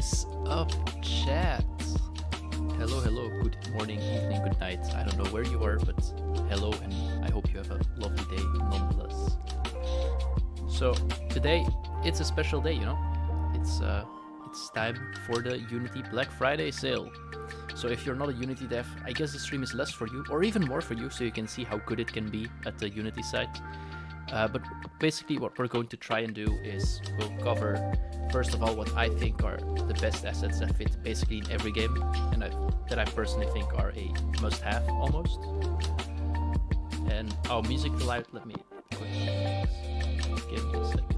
is up, chat? Hello, hello, good morning, evening, good night. I don't know where you are, but hello, and I hope you have a lovely day nonetheless. So today, it's a special day, you know? It's time for the Unity Black Friday sale. So if you're not a Unity dev, I guess the stream is less for you, or even more for you, so you can see how good it can be at the Unity site. But basically what we're going to try and do is we'll cover, first of all, what I think are the best assets that fit basically in every game, and that I personally think are a must-have almost. And our music delight, let me quickly give me a second.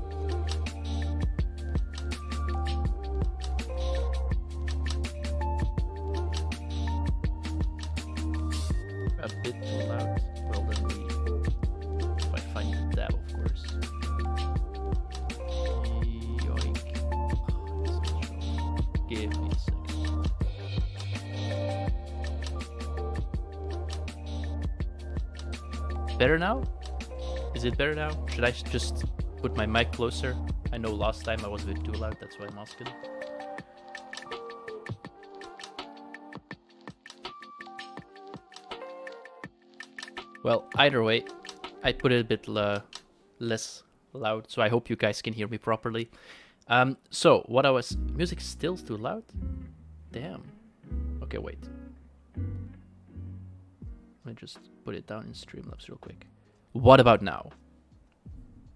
A bit too loud. Well, then if I find the tab, of course. Yoink. Give me a second. Better now? Is it better now? Should I just put my mic closer? I know last time I was a bit too loud, that's why I'm asking. Well, either way, I put it a bit less loud, so I hope you guys can hear me properly. So, what I was... Music's still too loud? Damn. Okay, wait. Let me just put it down in Streamlabs real quick. What about now?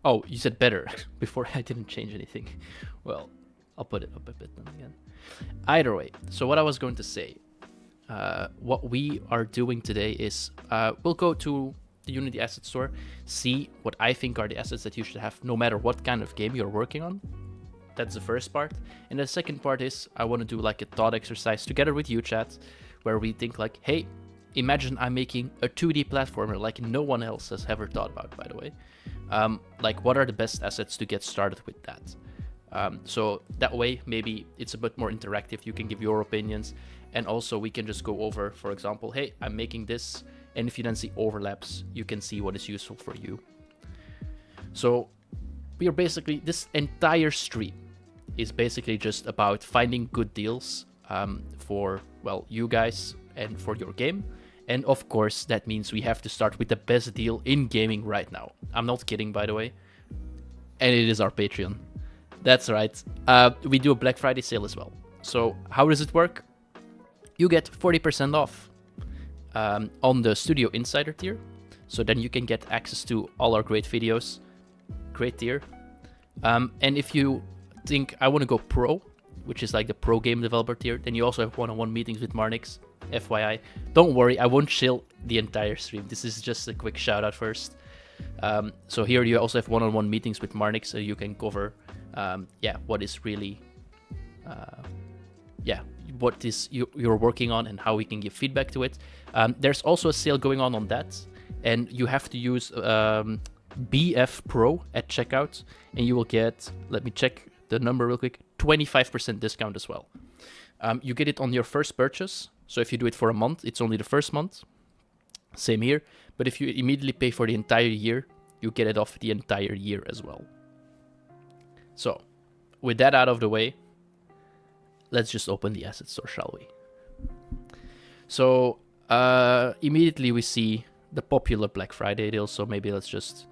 Oh, you said better. Before I didn't change anything. Well, I'll put it up a bit then again. Either way, so what I was going to say. What we are doing today is we'll go to the Unity Asset Store, see what I think are the assets that you should have no matter what kind of game you're working on. That's the first part. And the second part is I want to do like a thought exercise together with you, chat, where we think like, hey, imagine I'm making a 2D platformer like no one else has ever thought about, by the way. Like, what are the best assets to get started with that? So that way, maybe it's a bit more interactive. You can give your opinions, and also we can just go over, for example, hey, I'm making this, and if you then see overlaps, you can see what is useful for you. So we are basically, this entire stream is basically just about finding good deals for, well, you guys and for your game. And of course, that means we have to start with the best deal in gaming right now. I'm not kidding, by the way. And it is our Patreon. That's right. We do a Black Friday sale as well. So how does it work? You get 40% off on the Studio Insider tier. So then you can get access to all our great videos. Great tier. And if you think I want to go pro, which is like the pro game developer tier, then you also have one-on-one meetings with Marnix. FYI, don't worry, I won't chill the entire stream. This is just a quick shout out first. So here you also have one-on-one meetings with Marnix, so you can cover what is really what is you're working on and how we can give feedback to it. There's also a sale going on that, and you have to use BF Pro at checkout, and you will get, let me check the number real quick, 25% discount as well. You get it on your first purchase. So if you do it for a month, it's only the first month. Same here. But if you immediately pay for the entire year, you get it off the entire year as well. So with that out of the way, let's just open the asset store, shall we? So immediately we see the popular Black Friday deal. So maybe let's just...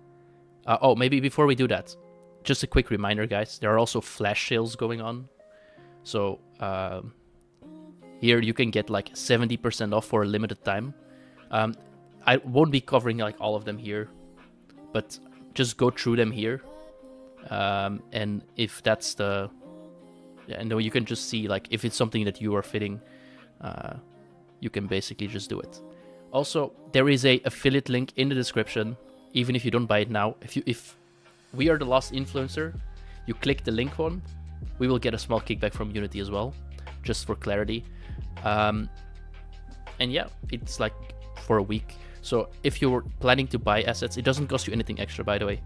maybe before we do that, just a quick reminder, guys. There are also flash sales going on. So... here you can get like 70% off for a limited time. I won't be covering like all of them here, but just go through them here. And if that's the, and then you can just see like if it's something that you are fitting, you can basically just do it. Also, there is a affiliate link in the description, even if you don't buy it now. If we are the last influencer, you click the link one, we will get a small kickback from Unity as well, just for clarity. And yeah, it's like for a week. So if you're planning to buy assets, it doesn't cost you anything extra, by the way.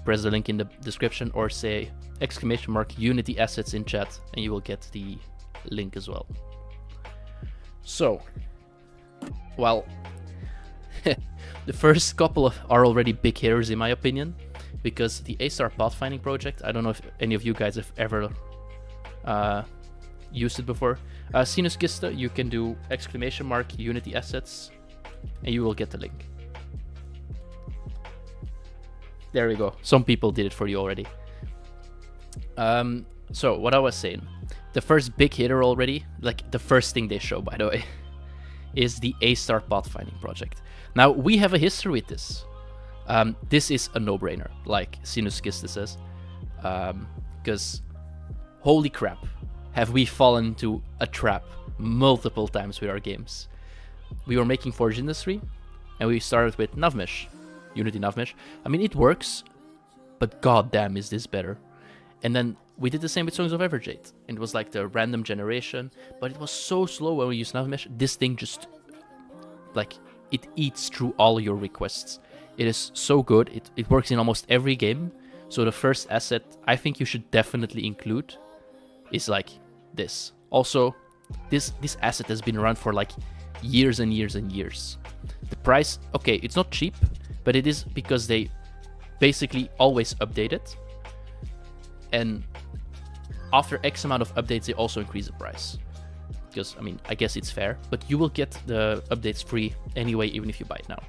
Press the link in the description or say !Unity assets in chat, and you will get the link as well. So, well, the first couple are already big hitters in my opinion, because the A-Star Pathfinding project, I don't know if any of you guys have ever used it before. Sinus Kista, you can do !Unity assets, and you will get the link. There we go. Some people did it for you already. So what I was saying, the first big hitter already, like the first thing they show, by the way, is the A-Star Pathfinding project. Now we have a history with this. This is a no-brainer, like Sinus Kista says, because holy crap, have we fallen into a trap multiple times with our games. We were making Forge Industry, and we started with Navmesh, Unity Navmesh. I mean, it works, but goddamn is this better. And then we did the same with Songs of Everjade. It was like the random generation, but it was so slow when we used Navmesh. This thing just, like, it eats through all your requests. It is so good. It works in almost every game. So the first asset I think you should definitely include is like this. Also, this asset has been around for like years and years and years. The price, okay, it's not cheap, but it is because they basically always update it. And after X amount of updates, they also increase the price. Because, I mean, I guess it's fair, but you will get the updates free anyway, even if you buy it now.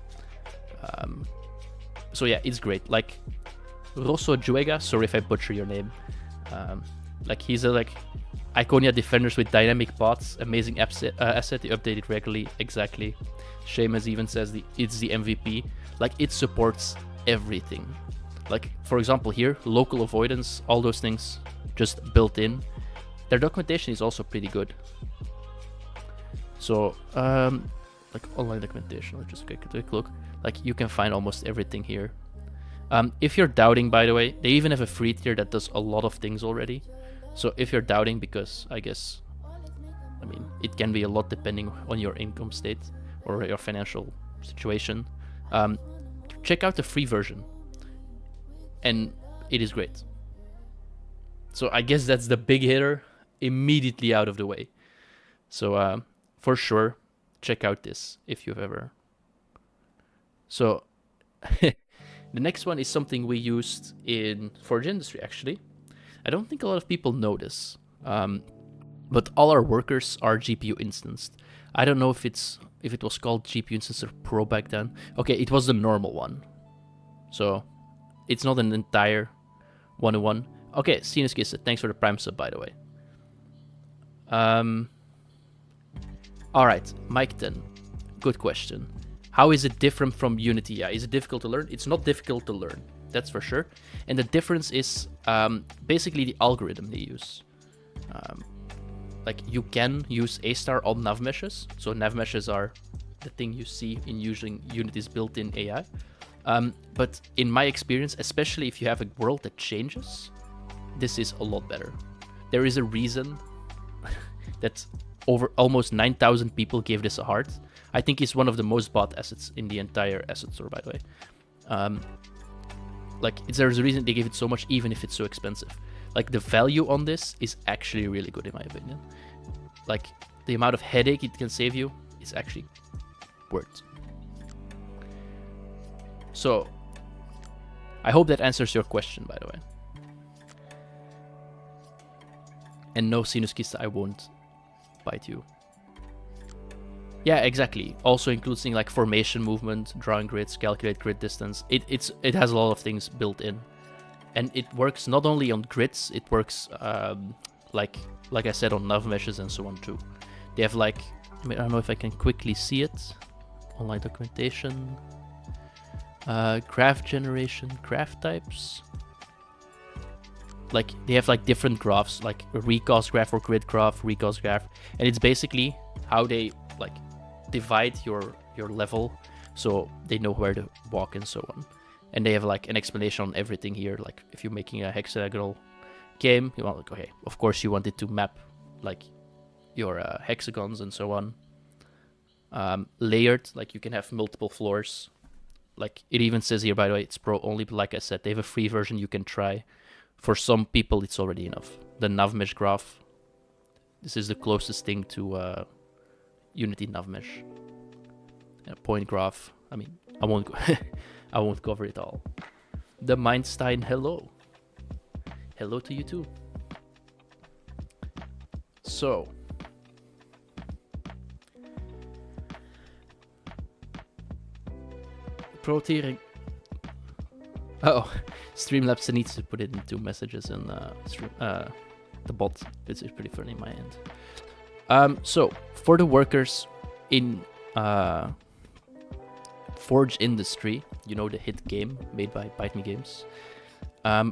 So yeah, it's great. Like, Rosso Juega, sorry if I butcher your name. Like, he's a, like, Iconia Defenders with dynamic bots, amazing asset, they update it regularly, exactly. Seamus even says it's the MVP. Like, it supports everything. Like, for example here, local avoidance, all those things just built in. Their documentation is also pretty good. So, like online documentation, let's just take a quick look. Like, you can find almost everything here. If you're doubting, by the way, they even have a free tier that does a lot of things already. So if you're doubting, because I guess, I mean, it can be a lot depending on your income state or your financial situation, check out the free version. and it is great. So I guess that's the big hitter immediately out of the way. So for sure, check out this if you've ever. So the next one is something we used in Forge Industry, actually. I don't think a lot of people know this, but all our workers are GPU instanced. I don't know if it was called GPU instance or Pro back then. Okay, it was the normal one. So it's not an entire 101. Okay, Sinus Kissa, thanks for the Prime sub, by the way. Alright, Mike 10. Good question. How is it different from Unity? Yeah, is it difficult to learn? It's not difficult to learn, that's for sure. And the difference is basically the algorithm they use. Like you can use A-star on nav meshes. So nav meshes are the thing you see in using Unity's built-in AI. But in my experience, especially if you have a world that changes, this is a lot better. There is a reason that over almost 9,000 people gave this a heart. I think it's one of the most bought assets in the entire asset store, by the way. There's a reason they gave it so much, even if it's so expensive. Like, the value on this is actually really good, in my opinion. Like, the amount of headache it can save you is actually worth. So, I hope that answers your question, by the way. And no, Sinus Kista, I won't bite you. Yeah, exactly. Also includes things like formation movement, drawing grids, calculate grid distance. It has a lot of things built in. And it works not only on grids, it works like I said, on nav meshes and so on too. They have I don't know if I can quickly see it. Online documentation. Graph generation, graph types. They have different graphs, like a recast graph or grid graph, recast graph. And it's basically how they divide your level so they know where to walk and so on. And they have an explanation on everything here. Like if you're making a hexagonal game, you want okay, of course you want it to map your hexagons and so on. Layered, you can have multiple floors. It even says here, by the way, it's pro only, but like I said, they have a free version you can try. For some people, it's already enough. The navmesh graph. This is the closest thing to Unity navmesh. Point graph. I mean, I won't I won't cover it all. The Mindstein, hello. Hello to you too. So, pro tiering. Oh, Streamlabs needs to put it into messages in the bot. This is pretty funny in my end. So for the workers in Forge Industry, you know, the hit game made by Bite Me Games,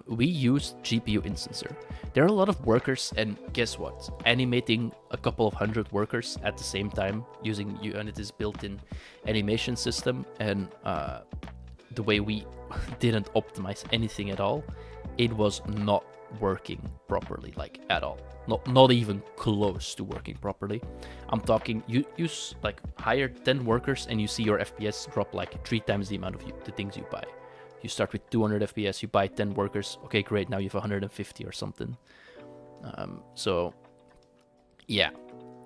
we used GPU Instancer. There are a lot of workers, and guess what? Animating a couple of hundred workers at the same time using Unity's built-in animation system, and the way we didn't optimize anything at all, it was not working properly, at all. Not even close to working properly. I'm talking, you use hire 10 workers and you see your FPS drop 3 times the amount of the things you buy. You start with 200 FPS, you buy 10 workers, okay, great, now you have 150 or something. So yeah,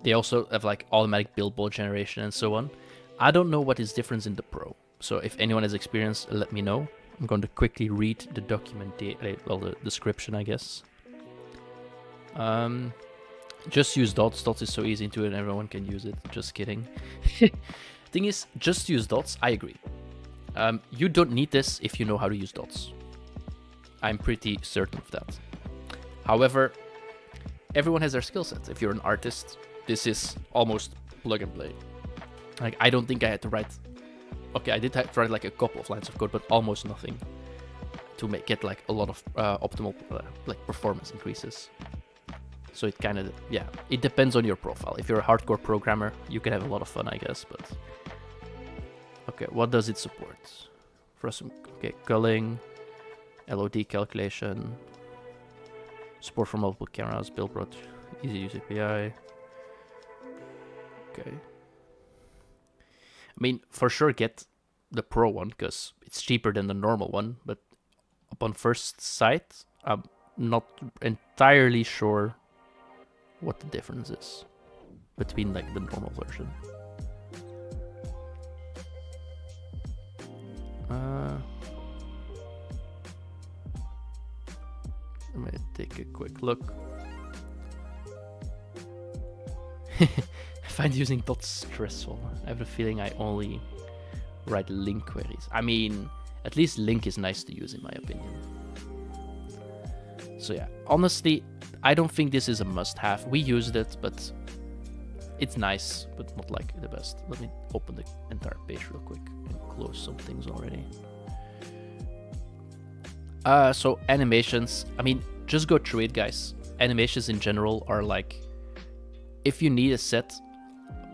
they also have automatic build ball generation and so on. I don't know what is different in the Pro. So if anyone has experience, let me know. I'm going to quickly read the the description, I guess. Just use dots. Dots is so easy to it and everyone can use it. Just kidding. Thing is, just use dots. I agree. You don't need this if you know how to use dots. I'm pretty certain of that. However, everyone has their skill set. If you're an artist, this is almost plug and play. I don't think I had to write... Okay, I did have to write a couple of lines of code, but almost nothing to get a lot of optimal performance increases. So it kind of, yeah, it depends on your profile. If you're a hardcore programmer, you can have a lot of fun, I guess, but... Okay, what does it support? Okay, culling, LOD calculation, support for multiple cameras, build broad, easy use API. Okay. I mean, for sure get the Pro one, because it's cheaper than the normal one, but upon first sight, I'm not entirely sure what the difference is between like the normal version. Let me take a quick look. I find using dots stressful. I have a feeling I only write link queries. I mean, at least link is nice to use in my opinion. So yeah, honestly, I don't think this is a must-have. We used it, but it's nice, but not like the best. Let me open the entire page real quick and close some things already. So animations, I mean, just go through it, guys. Animations in general are like, if you need a set,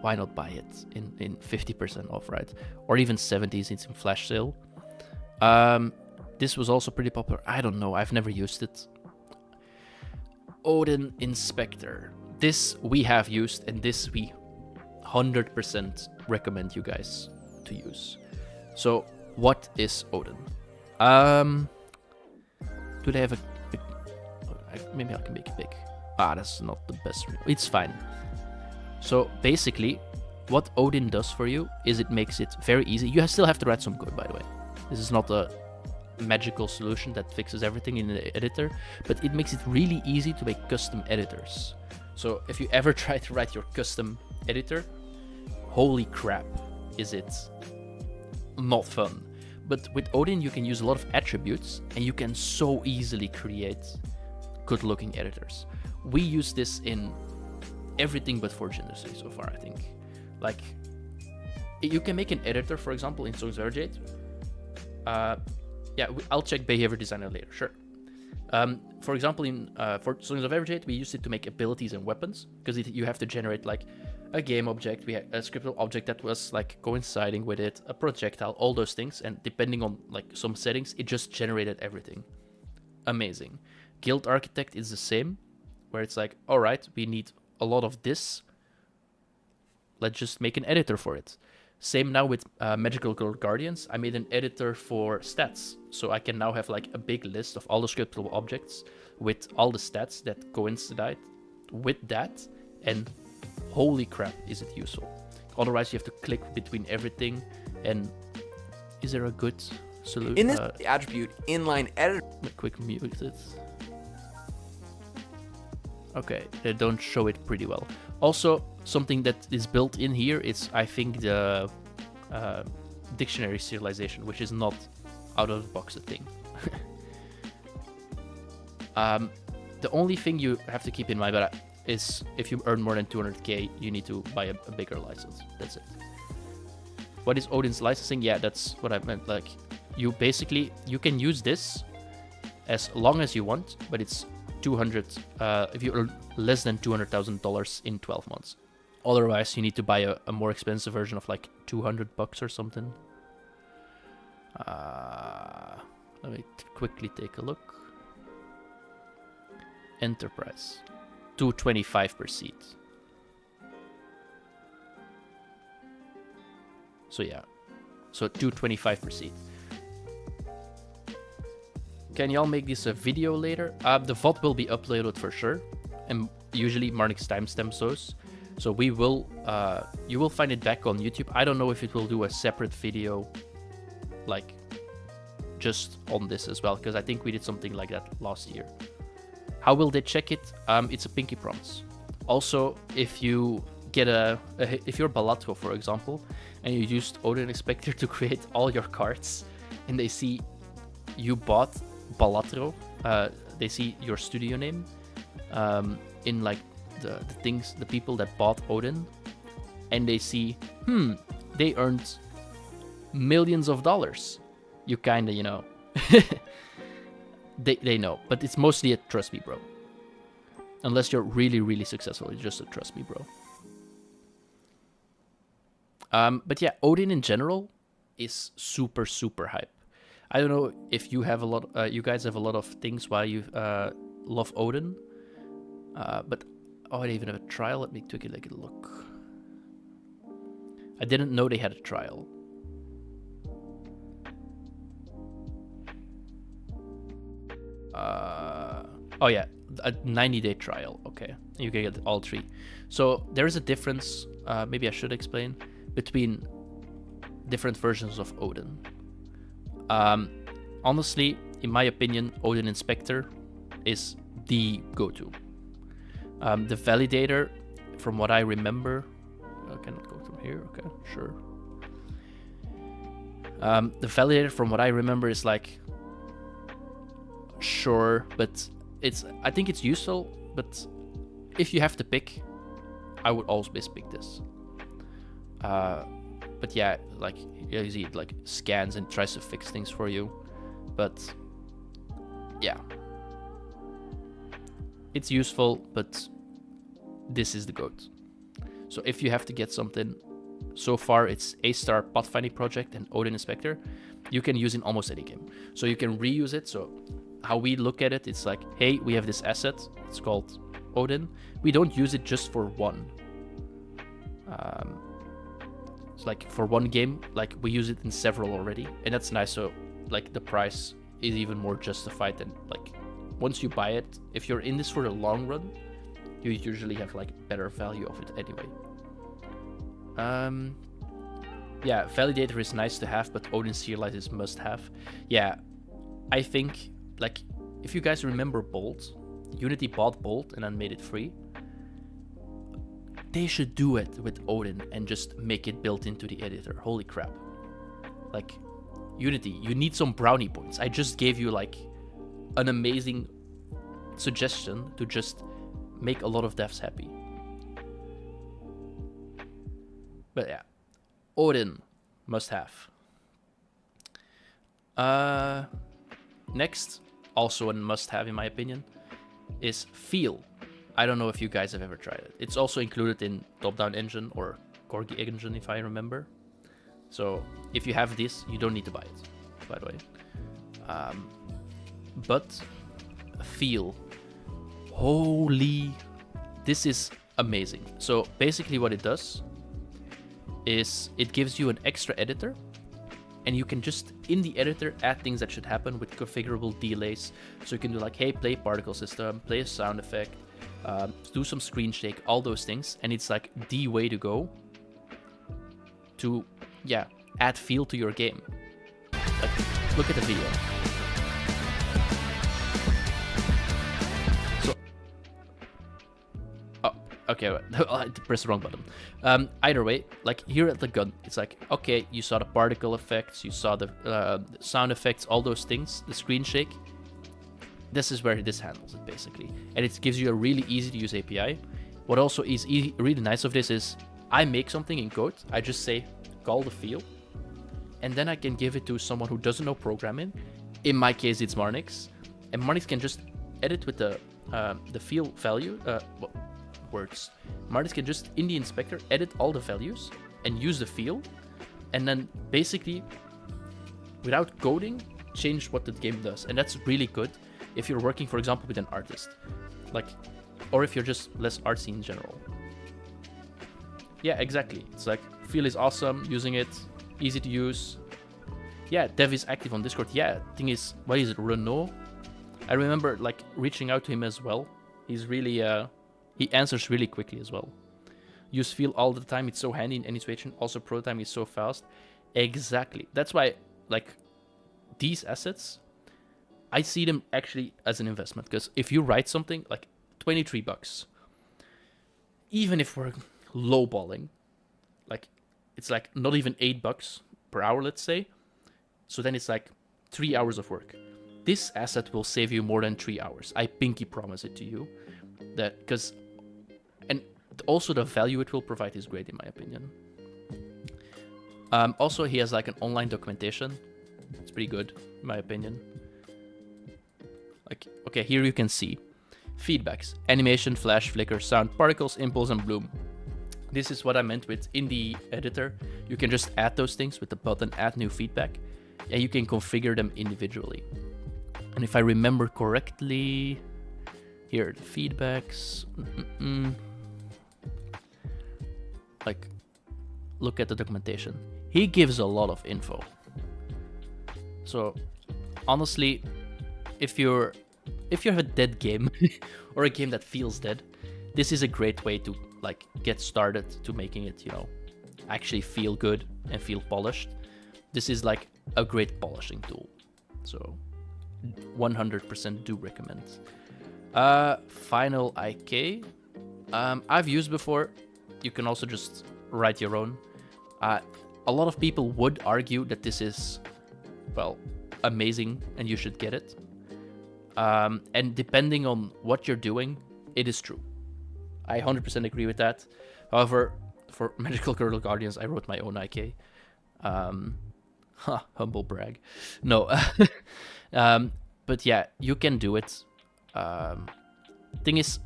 why not buy it in 50% off, right? Or even 70s, it's in flash sale. This was also pretty popular. I don't know, I've never used it. Odin Inspector. This we have used, and this we 100% recommend you guys to use. So, what is Odin? Do they have a maybe I can make it big. That's not the best. It's fine. So basically, what Odin does for you is it makes it very easy. You still have to write some code, by the way. This is not a magical solution that fixes everything in the editor, but it makes it really easy to make custom editors. So if you ever try to write your custom editor, holy crap, is it not fun. But with Odin, you can use a lot of attributes, and you can so easily create good-looking editors. We use this in everything but Forge Industry so far, I think. Like, you can make an editor, for example, in Songs of Everjade. Yeah, I'll check behavior designer later, sure. For example, for Songs of Everjade, we used it to make abilities and weapons, because you have to generate like a game object, we had a scriptable object that was like coinciding with it, a projectile, all those things, and depending on like some settings, it just generated everything. Amazing. Guild Architect is the same, where it's like, all right, we need a lot of this. Let's just make an editor for it. Same now with Magical Girl Guardians. I made an editor for stats, so I can now have like a big list of all the scriptable objects with all the stats that coincide with that, and holy crap, is it useful. Otherwise, you have to click between everything, and is there a good solution? In this attribute inline editor, Quick mute it. Okay, they don't show it pretty well. Also, something that is built in here is, I think, the dictionary serialization, which is not out of the box a thing. The only thing you have to keep in mind is if you earn more than 200k, you need to buy a bigger license. That's it. What is Odin's licensing? Yeah, that's what I meant. Like, you can use this as long as you want, but it's 200 if you earn less than $200,000 in 12 months. Otherwise, you need to buy a more expensive version of like $200 or something. Let me quickly take a look. Enterprise, $225 per seat. So yeah, so $225 per seat. Can y'all make this a video later? The VOD will be uploaded for sure, and usually Marnix timestamps those. So we will, you will find it back on YouTube. I don't know if it will do a separate video, like just on this as well, because I think we did something like that last year. How will they check it? It's a pinky promise. Also, if you get if you're Balatro, for example, and you used Odin Inspector to create all your cards, and they see you bought Balatro, they see your studio name in like the people that bought Odin, and they see, they earned millions of dollars. You kinda, you know, they know, but it's mostly a trust me, bro. Unless you're really, really successful, it's just a trust me, bro. But yeah, Odin in general is super, super hype. I don't know if you have a lot, you guys have a lot of things why you love Odin, but I even have a trial. Let me take a look. I didn't know they had a trial. Oh yeah, a 90-day trial. Okay, you can get all 3. So there is a difference. Maybe I should explain between different versions of Odin. Honestly, in my opinion, Odin Inspector is the go-to. The Validator, from what I remember, I cannot go through here. Okay, sure. The Validator, from what I remember, is like, sure, but I think it's useful. But if you have to pick, I would always pick this. But yeah, like you see, it like scans and tries to fix things for you. But yeah, it's useful, but this is the GOAT. So if you have to get something, so far it's A-Star Pathfinding Project and Odin Inspector. You can use in almost any game. So you can reuse it. So how we look at it, it's like, hey, we have this asset. It's called Odin. We don't use it just for one. It's like for one game, like we use it in several already. And that's nice. So like the price is even more justified than like once you buy it. If you're in this for the long run, you usually have like better value of it anyway. Yeah, Validator is nice to have, but Odin Seerlight is must have. Yeah, I think like if you guys remember Bolt, Unity bought Bolt and then made it free. They should do it with Odin and just make it built into the editor. Holy crap. Like, Unity, you need some brownie points. I just gave you like an amazing suggestion to just make a lot of devs happy. But yeah, Odin, must have. Next, also a must have in my opinion, is Feel. I don't know if you guys have ever tried it. It's also included in Top-Down Engine or Corgi Engine, if I remember. So if you have this, you don't need to buy it, by the way. But Feel, holy, this is amazing. So basically what it does is it gives you an extra editor, and you can just in the editor add things that should happen with configurable delays. So you can do like, hey, play particle system, play a sound effect, do some screen shake, all those things, and it's like the way to go to, yeah, add feel to your game. Like, look at the video. So, oh, okay, I pressed the wrong button. Either way, like here at the gun, it's like, okay, you saw the particle effects, you saw the sound effects, all those things, the screen shake. This is where this handles it, basically. And it gives you a really easy-to-use API. What also is really nice of this is, I make something in code, I just say, call the feel, and then I can give it to someone who doesn't know programming. In my case, it's Marnix. And Marnix can just edit with the feel value, words. Marnix can just, in the inspector, edit all the values and use the feel, and then basically, without coding, change what the game does. And that's really good if you're working, for example, with an artist, like, or if you're just less artsy in general. Yeah, exactly. It's like, feel is awesome, using it, easy to use. Yeah, Dev is active on Discord. Yeah, thing is, what is it, Renault? I remember like reaching out to him as well. He's really, he answers really quickly as well. Use feel all the time, it's so handy in any situation. Also, prototyping is so fast. Exactly. That's why, like, these assets, I see them actually as an investment, because if you write something like $23, even if we're lowballing, like it's like not even $8 per hour, let's say. So then it's like 3 hours of work. This asset will save you more than 3 hours. I pinky promise it to you. That because, and also the value it will provide is great in my opinion. Also, he has like an online documentation. It's pretty good in my opinion. Like, okay, here you can see feedbacks: animation, flash, flicker, sound, particles, impulse, and bloom. This is what I meant with in the editor. You can just add those things with the button add new feedback, and you can configure them individually. And if I remember correctly, here are the feedbacks. Like, look at the documentation. He gives a lot of info. So honestly, if you're if you have a dead game or a game that feels dead, this is a great way to like get started to making it, you know, actually feel good and feel polished. This is like a great polishing tool. So 100% do recommend. Final IK. I've used before. You can also just write your own. A lot of people would argue that this is, well, amazing and you should get it. And depending on what you're doing, it is true. I 100% agree with that. However, for Magical Girl Guardians, I wrote my own IK. Humble brag. No. But yeah, you can do it. Thing is,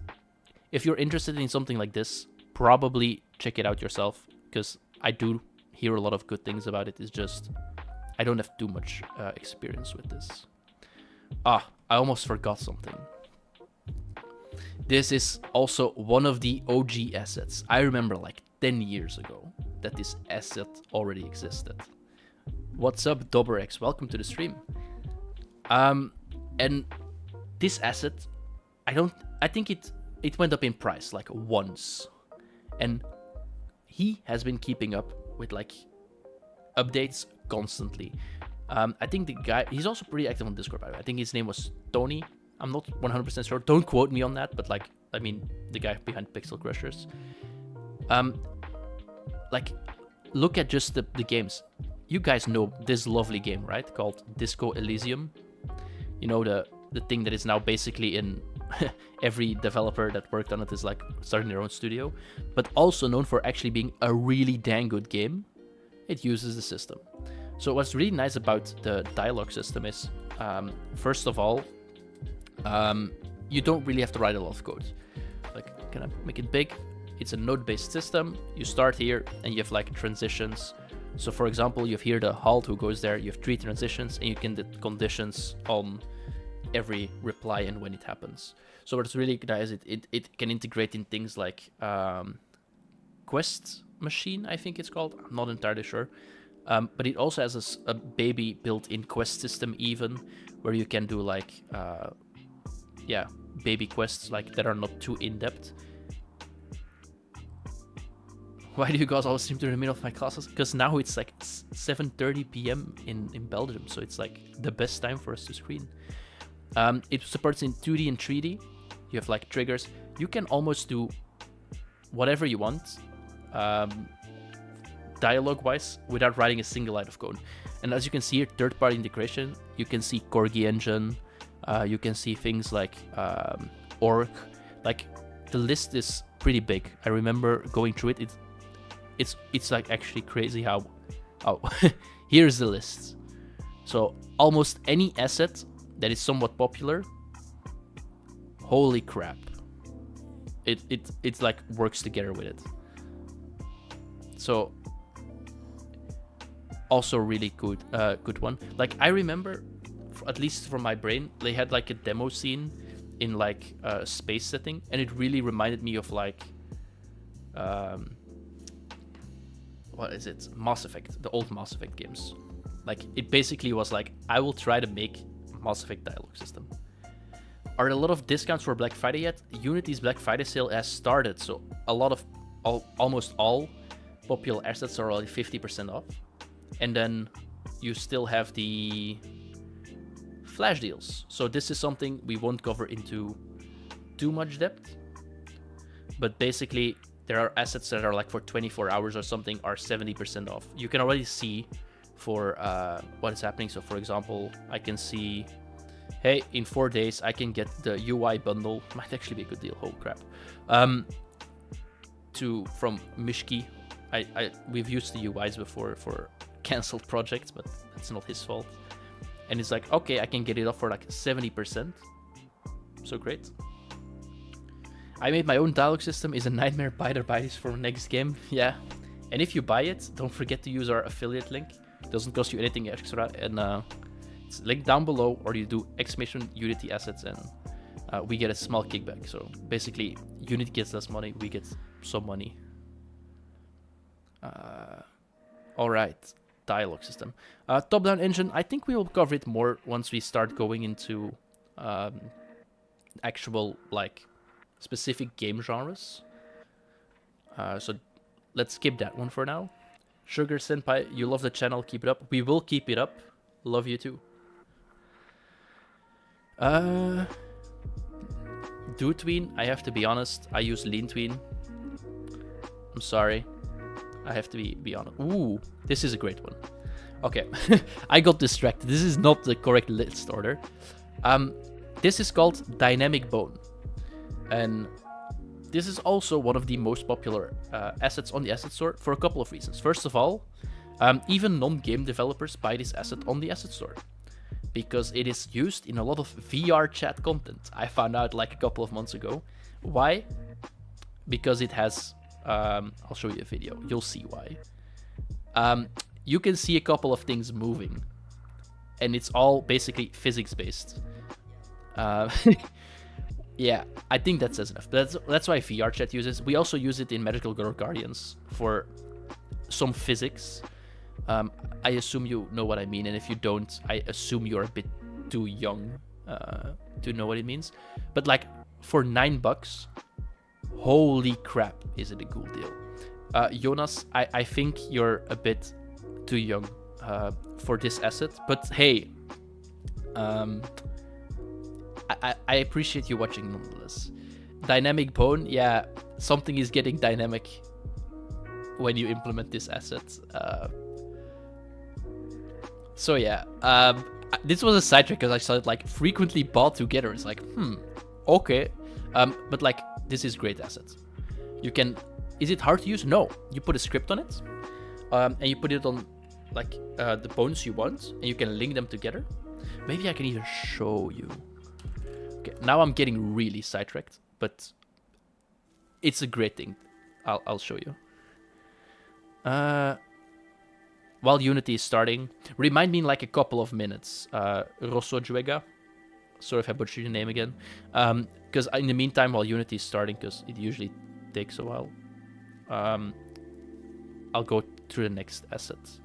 if you're interested in something like this, probably check it out yourself, because I do hear a lot of good things about it. It's just I don't have too much experience with this. I almost forgot something. This is also one of the OG assets. I remember like 10 years ago that this asset already existed. What's up, Dobrex? Welcome to the stream. And this asset, I think it went up in price like once. And he has been keeping up with like updates constantly. I think the guy, he's also pretty active on Discord, by the way. I think his name was Tony. I'm not 100% sure. Don't quote me on that, but like, I mean, the guy behind Pixel Crushers. Like, look at just the games. You guys know this lovely game, right? Called Disco Elysium. You know, the thing that is now basically in every developer that worked on it is like starting their own studio, but also known for actually being a really dang good game. It uses the system. So what's really nice about the dialogue system is, first of all, you don't really have to write a lot of code. Like, can I make it big? It's a node-based system. You start here and you have like transitions. So for example, you have here the halt who goes there. You have 3 transitions and you can do conditions on every reply and when it happens. So what's really nice, it can integrate in things like Quest Machine, I think it's called. I'm not entirely sure. But it also has a baby built-in quest system even, where you can do like, baby quests like that are not too in-depth. Why do you guys always seem to be in the middle of my classes? Because now it's like 7:30 p.m. in Belgium, so it's like the best time for us to screen. It supports in 2D and 3D. You have like triggers. You can almost do whatever you want, dialogue-wise, without writing a single line of code. And as you can see here, third-party integration. You can see Corgi Engine. You can see things like Orc. Like, the list is pretty big. I remember going through it. It's like actually crazy how here's the list. So almost any asset that is somewhat popular, holy crap, it's like works together with it. So also really good one. Like, I remember, at least from my brain, they had like a demo scene in like a space setting, and it really reminded me of like what is it? Mass Effect, the old Mass Effect games. Like, it basically was like, I will try to make Mass Effect dialogue system. Are there a lot of discounts for Black Friday yet? Unity's Black Friday sale has started, so a lot of, almost all popular assets are already 50% off. And then you still have the flash deals. So this is something we won't cover into too much depth. But basically, there are assets that are like for 24 hours or something are 70% off. You can already see for what is happening. So for example, I can see, hey, in 4 days, I can get the UI bundle. Might actually be a good deal. Holy crap. From Mishki. We've used the UIs before for canceled projects, but that's not his fault. And it's like, okay, I can get it off for like 70%. So great. I made my own dialogue system. Is a nightmare. Buy this for next game. Yeah. And if you buy it, don't forget to use our affiliate link. It doesn't cost you anything extra. And it's linked down below, or you do exclamation Unity assets and we get a small kickback. So basically, Unity gets less money. We get some money. All right. Dialogue system. Top-down engine. I think we will cover it more once we start going into actual like specific game genres. So let's skip that one for now. Sugar Senpai, you love the channel, keep it up. We will keep it up. Love you too. Do tween, I have to be honest, I use lean tween. I'm sorry. I have to be honest. Ooh, this is a great one. Okay, I got distracted. This is not the correct list order. This is called Dynamic Bone. And this is also one of the most popular assets on the asset store for a couple of reasons. First of all, even non-game developers buy this asset on the asset store because it is used in a lot of VR chat content. I found out like a couple of months ago. Why? Because it has... I'll show you a video. You'll see why. You can see a couple of things moving, and it's all basically physics-based. Yeah, I think that says enough. That's why VR chat uses. We also use it in Magical Girl Guardians for some physics. I assume you know what I mean, and if you don't, I assume you're a bit too young to know what it means. But like for $9, holy crap, is it a cool deal. Jonas, I think you're a bit too young for this asset, but hey, I appreciate you watching nonetheless. Dynamic Bone, yeah, something is getting dynamic when you implement this asset. So yeah, this was a sidetrack because I saw it like frequently bought together. It's like, okay, but like this is great asset. You can. Is it hard to use? No, you put a script on it, and you put it on like the bones you want, and you can link them together. Maybe I can even show you. Okay, now I'm getting really sidetracked, but it's a great thing. I'll show you. While Unity is starting, remind me in like a couple of minutes. Rosso Juega. Sorry if I butchered your name again. Because in the meantime, while Unity is starting, because it usually takes a while, I'll go through the next assets.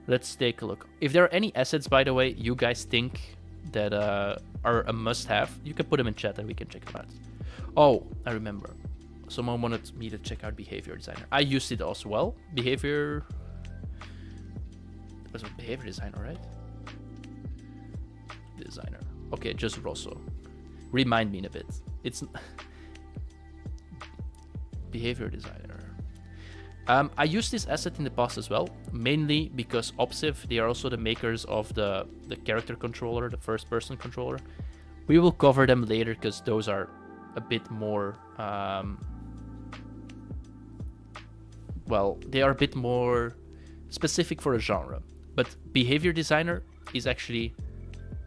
Let's take a look. If there are any assets, by the way, you guys think that are a must-have, you can put them in chat and we can check them out. Oh, I remember. Someone wanted me to check out Behavior Designer. I used it as well. Behavior... It was a Behavior Designer, right? Designer. Okay, just Rosso. Remind me in a bit. It's... Behavior Designer. I used this asset in the past as well, mainly because Opsiv, they are also the makers of the character controller, the first-person controller. We will cover them later because those are a bit more... well, they are a bit more specific for a genre. But Behavior Designer is actually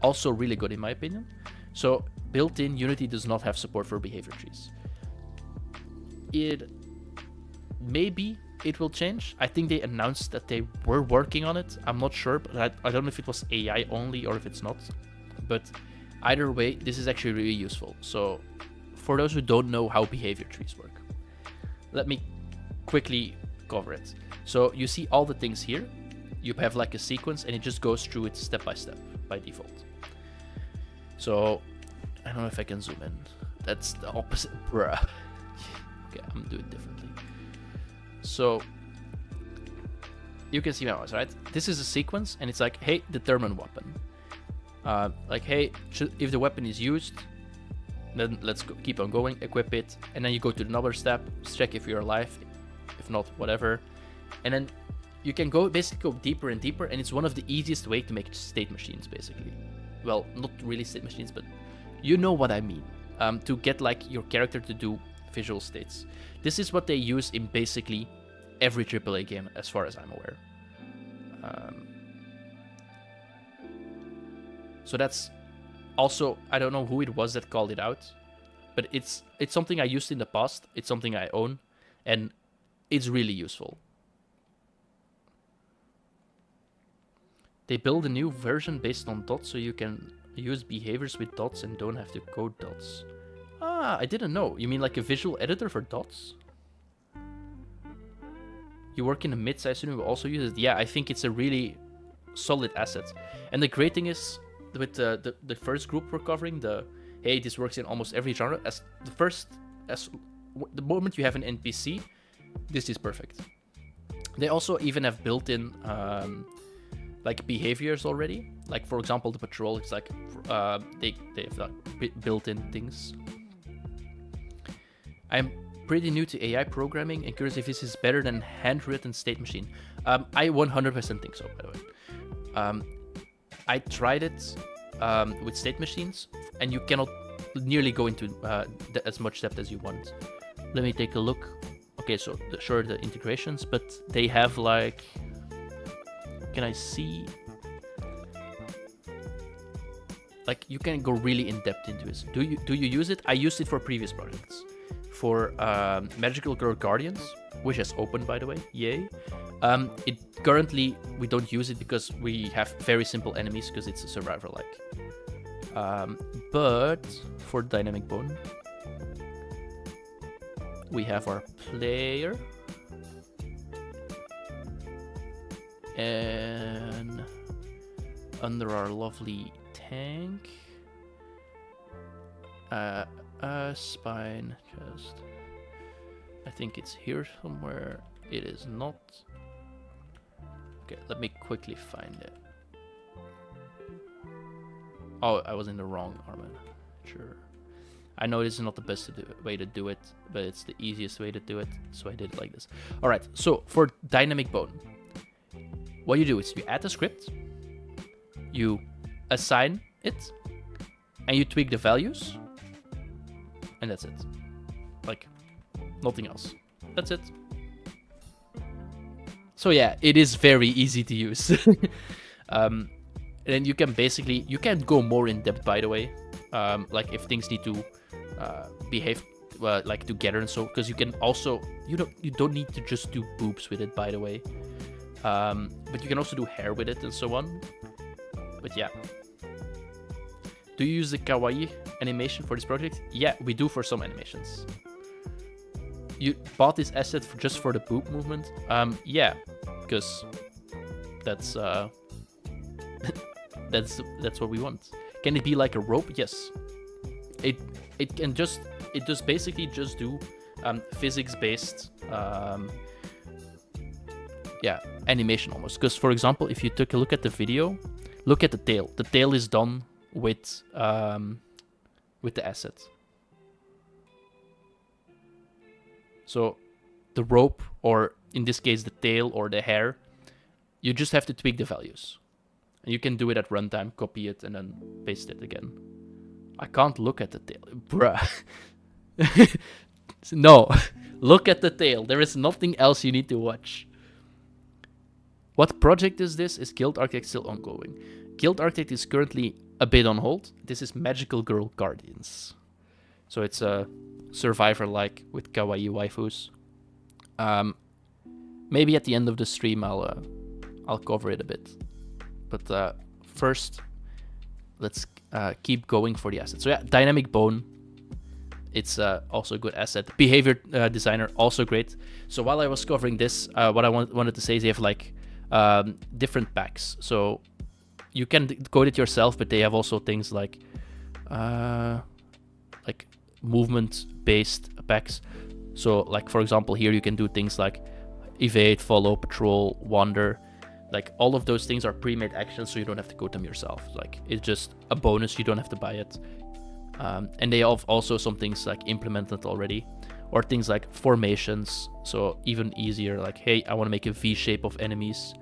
also really good in my opinion. So built-in, Unity does not have support for behavior trees. Maybe it will change. I think they announced that they were working on it. I'm not sure, but I don't know if it was AI only or if it's not. But either way, this is actually really useful. So for those who don't know how behavior trees work, let me quickly cover it. So you see all the things here. You have like a sequence and it just goes through it step by step by default. So I don't know if I can zoom in. That's the opposite, bruh. Okay, I'm gonna do it differently. So you can see my mouse, right? This is a sequence and it's like, hey, determine weapon. Like, hey, if the weapon is used, then let's keep on going, equip it, and then you go to another step, check if you're alive, if not, whatever. And then you can basically go deeper and deeper, and it's one of the easiest way to make state machines, basically. Well, not really state machines, but you know what I mean. To get like your character to do visual states. This is what they use in basically every AAA game, as far as I'm aware. So that's also, I don't know who it was that called it out, but it's something I used in the past. It's something I own, and it's really useful. They build a new version based on dots, so you can use behaviors with dots and don't have to code dots. Ah, I didn't know. You mean like a visual editor for dots? You work in the mids, I assume you will also use it. Yeah, I think it's a really solid asset. And the great thing is, with the first group we're covering, the hey, this works in almost every genre. The moment you have an NPC, this is perfect. They also even have built-in like behaviors already. Like for example, the patrol. It's like they have like built-in things. I'm pretty new to AI programming and curious if this is better than handwritten state machine. I 100% think so, by the way. I tried it with state machines, and you cannot nearly go into as much depth as you want. Let me take a look. Okay, so sure, the integrations, but they have like... Can I see? Like, you can go really in depth into it. Do you use it? I used it for previous projects. For Magical Girl Guardians, which has opened, by the way, yay. It currently, we don't use it because we have very simple enemies because it's a survivor-like. But for Dynamic Bone, we have our player. And under our lovely tank, spine chest. I think it's here somewhere. It is not. Okay, let me quickly find it. Oh, I was in the wrong armor. Sure. I know this is not the best way to do it, but it's the easiest way to do it, so I did it like this. All right, so for Dynamic Bone, what you do is you add the script, you assign it, and you tweak the values, and that's it. Like, nothing else. That's it. So yeah, it is very easy to use. And you can basically, you can go more in depth, by the way. Like if things need to behave like together and so, because you can also, you don't need to just do boobs with it, by the way. But you can also do hair with it and so on. But yeah. Do you use the kawaii animation for this project? Yeah, we do for some animations. You bought this asset just for the boob movement? Yeah, because that's that's what we want. Can it be like a rope? Yes. It can just basically just do physics based animation almost. Because for example, if you took a look at the video, look at the tail. The tail is done with the asset. So the rope, or in this case the tail or the hair, you just have to tweak the values. And you can do it at runtime, copy it, and then paste it again. I can't look at the tail. Bruh. No. Look at the tail. There is nothing else you need to watch. What project is this? Is Guild Architect still ongoing? Guild Architect is currently a bit on hold. This is Magical Girl Guardians. So it's a survivor-like with kawaii waifus. Maybe at the end of the stream I'll cover it a bit. But first, let's keep going for the asset. So yeah, Dynamic Bone. It's also a good asset. Behavior Designer, also great. So while I was covering this, what I wanted to say is they have like different packs. So you can code it yourself, but they have also things like movement-based packs. So like, for example, here you can do things like evade, follow, patrol, wander. Like all of those things are pre-made actions, so you don't have to code them yourself. Like it's just a bonus, you don't have to buy it. And they have also some things like implemented already, or things like formations. So even easier, like, hey, I want to make a V shape of enemies,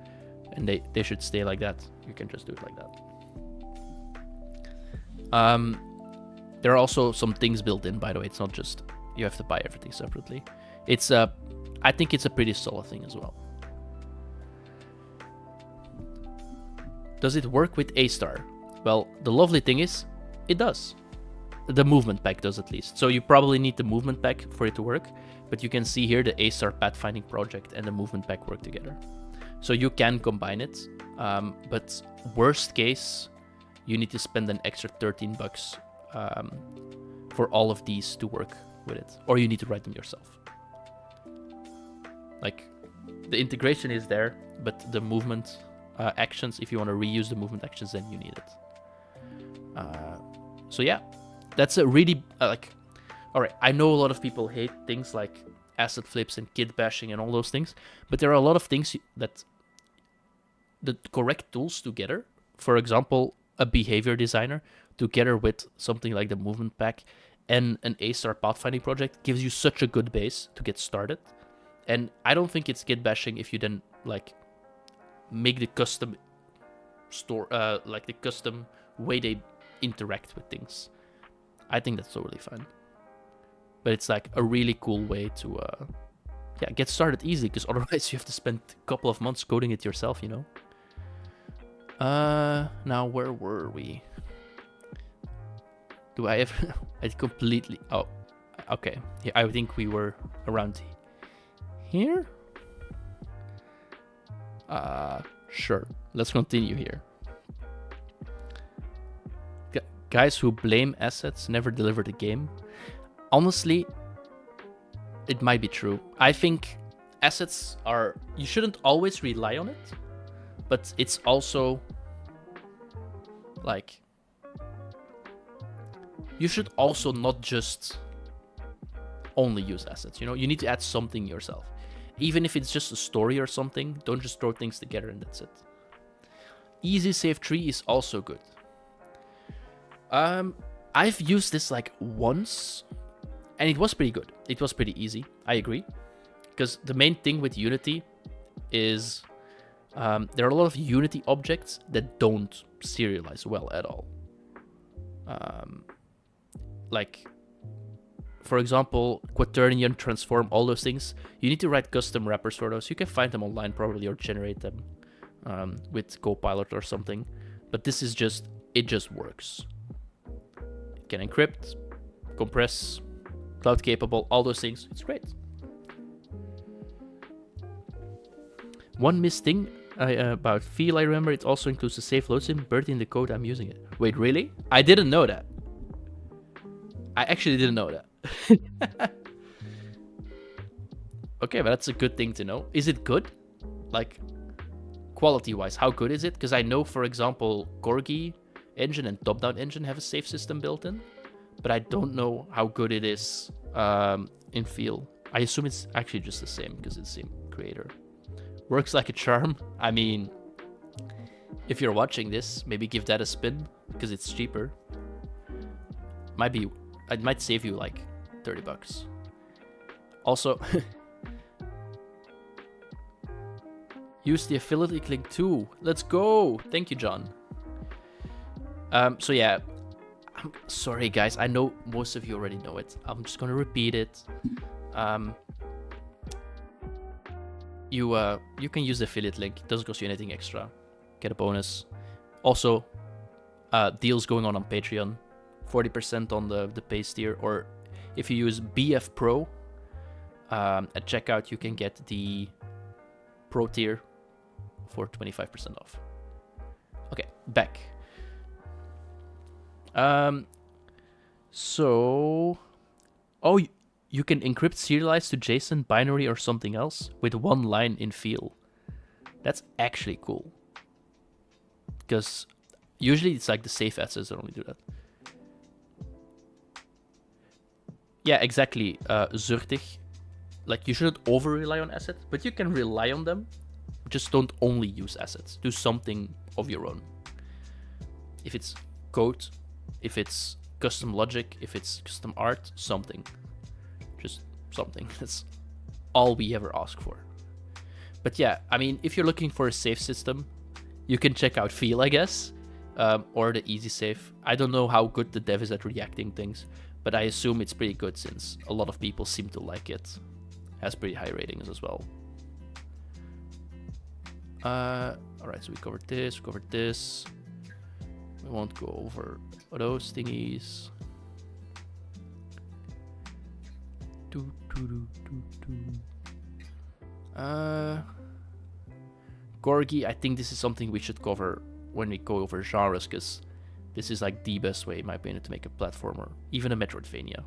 and they should stay like that. You can just do it like that. There are also some things built in, by the way. It's not just you have to buy everything separately. It's I think it's a pretty solid thing as well. Does it work with A-Star? Well, the lovely thing is, it does. The movement pack does, at least. So you probably need the movement pack for it to work, but you can see here the A-Star pathfinding project and the movement pack work together. So you can combine it, but worst case, you need to spend an extra $13 for all of these to work with it, or you need to write them yourself. Like, the integration is there, but the movement actions, if you want to reuse the movement actions, then you need it. So yeah, That's a really all right, I know a lot of people hate things like asset flips and kit bashing and all those things, but there are a lot of things that the correct tools together, for example, a behavior designer together with something like the movement pack and an A-star pathfinding project gives you such a good base to get started. And I don't think it's kit bashing if you then like make the custom store, like the custom way they interact with things. I think that's totally fine. But it's like a really cool way to get started easily, because otherwise you have to spend a couple of months coding it yourself, you know? Now where were we? Do I have... I completely... Oh, okay. Yeah, I think we were around here? Sure. Let's continue here. Guys who blame assets never deliver the game. Honestly, it might be true. I think assets are... You shouldn't always rely on it, but it's also like... You should also not just only use assets, you know? You need to add something yourself. Even if it's just a story or something, don't just throw things together and that's it. Easy save tree is also good. I've used this like once, and it was pretty good. It was pretty easy, I agree. Because the main thing with Unity is there are a lot of Unity objects that don't serialize well at all. Like, for example, quaternion, transform, all those things. You need to write custom wrappers for those. You can find them online probably or generate them with Copilot or something. But this is just, it just works. It can encrypt, compress, cloud capable, all those things. It's great. One missed thing about feel, I remember, it also includes the safe load sim buried in the code I'm using it. Wait, really? I didn't know that. I actually didn't know that. Okay, but that's a good thing to know. Is it good? Like, quality-wise, how good is it? Because I know, for example, Corgi engine and top-down engine have a safe system built in, but I don't know how good it is in feel. I assume it's actually just the same because it's the same creator. Works like a charm. I mean, if you're watching this, maybe give that a spin because it's cheaper. It might save you like $30. Also, use the affiliate link too. Let's go. Thank you, John. So yeah, I'm sorry guys. I know most of you already know it. I'm just gonna repeat it. You can use the affiliate link. It doesn't cost you anything extra. Get a bonus. Also, deals going on Patreon. 40% on the base tier, or if you use BF Pro at checkout, you can get the Pro tier for 25% off. Okay, back. So, oh, you can encrypt serialize to JSON, binary, or something else with one line in feel. That's actually cool. Because usually it's like the safe assets that only do that. Yeah, exactly, Zurtig. Like, you shouldn't over-rely on assets, but you can rely on them. Just don't only use assets. Do something of your own. If it's code, if it's custom logic, if it's custom art, something. Just something. That's all we ever ask for. But yeah, I mean, if you're looking for a safe system, you can check out Feel, I guess, or the Easy Safe. I don't know how good the dev is at reacting things, but I assume it's pretty good since a lot of people seem to like it. Has pretty high ratings as well. Alright, so we covered this. We won't go over those thingies. Gorgi, I think this is something we should cover when we go over genres, because this is like the best way, in my opinion, to make a platformer, even a Metroidvania.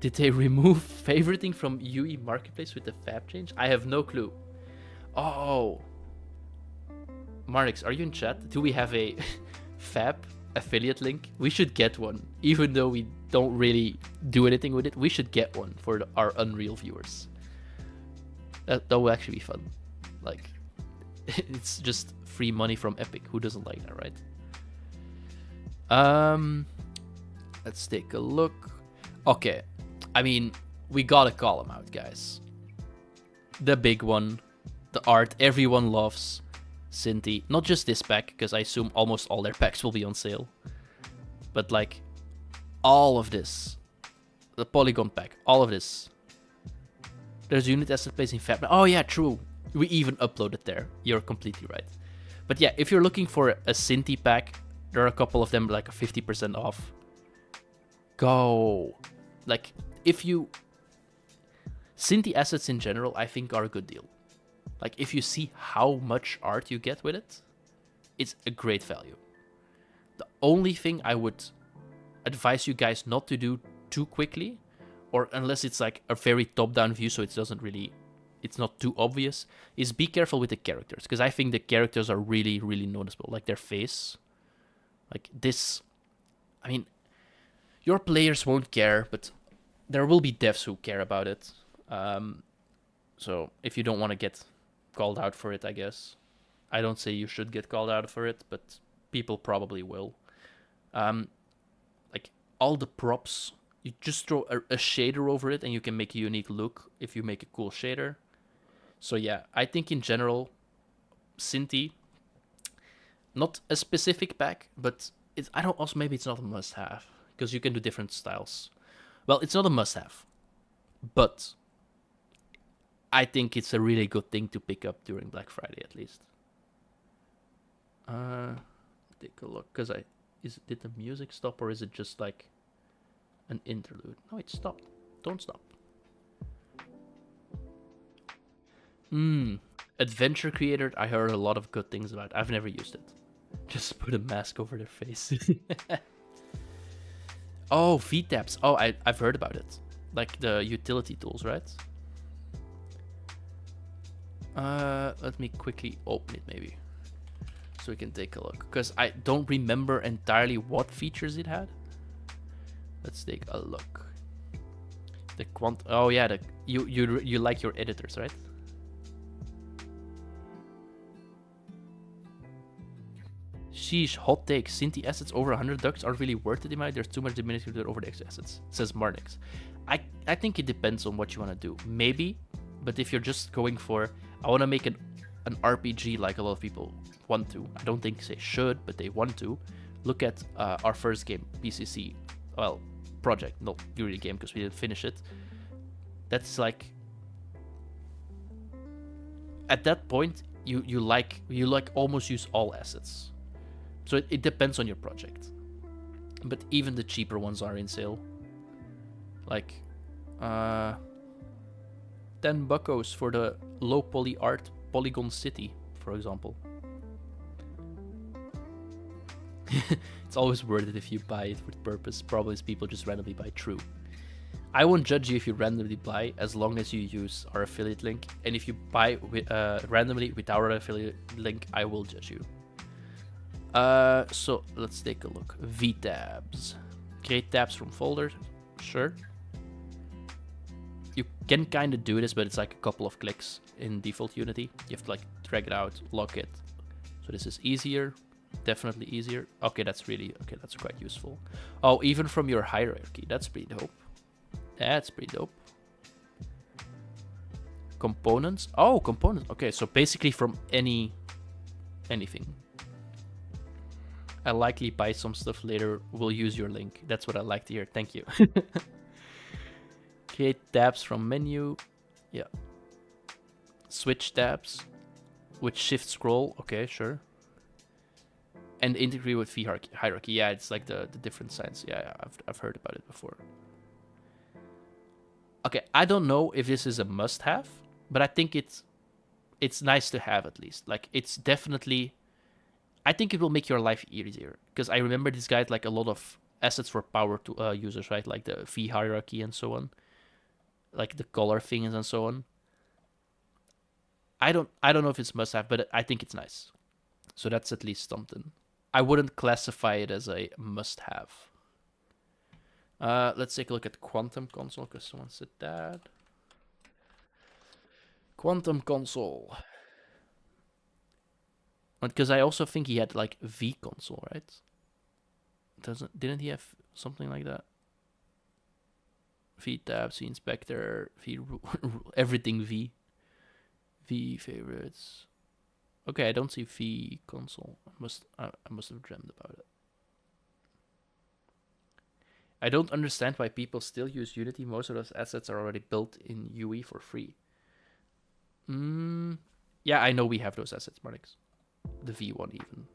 Did they remove favoriting from UE Marketplace with the fab change? I have no clue. Oh. Marnix, are you in chat? Do we have a Fab affiliate link? We should get one, even though we don't really do anything with it. We should get one for our Unreal viewers. That will actually be fun. Like, it's just free money from Epic. Who doesn't like that, right? Let's take a look. Okay, I mean, we gotta call them out, guys. The big one, the art everyone loves, Cinti. Not just this pack, because I assume almost all their packs will be on sale. But like, all of this. The Polygon pack, all of this. There's unit asset placed in Fab. Oh yeah, true. We even uploaded there. You're completely right. But yeah, if you're looking for a Cinti pack, there are a couple of them like 50% off. Go. Like, if you... Cinti assets in general, I think, are a good deal. Like, if you see how much art you get with it, it's a great value. The only thing I would advise you guys not to do too quickly, or unless it's like a very top-down view so it doesn't really... it's not too obvious, is be careful with the characters. Because I think the characters are really, really noticeable. Like, their face. Like, this... I mean, your players won't care, but there will be devs who care about it. So if you don't want to get called out for it, I guess. I don't say you should get called out for it, but people probably will. Like, all the props, you just throw a shader over it and you can make a unique look if you make a cool shader. So yeah, I think in general, Cinti, not a specific pack, but it's, I don't also, maybe it's not a must-have, because you can do different styles. Well, it's not a must-have, but I think it's a really good thing to pick up during Black Friday, at least. Take a look, because did the music stop, or is it just like an interlude? No, it stopped. Don't stop. Adventure Creator, I heard a lot of good things about. I've never used it. Just put a mask over their face. Oh, VTabs. Oh, I've heard about it. Like the utility tools, right? Let me quickly open it, maybe, so we can take a look, because I don't remember entirely what features it had. Let's take a look. The quant. Oh yeah, you like your editors, right? Sheesh, hot take. Cinti assets over 100 ducks aren't really worth it in my mind. There's too much diminishing over the extra assets, says Marnix. I think it depends on what you want to do. Maybe, but if you're just going for, I want to make an RPG like a lot of people want to. I don't think they should, but they want to. Look at our first game, BCC. Well, project, not really game, because we didn't finish it. That's like, at that point, you like almost use all assets. So it depends on your project. But even the cheaper ones are in sale. Like, 10 buckos for the low poly art Polygon City, for example. It's always worth it if you buy it with purpose. Probably people just randomly buy. True. I won't judge you if you randomly buy, as long as you use our affiliate link. And if you buy randomly with our affiliate link, I will judge you. So let's take a look. VTabs. Create tabs from folders. Sure. You can kind of do this, but it's like a couple of clicks in default Unity. You have to like drag it out, lock it. So this is easier. Definitely easier. Okay, that's quite useful. Oh, even from your hierarchy. That's pretty dope. That's pretty dope. Components. Oh, components. Okay, so basically from anything. I'll likely buy some stuff later. We'll use your link. That's what I like to hear. Thank you. Create tabs from menu. Yeah. Switch tabs with shift scroll. Okay, sure. And integrate with hierarchy. Yeah, it's like the different signs. Yeah, I've heard about it before. Okay, I don't know if this is a must-have, but I think it's nice to have at least. Like, it's definitely... I think it will make your life easier, because I remember this guy had like a lot of assets for power to users, right? Like the V hierarchy and so on, like the color things and so on. I don't know if it's must have, but I think it's nice. So that's at least something. I wouldn't classify it as a must-have. Let's take a look at Quantum Console, because someone said that. Quantum Console. Because I also think he had like V console, right? Didn't he have something like that? V tab, C inspector, V everything V. V favorites. Okay, I don't see V console. I must have dreamt about it. I don't understand why people still use Unity. Most of those assets are already built in UE for free. Yeah, I know we have those assets, Marnix. The V1 even.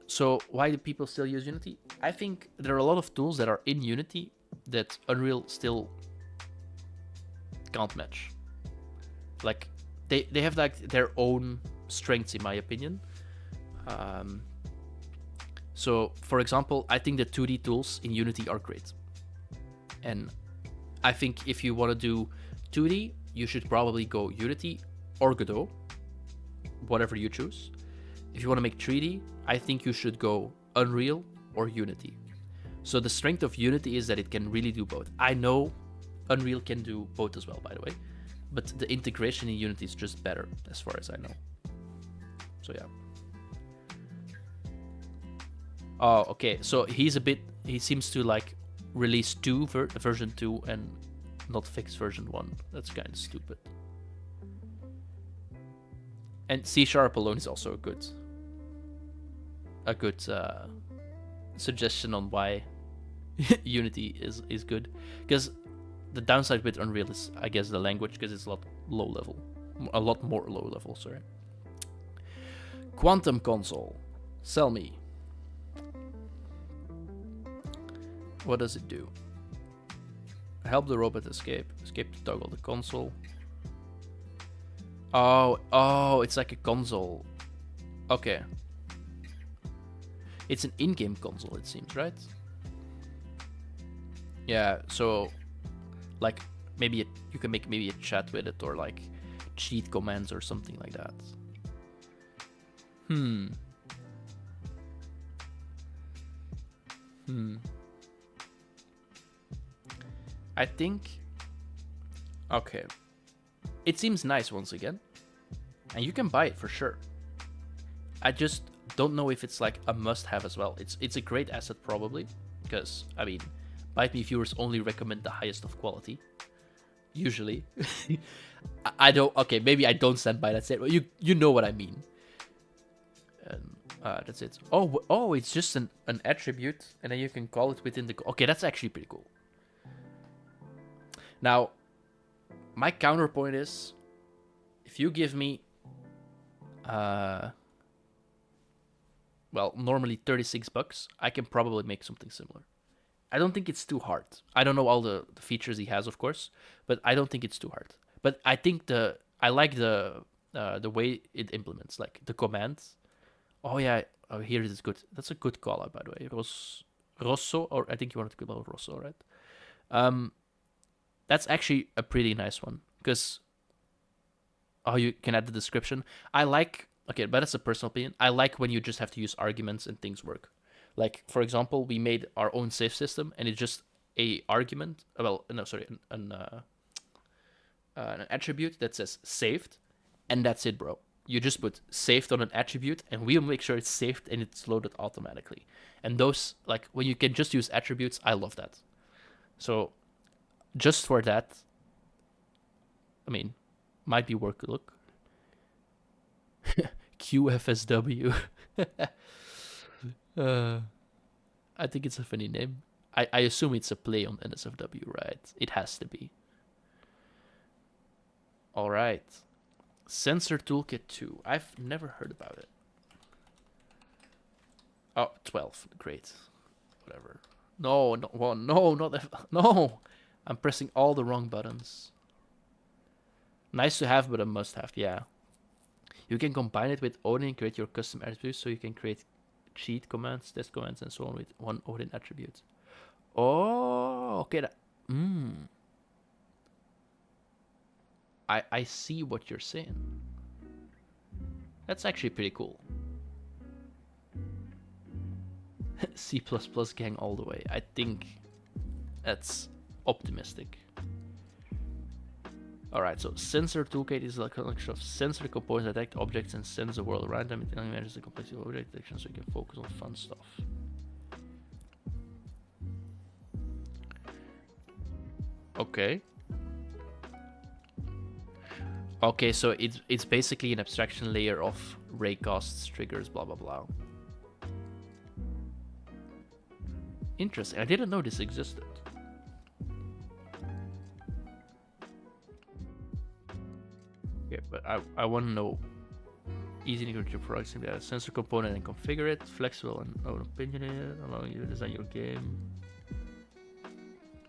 So why do people still use Unity? I think there are a lot of tools that are in Unity that Unreal still can't match. Like they have like their own strengths, in my opinion. So for example, I think the 2D tools in Unity are great, and I think if you want to do 2D, you should probably go Unity or Godot, whatever you choose. If you want to make 3D, I think you should go Unreal or Unity. So the strength of Unity is that it can really do both. I know Unreal can do both as well, by the way, but the integration in Unity is just better, as far as I know. So yeah. Oh, okay. So he seems to like release version 2 and not fix version 1. That's kind of stupid. And C# alone is also a good suggestion on why Unity is good. Because the downside with Unreal is, I guess, the language, because it's a lot more low level. Sorry. Quantum Console, sell me. What does it do? Help the robot escape. Escape to toggle the console. Oh, it's like a console. Okay. It's an in-game console, it seems, right? Yeah, so like maybe you can make maybe a chat with it, or like cheat commands or something like that. I think, okay, it seems nice once again, and you can buy it for sure. I just don't know if it's like a must-have as well. It's a great asset probably, because I mean, Bite Me viewers only recommend the highest of quality, usually. I don't. Okay, maybe I don't stand by that statement. You know what I mean. And that's it. Oh, it's just an attribute, and then you can call it within the. Okay, that's actually pretty cool. Now, my counterpoint is, if you give me, well, normally $36, I can probably make something similar. I don't think it's too hard. I don't know all the features he has, of course, but I don't think it's too hard. But I think I like the way it implements, like the commands. Oh yeah, here it is good. That's a good call out, by the way. Rosso, or I think you wanted to call it Rosso, right? That's actually a pretty nice one, because you can add the description. I like, okay, but that's a personal opinion. I like when you just have to use arguments and things work. Like, for example, we made our own save system, and it's just a argument. Well, no, sorry, an attribute that says saved, and that's it, bro. You just put saved on an attribute, and we'll make sure it's saved and it's loaded automatically. And those, like, when you can just use attributes, I love that. So just for that, I mean, might be worth a look. QFSW. I think it's a funny name. I assume it's a play on NSFW, right? It has to be. All right. Sensor Toolkit 2. I've never heard about it. Oh, 12. Great. Whatever. No, no. I'm pressing all the wrong buttons. Nice to have, but a must-have. Yeah. You can combine it with Odin and create your custom attributes, so you can create cheat commands, test commands, and so on with one Odin attribute. Oh, okay. I see what you're saying. That's actually pretty cool. C++ gang all the way. I think that's optimistic. Alright, so sensor toolkit is a collection of sensor components that detect objects and sense the world around them. It only manages the complexity of object detection so you can focus on fun stuff. Okay. Okay, so it's basically an abstraction layer of raycasts, triggers, blah blah blah. Interesting. I didn't know this existed. Okay, but I want to know. Easy to integrate your products into a sensor component and configure it. Flexible and own opinionated, allowing you to design your game.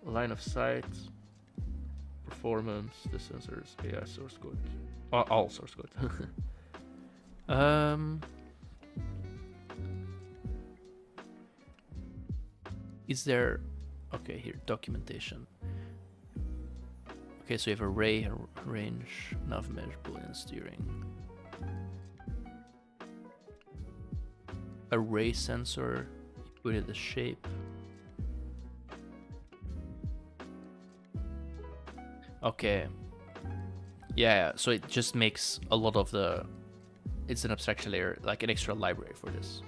Line of sight. Performance, the sensors, AI source code. All source code. Is there... Okay, here, documentation. Okay, so you have array, range, nav measure, boolean steering. Array sensor, you put it the shape. Okay. Yeah, so it just makes a lot of the... It's an abstraction layer, like an extra library for this.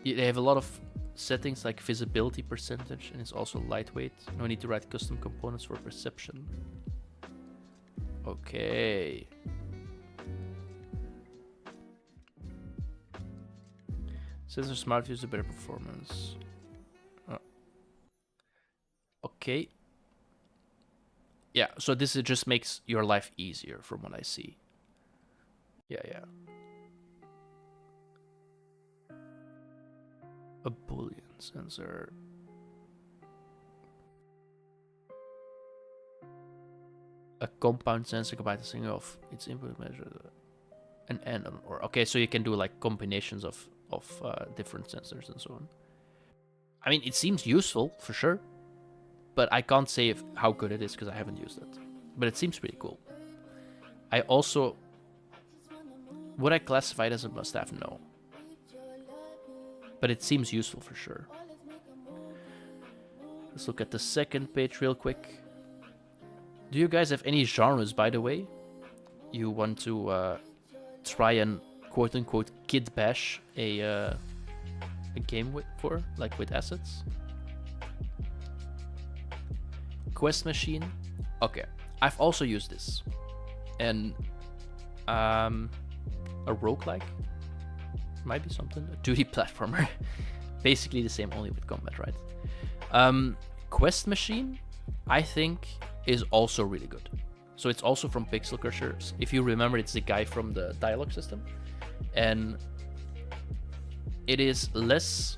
They have a lot of settings like visibility percentage, and it's also lightweight. No need to write custom components for perception. Okay. Sensor smart user better performance. Okay. Yeah, so this just makes your life easier from what I see. Yeah. A boolean sensor. A compound sensor combined to of its input measure. An and an or. Okay, so you can do like combinations of different sensors and so on. I mean, it seems useful for sure, but I can't say how good it is because I haven't used it. But it seems pretty cool. I also... Would I classify it as a must-have? No. But it seems useful for sure. Let's look at the second page real quick. Do you guys have any genres, by the way, you want to try and quote-unquote kid bash a game with assets? Quest machine. Okay, I've also used this, and a roguelike might be something. A 2D platformer, basically the same, only with combat, right? Quest machine, I think, is also really good. So it's also from Pixel Crushers. If you remember, it's the guy from the dialogue system, and it is less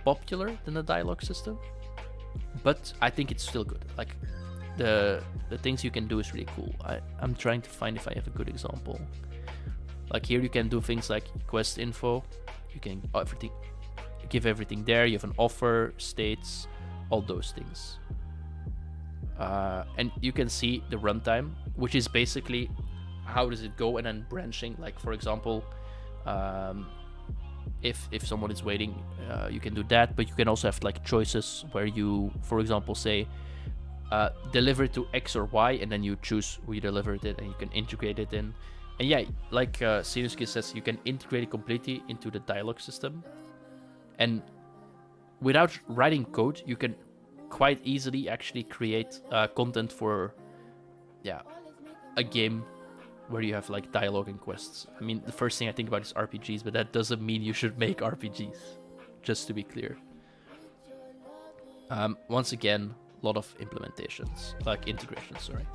popular than the dialogue system, but I think it's still good. Like the things you can do is really cool. I'm trying to find if I have a good example. Like here you can do things like quest info. You can give everything there. You have an offer, states, all those things. And you can see the runtime, which is basically how does it go, and then branching. Like for example, if someone is waiting, you can do that, but you can also have like choices where you, for example, say deliver it to X or Y, and then you choose who you delivered it, and you can integrate it in. And yeah, like Sinuski says, you can integrate it completely into the dialogue system, and without writing code, you can quite easily actually create content for a game where you have like dialogue and quests. I mean, the first thing I think about is RPGs, but that doesn't mean you should make RPGs, just to be clear. Once again, a lot of implementations, like integrations, sorry.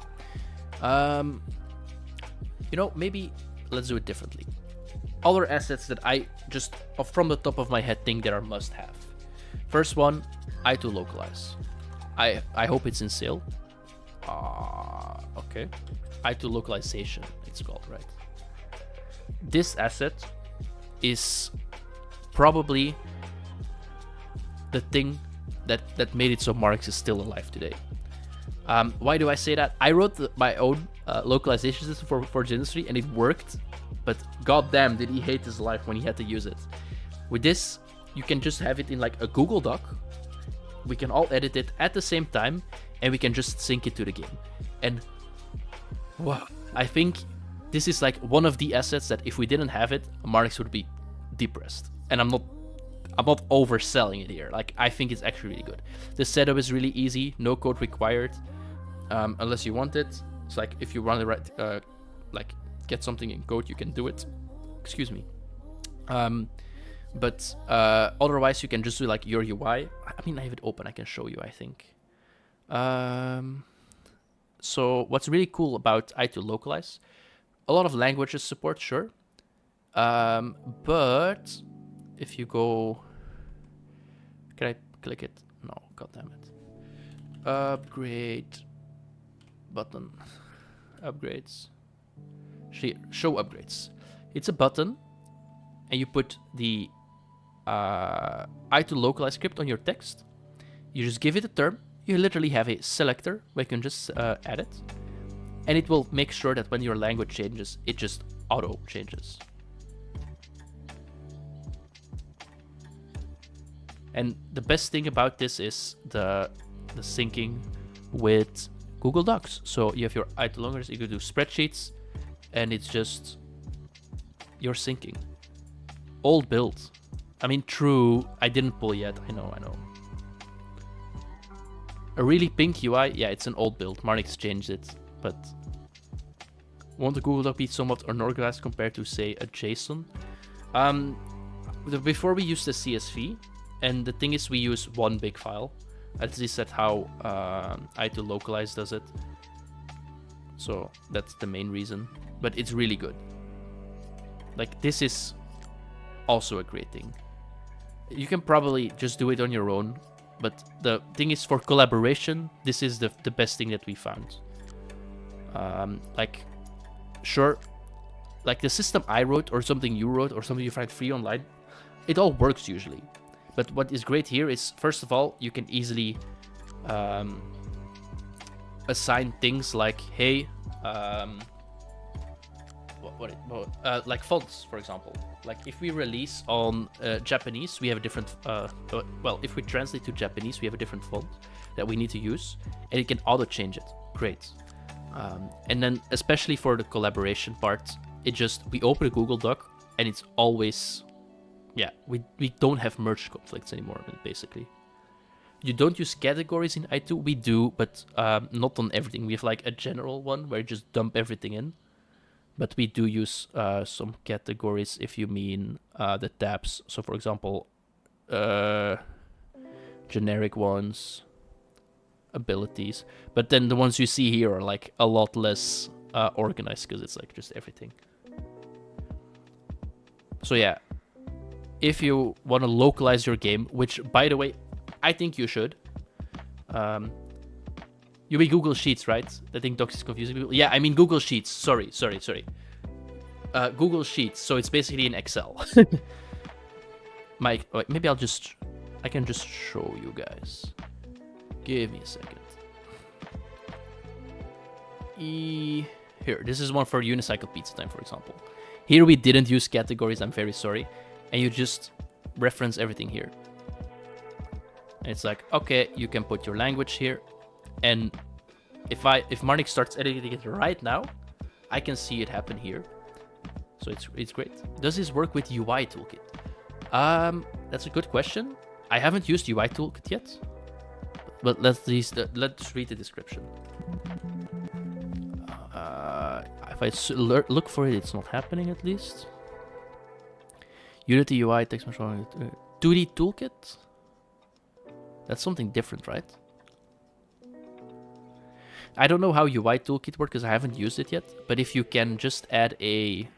You know, maybe let's do it differently. Other assets that I just from the top of my head think that are must-have. First one, I2 localize. I hope it's in sale. Okay. I2 localization, it's called, right? This asset is probably the thing that made it so Marx is still alive today. Why do I say that? I wrote my own localization system for Genistry, and it worked, but goddamn did he hate his life when he had to use it. With this, you can just have it in like a Google Doc. We can all edit it at the same time, and we can just sync it to the game. And wow, I think this is like one of the assets that if we didn't have it, Marx would be depressed. And I'm not overselling it here. Like, I think it's actually really good. The setup is really easy, no code required, unless you want it. It's like if you want to write, like get something in code, you can do it. Excuse me. But otherwise, you can just do like your UI. I mean, I have it open. I can show you, I think. So what's really cool about I2 Localize, a lot of languages support, sure. But if you go, can I click it? No, goddammit. Upgrade button, upgrades, show upgrades. It's a button, and you put the I2 Localize script on your text. You just give it a term. You literally have a selector where you can just add it, and it will make sure that when your language changes, it just auto changes. And the best thing about this is the syncing with Google Docs. So you have your I2 Localize, you can do spreadsheets, and it's just you're syncing. Old build. I mean, true, I didn't pull yet. I know. A really pink UI, yeah, it's an old build. Marnix changed it, but won't the Google Doc be somewhat unorganized compared to, say, a JSON? Before we used the CSV, and the thing is we use one big file. At least that's how I2 Localize does it. So that's the main reason. But it's really good. Like, this is also a great thing. You can probably just do it on your own. But the thing is, for collaboration, this is the best thing that we found. Like, sure, like the system I wrote or something you wrote or something you find free online, it all works usually. But what is great here is, first of all, you can easily assign things like, hey, like fonts, for example. Like if we release on Japanese, we have a different, well, if we translate to Japanese, we have a different font that we need to use, and it can auto change it. Great. And then especially for the collaboration part, we open a Google Doc, and it's always, yeah, we don't have merge conflicts anymore, basically. You don't use categories in I2? We do, but not on everything. We have like a general one where you just dump everything in. But we do use some categories if you mean the tabs. So for example, generic ones, abilities. But then the ones you see here are like a lot less organized because it's like just everything. So yeah, if you want to localize your game, which by the way, I think you should. You mean Google Sheets, right? I think Docs is confusing people. Yeah, I mean Google Sheets. Sorry. Google Sheets. So it's basically an Excel. Mike, maybe I can just show you guys. Give me a second. Here, this is one for Unicycle Pizza Time, for example. Here we didn't use categories. I'm very sorry. And you just reference everything here. And it's like, okay, you can put your language here. And if Marnix starts editing it right now, I can see it happen here. So it's great. Does this work with UI Toolkit? That's a good question. I haven't used UI Toolkit yet, but let's read the description. If I look for it, it's not happening at least. Unity UI text machine 2D Toolkit. That's something different, right? I don't know how UI Toolkit works because I haven't used it yet. But if you can just add a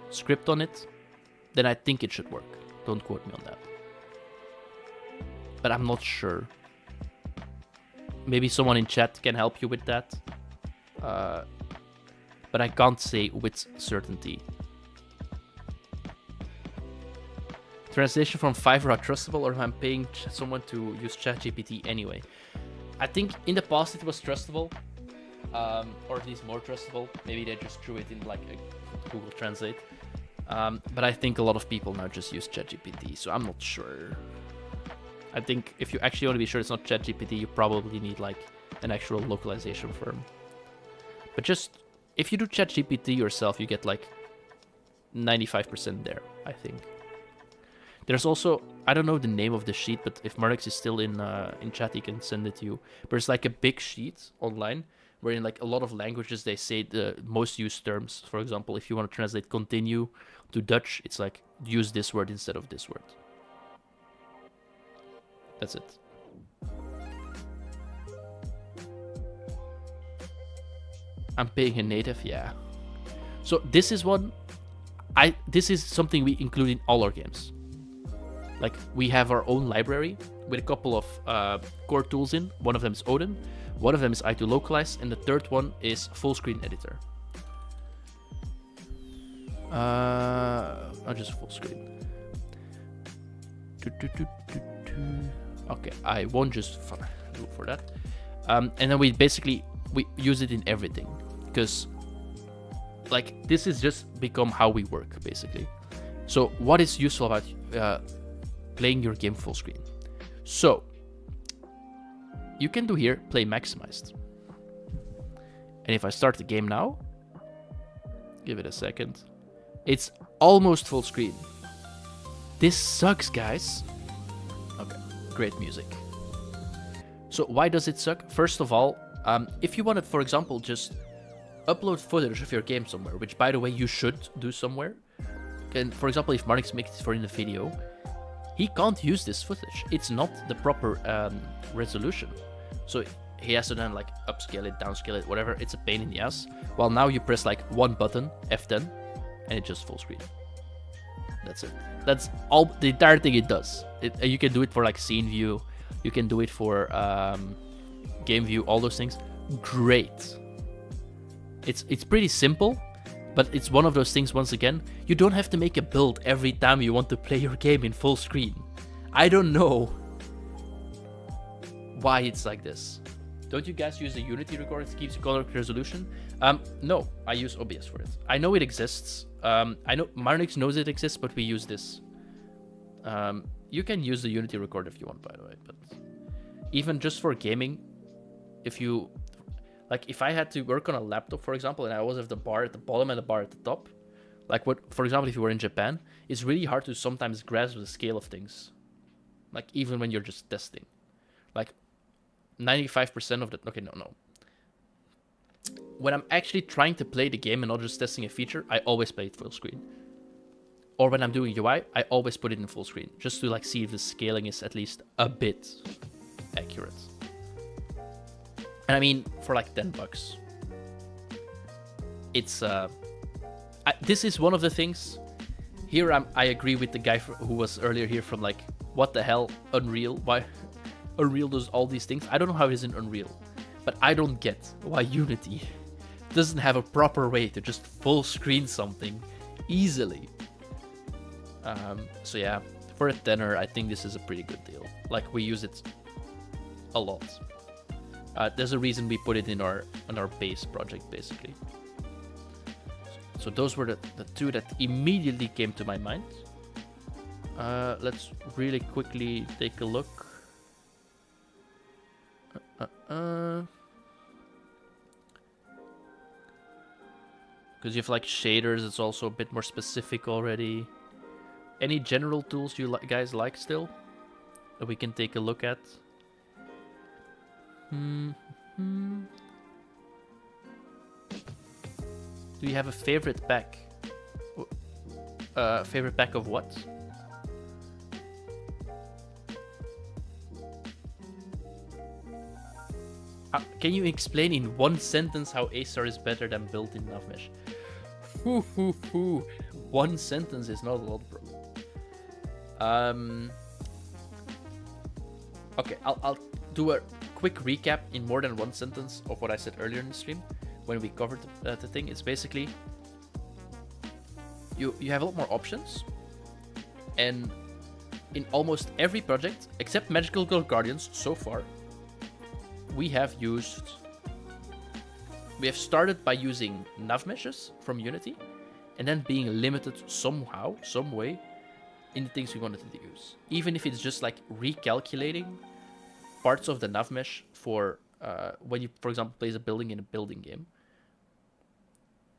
script on it, then I think it should work. Don't quote me on that. But I'm not sure. Maybe someone in chat can help you with that. But I can't say with certainty. translation from Fiverr are trustable, or if I'm paying someone to use ChatGPT anyway. I think in the past it was trustable, or at least more trustable. Maybe they just threw it in like a Google Translate. But I think a lot of people now just use ChatGPT, so I'm not sure. I think if you actually want to be sure it's not ChatGPT, you probably need like an actual localization firm. But just if you do ChatGPT yourself, you get like 95% there, I think. There's also, I don't know the name of the sheet, but if Marnix is still in chat, he can send it to you. There's like a big sheet online where in like a lot of languages they say the most used terms. For example, if you want to translate continue to Dutch, it's like use this word instead of this word. That's it. I'm paying a native, yeah. So this is one, this is something we include in all our games. Like we have our own library with a couple of core tools in. One of them is Odin, one of them is I2 Localize, and the third one is Full Screen Editor. I'll just full screen. Okay, I won't just look for that. And then we use it in everything, because like this is just become how we work basically. So what is useful about playing your game full screen? So you can do here play maximized, and if I start the game now, give it a second, it's almost full screen. This sucks, guys. Okay, great music. So why does it suck? First of all, if you want to, for example, just upload footage of your game somewhere, which by the way you should do somewhere. And for example, if Marnix makes it for in the video, he can't use this footage. It's not the proper resolution. So he has to then like upscale it, downscale it, whatever. It's a pain in the ass. Well, now you press like one button, F10, and it just full screen. That's it. That's all the entire thing it does. You can do it for like scene view. You can do it for game view, all those things. Great. It's pretty simple, but it's one of those things, once again, you don't have to make a build every time you want to play your game in full screen. I don't know why it's like this. Don't you guys use the Unity recorder that keeps color resolution? No, I use OBS for it. I know it exists. I know Marnix knows it exists, but we use this. You can use the Unity recorder if you want, by the way, but even just for gaming, if you like, if I had to work on a laptop, for example, and I always have the bar at the bottom and the bar at the top, like what, for example, if you were in Japan, it's really hard to sometimes grasp the scale of things. Like even when you're just testing, like 95% of the, okay, no. When I'm actually trying to play the game and not just testing a feature, I always play it full screen. Or when I'm doing UI, I always put it in full screen, just to like see if the scaling is at least a bit accurate. And I mean, for like $10, it's this is one of the things. Here I agree with the guy who was earlier here from like, what the hell, Unreal? Why Unreal does all these things? I don't know how it isn't Unreal, but I don't get why Unity doesn't have a proper way to just full screen something easily. So yeah, for a tenner, I think this is a pretty good deal. Like we use it a lot. There's a reason we put it in our base project, basically. So those were the two that immediately came to my mind. Let's really quickly take a look. Because you have like shaders, it's also a bit more specific already. Any general tools you guys like still that we can take a look at? Do you have a favorite pack? Favorite pack of what? Can you explain in one sentence how A-Star is better than built-in Navmesh? One sentence is not a lot, bro. Okay, I'll do a quick recap in more than one sentence of what I said earlier in the stream when we covered the thing. It's basically you have a lot more options, and in almost every project, except Magical Girl Guardians so far, we have started by using nav meshes from Unity, and then being limited somehow, some way, in the things we wanted to use. Even if it's just like recalculating parts of the nav mesh for when you, for example, place a building in a building game.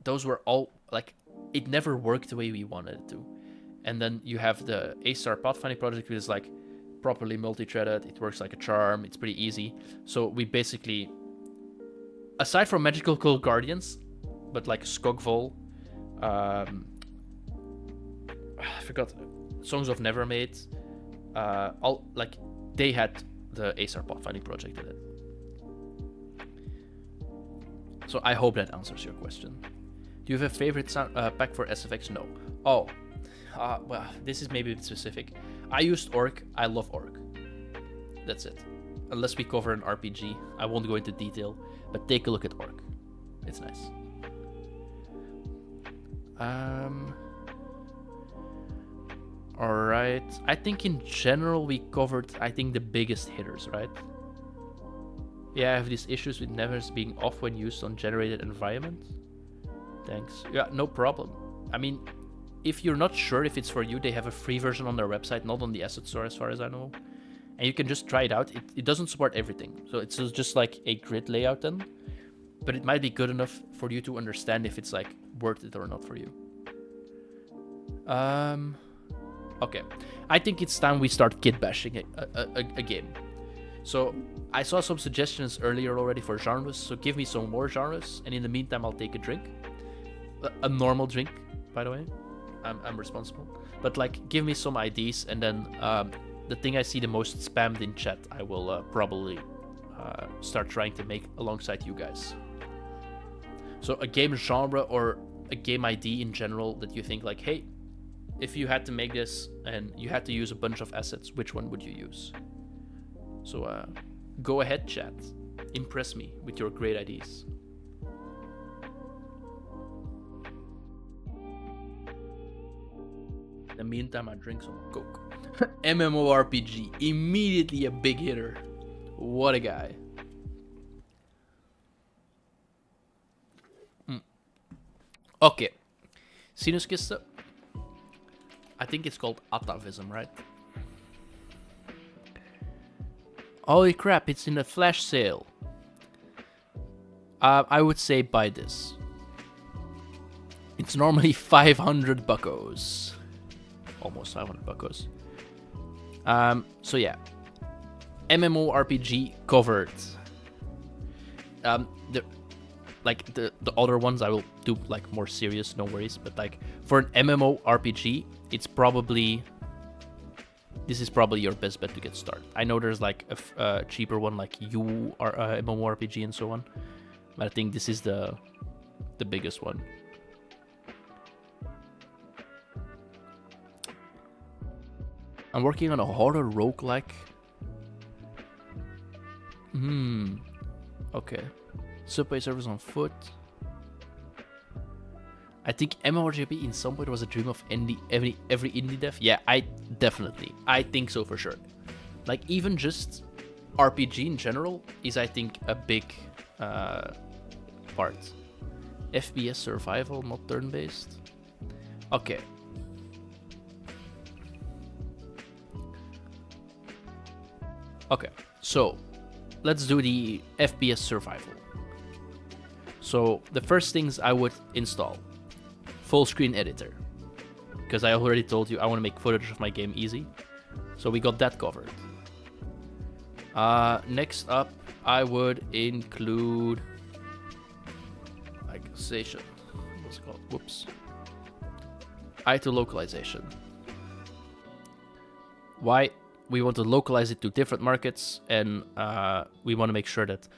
Those were all, like, it never worked the way we wanted it to. And then you have the A-Star Pathfinding project, which is like properly multi-threaded. It works like a charm. It's pretty easy. So we basically, aside from Magical Girl Guardians, but like Skogvol, I forgot, Songs of Nevermade, all like they had the A-Star Pathfinding project in it. So I hope that answers your question. Do you have a favorite sound, pack for SFX? No. Oh, well, this is maybe a bit specific. I used Orc. I love Orc. That's it. Unless we cover an RPG, I won't go into detail, but take a look at Orc. It's nice. Alright. I think in general we covered, I think, the biggest hitters, right? Yeah, I have these issues with nevers being off when used on generated environment. Thanks. Yeah, no problem. I mean, if you're not sure if it's for you, they have a free version on their website, not on the asset store as far as I know. And you can just try it out. It doesn't support everything. So it's just like a grid layout then. But it might be good enough for you to understand if it's like worth it or not for you. Okay. I think it's time we start kit bashing a game. So I saw some suggestions earlier already for genres. So give me some more genres. And in the meantime, I'll take a drink. A normal drink, by the way. I'm responsible. But like, give me some ideas, and then the thing I see the most spammed in chat, I will probably start trying to make alongside you guys. So a game genre or a game ID in general that you think like, hey, if you had to make this and you had to use a bunch of assets, which one would you use? So go ahead, chat. Impress me with your great ideas. In the meantime, I drink some Coke. MMORPG, immediately a big hitter. What a guy. Okay. Sinuskiste. I think it's called atavism, right? Holy crap, it's in a flash sale. I would say buy this. It's normally 500 buckos. Almost 500 buckos. So yeah. MMORPG covered. The other ones I will do like more serious, no worries. But like for an MMORPG, it's probably, this is probably your best bet to get started. I know there's like a cheaper one like MMORPG and so on, but I think this is the biggest one. I'm working on a horror roguelike. Okay. Subway service on foot. I think MMORPG in some way was a dream of every indie dev. Yeah, I think so for sure. Like even just RPG in general is, I think, a big part. FPS survival, not turn-based. Okay. Okay, so let's do the FPS survival. So the first things I would install: full screen editor, because I already told you I want to make footage of my game easy. So we got that covered. Next up, I would include localization. What's it called? Whoops. I2 localization. Why? We want to localize it to different markets, and we want to make sure that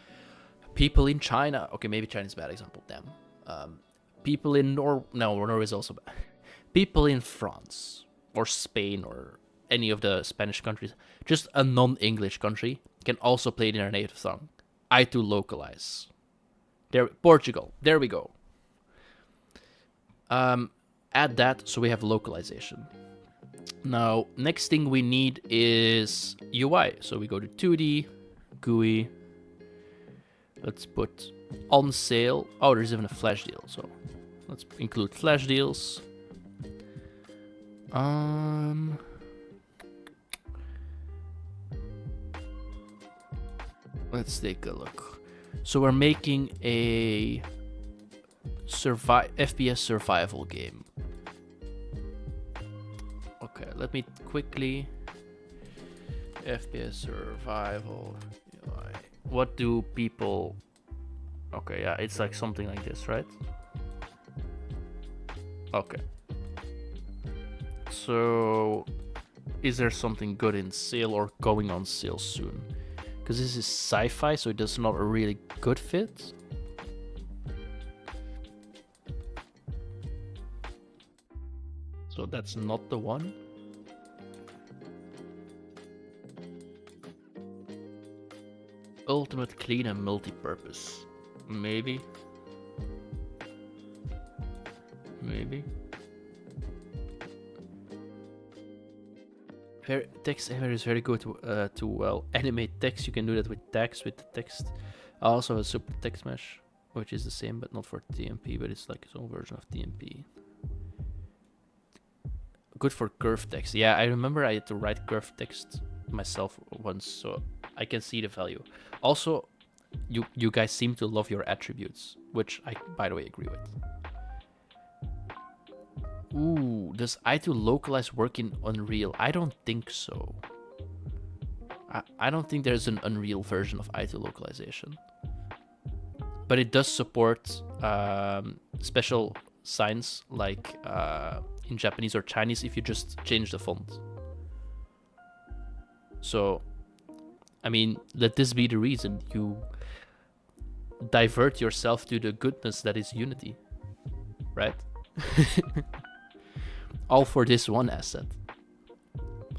people in China, okay, maybe China is a bad example, damn. People in Norway is also bad. People in France or Spain or any of the Spanish countries, just a non-English country, can also play it in their native tongue. I2 localize. Portugal, there we go. Add that so we have localization. Now, next thing we need is UI. So we go to 2D, GUI. Let's put on sale. Oh, there's even a flash deal. So let's include flash deals. Let's take a look. So we're making a FPS survival game. Okay, let me quickly FPS survival UI. What do people... Okay, yeah, it's like something like this, right? Okay. So, is there something good in sale or going on sale soon? Because this is sci-fi, so it is not a really good fit. So that's not the one. Ultimate clean and multi-purpose. Maybe. Maybe. Text editor is very good to well animate text. You can do that with tags with the text. I also have a super text mesh, which is the same but not for TMP, but it's like its own version of TMP. Good for curved text. Yeah, I remember I had to write curved text myself once, so I can see the value. Also, you guys seem to love your attributes, which I, by the way, agree with. Ooh, does I2 localize work in Unreal? I don't think so. I don't think there's an Unreal version of I2 localization. But it does support special signs like in Japanese or Chinese if you just change the font. So, I mean, let this be the reason you divert yourself to the goodness that is Unity, right? All for this one asset.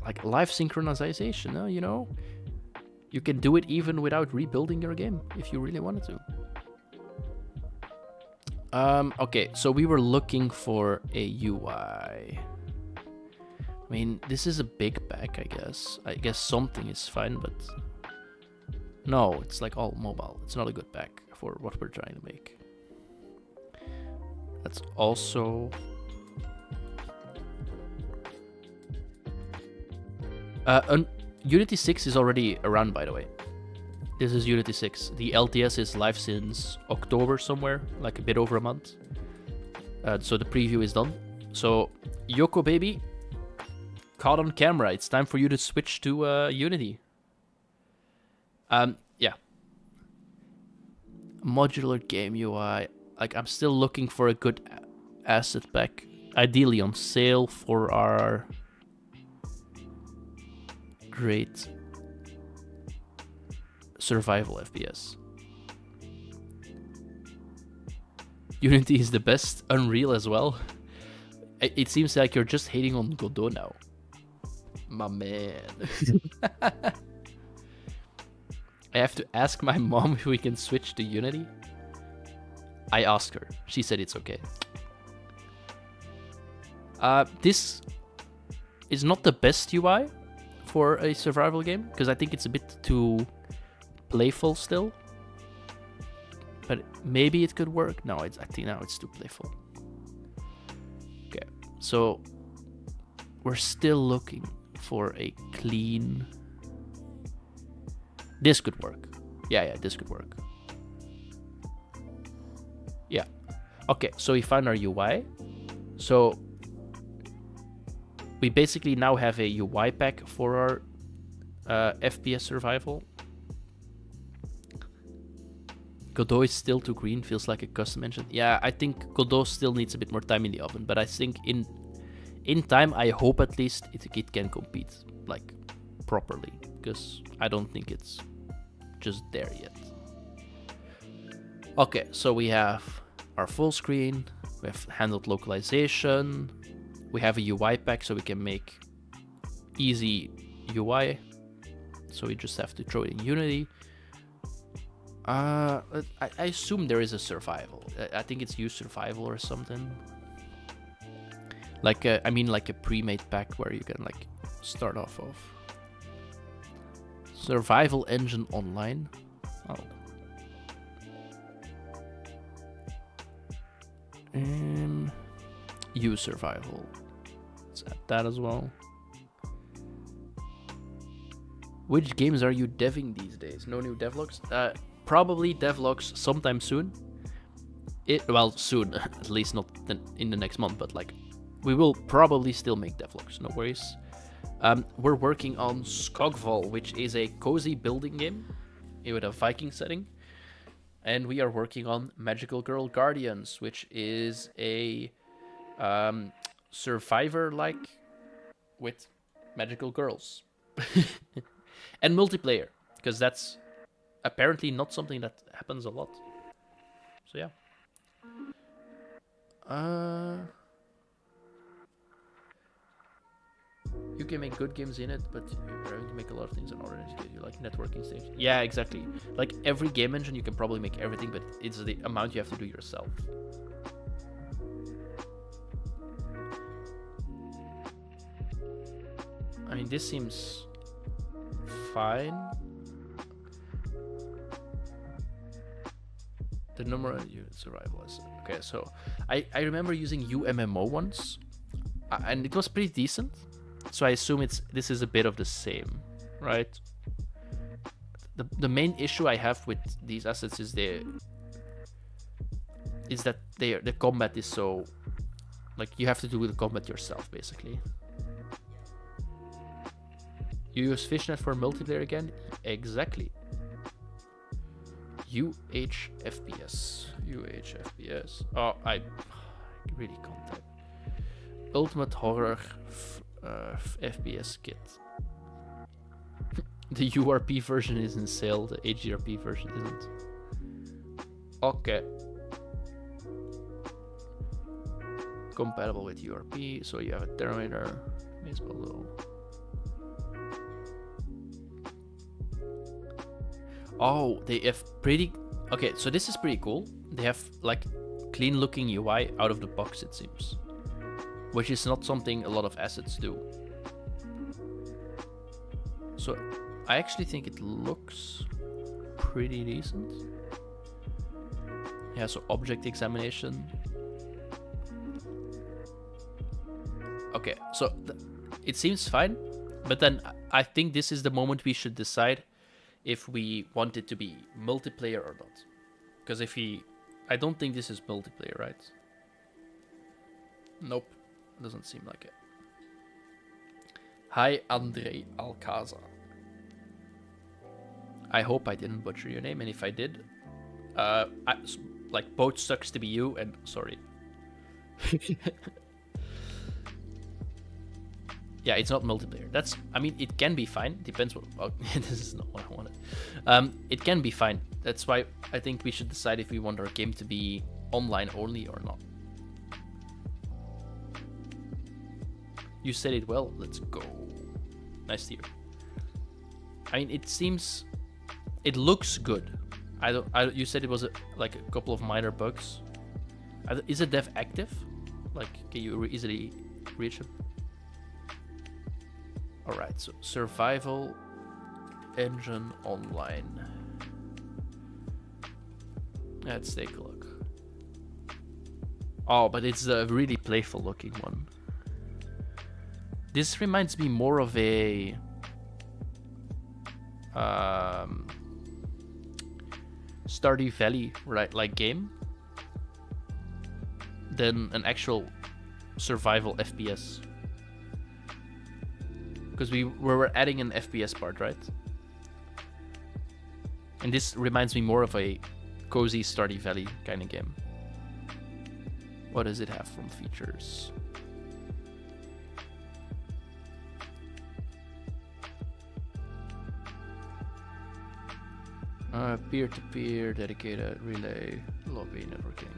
Like live synchronization, you know? You can do it even without rebuilding your game if you really wanted to. Okay, so we were looking for a UI. I mean, this is a big pack, I guess. I guess something is fine, but... No, it's like all mobile. It's not a good pack for what we're trying to make. That's also... Unity 6 is already around, by the way. This is Unity 6. The LTS is live since October somewhere, like a bit over a month. So the preview is done. So, Yoko baby, caught on camera. It's time for you to switch to Unity. Yeah. Modular game UI. Like, I'm still looking for a good asset pack. Ideally on sale for our great survival FPS. Unity is the best. Unreal as well. It seems like you're just hating on Godot now. My man. I have to ask my mom if we can switch to Unity. I asked her. She said it's okay. This is not the best UI for a survival game, because I think it's a bit too playful still. But maybe it could work. No, I think now it's too playful. Okay, so we're still looking for a clean... This could work. Yeah, this could work. Yeah. Okay, so we found our UI. So we basically now have a UI pack for our FPS survival. Godot is still too green, feels like a custom engine. Yeah, I think Godot still needs a bit more time in the oven, but I think in time, I hope at least it can compete, like, properly, because I don't think it's just there yet. Okay, so we have our full screen, we have handled localization, we have a UI pack so we can make easy UI, so we just have to throw it in Unity. I assume there is a survival. I think it's use survival or something. Like a, I mean like a pre-made pack where you can like start off of. Survival engine online. Oh. Use survival. Let's add that as well. Which games are you deving these days? No new devlogs? Probably devlogs sometime soon. Well, soon, at least not in the next month, but like, we will probably still make devlogs, no worries. We're working on Skogval, which is a cozy building game with a Viking setting. And we are working on Magical Girl Guardians, which is a survivor-like with magical girls. And multiplayer, because that's apparently not something that happens a lot. So yeah. You can make good games in it, but you're having to make a lot of things in order to get you like networking stage. Yeah, exactly. Like every game engine, you can probably make everything, but it's the amount you have to do yourself. I mean, this seems fine. The number of survival is okay. So I remember using UMMO once, and it was pretty decent. So I assume this is a bit of the same, right? The main issue I have with these assets is that the combat is so, like, you have to do the combat yourself basically. You use Fishnet for multiplayer again? Exactly. UHFPS. Oh, I really can't type. Ultimate Horror FPS kit. The URP version is in sale, the HDRP version isn't. Okay. Compatible with URP, so you have a Terminator. Oh, they have pretty... Okay, so this is pretty cool. They have like clean looking UI out of the box, it seems. Which is not something a lot of assets do. So I actually think it looks pretty decent. Yeah, so object examination. Okay, so it seems fine. But then I think this is the moment we should decide if we want it to be multiplayer or not. Because I don't think this is multiplayer, right? Nope, doesn't seem like it. Hi, Andre Alcázar. I hope I didn't butcher your name, and if I did, like, both sucks to be you, and sorry. Yeah, it's not multiplayer. I mean, it can be fine. Depends what... Oh, this is not what I wanted. It can be fine. That's why I think we should decide if we want our game to be online only or not. You said it well. Let's go. Nice to hear. I mean, it seems... It looks good. You said it was like a couple of minor bugs. Is the dev active? Like, can you easily reach it? Alright, so survival engine online. Let's take a look. Oh, but it's a really playful looking one. This reminds me more of a Stardew Valley, right, like game than an actual survival FPS. Because we were adding an FPS part, right? And this reminds me more of a cozy Stardew Valley kind of game. What does it have from features? Peer-to-peer, dedicated, relay, lobby, networking.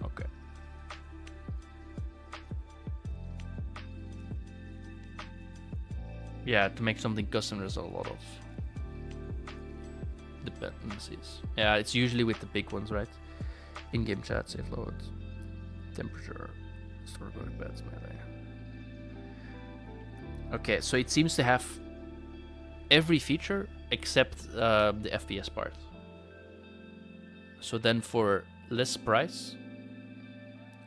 Okay. Yeah, to make something custom, there's a lot of dependencies. Yeah, it's usually with the big ones, right? In-game chat, save load, temperature, Store going bad melee. Okay, so it seems to have every feature except the FPS part. So then for less price,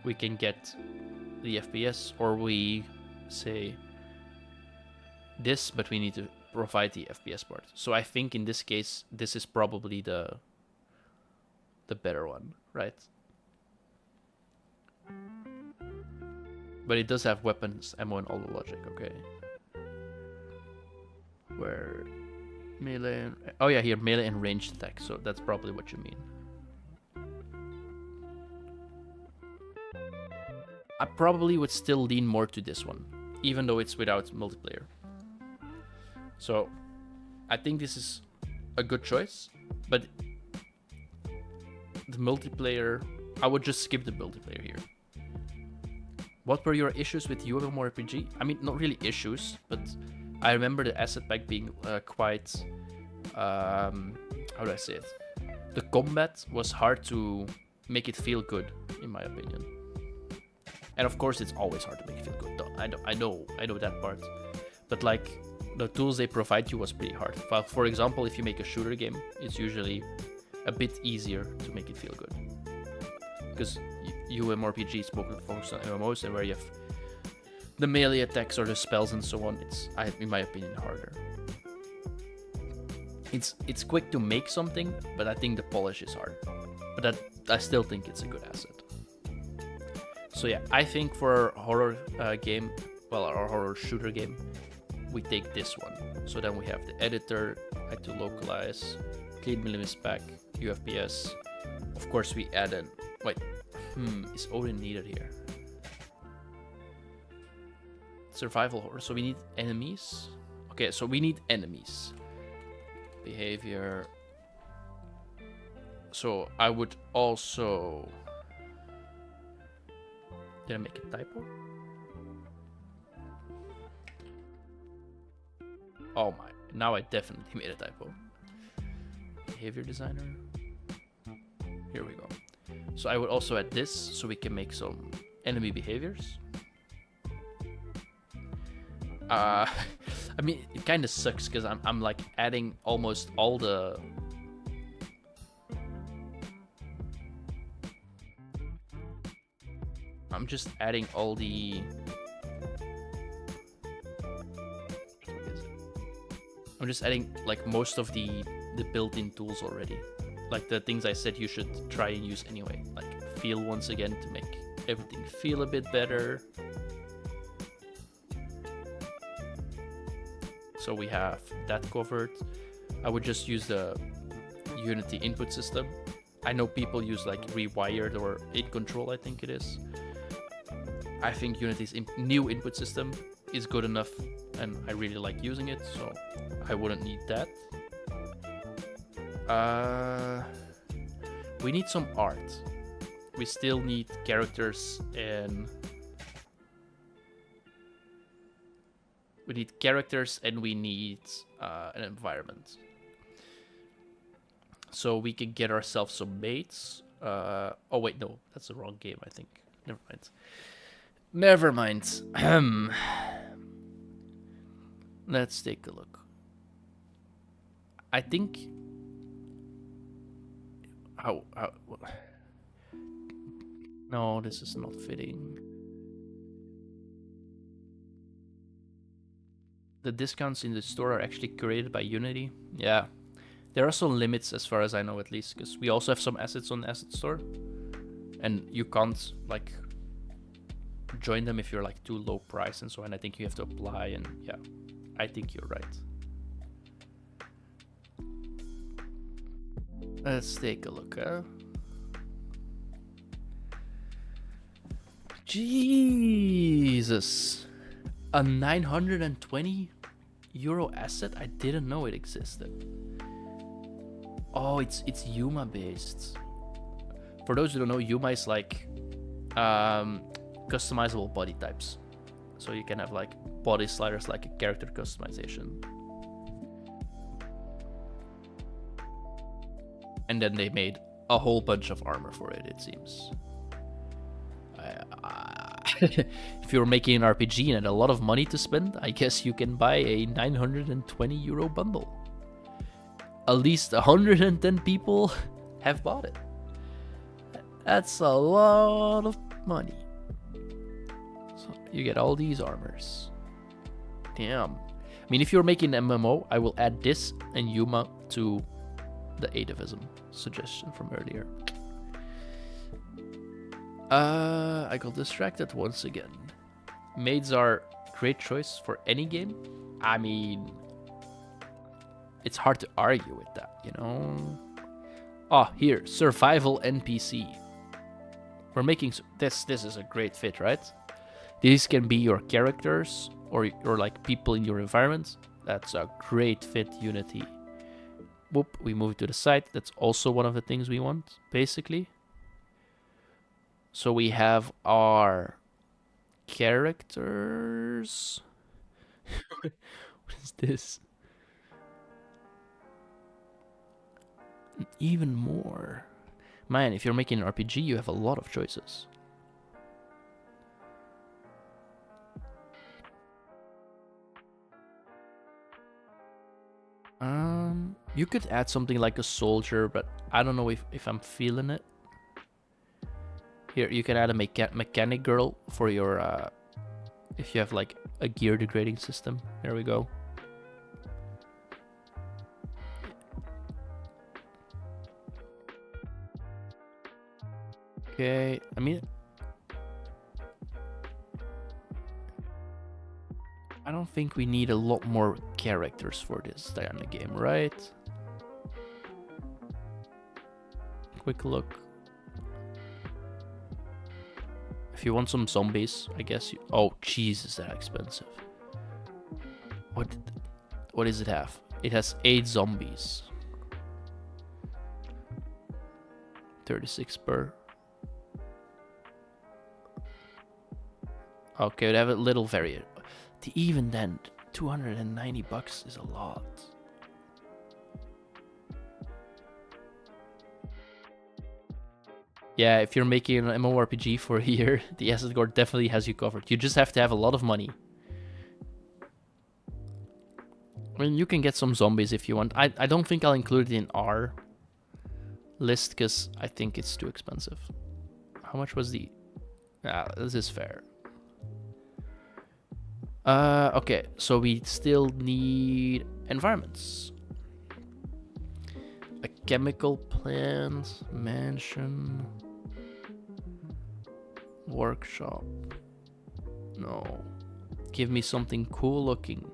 we can get the FPS, or we say this, but we need to provide the FPS part. So I think in this case, this is probably the better one, right? But it does have weapons, ammo, and all the logic, okay. Where melee and, oh yeah, here, melee and ranged attack, so that's probably what you mean. I probably would still lean more to this one, even though it's without multiplayer. So I think this is a good choice, but the multiplayer, I would just skip the multiplayer here. What were your issues with UMMORPG? I mean, not really issues, but I remember the asset pack being quite, how do I say it? The combat was hard to make it feel good, in my opinion. And of course, it's always hard to make it feel good. I know that part. But like, the tools they provide you was pretty hard. For example, if you make a shooter game, it's usually a bit easier to make it feel good. Because UMRPGs focus on MMOs, and where you have the melee attacks or the spells and so on, it's, in my opinion, harder. It's quick to make something, but I think the polish is hard. But I still think it's a good asset. So yeah, I think for a horror game, well, our horror shooter game, we take this one. So then we have the editor, had to localize, clean minimus pack, UFPS. Of course, we add an, wait, is Odin needed here? Survival horror, so we need enemies. Okay, so we need enemies. Behavior. So I would also, did I make a typo? Oh my, now I definitely made a typo. Behavior designer. Here we go. So I would also add this, so we can make some enemy behaviors. I mean, it kind of sucks because I'm like adding almost all the, I'm just adding all the, I'm just adding like most of the built-in tools already. Like the things I said you should try and use anyway. Like feel once again to make everything feel a bit better. So we have that covered. I would just use the Unity input system. I know people use like Rewired or In Control, I think it is. I think Unity's new input system is good enough, and I really like using it, so I wouldn't need that. We need some art. We still need characters, and we need characters, and we need an environment. So we can get ourselves some mates. Oh wait, no, that's the wrong game, I think. Never mind. Never mind. Let's take a look. I think. How? No, this is not fitting. The discounts in the store are actually created by Unity. Yeah. There are some limits as far as I know, at least, because we also have some assets on the asset store. And you can't, like, join them if you're, like, too low price and so on. I think you have to apply, and yeah, I think you're right. Let's take a look, huh? Jesus. A 920 euro asset? I didn't know it existed. Oh, it's Yuma based. For those who don't know, Yuma is like customizable body types. So you can have like body sliders, like a character customization. And then they made a whole bunch of armor for it, it seems. If you're making an RPG and a lot of money to spend, I guess you can buy a 920 euro bundle. At least 110 people have bought it. That's a lot of money. So you get all these armors. Damn. I mean, if you're making an MMO, I will add this and Yuma to the atavism suggestion from earlier. I got distracted once again. Maids are great choice for any game. I mean, it's hard to argue with that, you know? Oh, here, survival NPC. We're making this is a great fit, right? These can be your characters or like people in your environment. That's a great fit, Unity. Whoop, we move to the side. That's also one of the things we want, basically. So we have our characters. What is this? Even more. Man, if you're making an RPG, you have a lot of choices. You could add something like a soldier, but I don't know if I'm feeling it. Here, you can add a mechanic girl for your, if you have like a gear degrading system. There we go. Okay, I mean, I don't think we need a lot more characters for this kind of game, right? Quick look. If you want some zombies, I guess you... Oh, jeez, is that expensive? What does it have? It has 8 zombies. 36 per. Okay, we have a little variant. Even then, 290 bucks is a lot. Yeah, if you're making an MMORPG for a year, the asset guard definitely has you covered. You just have to have a lot of money. I mean, you can get some zombies if you want. I don't think I'll include it in our list because I think it's too expensive. How much was the... this is fair. Okay, so we still need environments. A chemical plant, mansion, workshop. No. Give me something cool looking.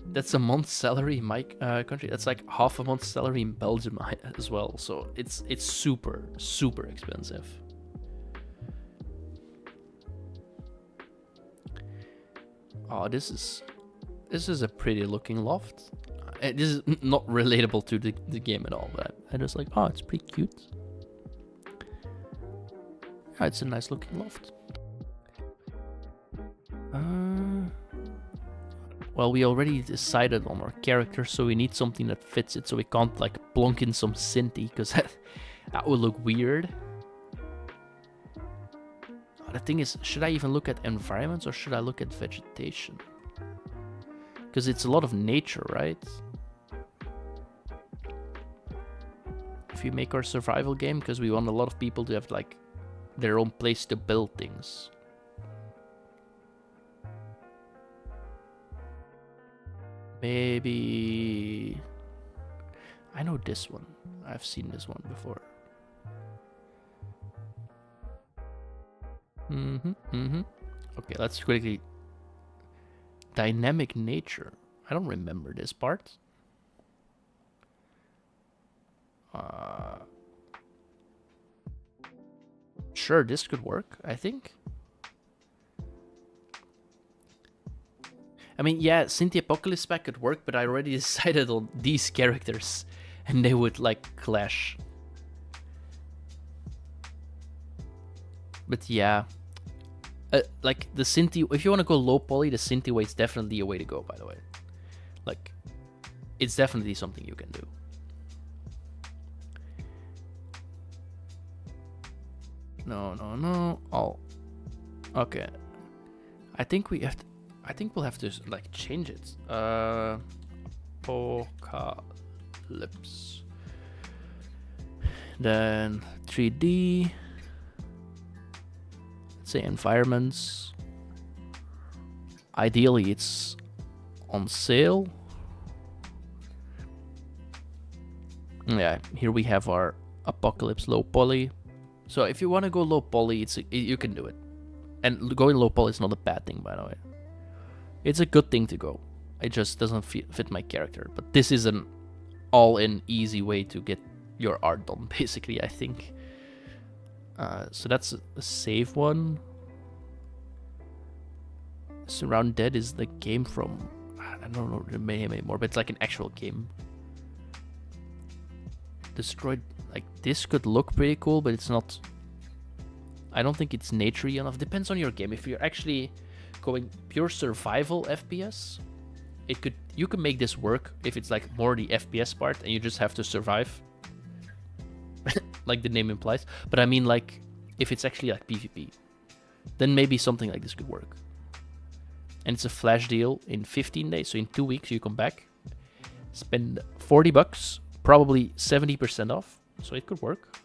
That's a month's salary in my country. That's like half a month's salary in Belgium as well. So it's super, super expensive. Oh, this is a pretty looking loft. This is not relatable to the game at all, but I just like, oh, it's pretty cute. Yeah, it's a nice looking loft. Well, we already decided on our character, so we need something that fits it, so we can't like plonk in some Sinti, because that would look weird. The thing is, should I even look at environments or should I look at vegetation? Because it's a lot of nature, right? If you make our survival game, because we want a lot of people to have like their own place to build things. Maybe... I know this one. I've seen this one before. Okay, let's quickly... Dynamic nature. I don't remember this part. Sure, this could work, I think. I mean, yeah, Sinti Apocalypse pack could work, but I already decided on these characters, and they would, like, clash. But yeah, like, the Sinti, if you want to go low poly, the Sinti way is definitely a way to go, by the way. Like, it's definitely something you can do. No. Okay. I think we have to, I think we'll have to like change it. Apocalypse. Then 3D. Let's say environments. Ideally it's on sale. Yeah, here we have our Apocalypse low poly. So if you want to go low poly, you can do it. And going low poly is not a bad thing, by the way. It's a good thing to go. It just doesn't fit my character. But this is an all-in easy way to get your art done, basically, I think. So that's a save one. Surround Dead is the game from... I don't know the name anymore, but it's like an actual game. Destroyed... Like, this could look pretty cool, but it's not... I don't think it's naturey enough. Depends on your game. If you're actually going pure survival FPS, you can make this work if it's like more the FPS part and you just have to survive. Like the name implies. But I mean, like, if it's actually like PvP, then maybe something like this could work. And it's a flash deal in 15 days. So in 2 weeks you come back, spend $40, probably 70% off. So it could work.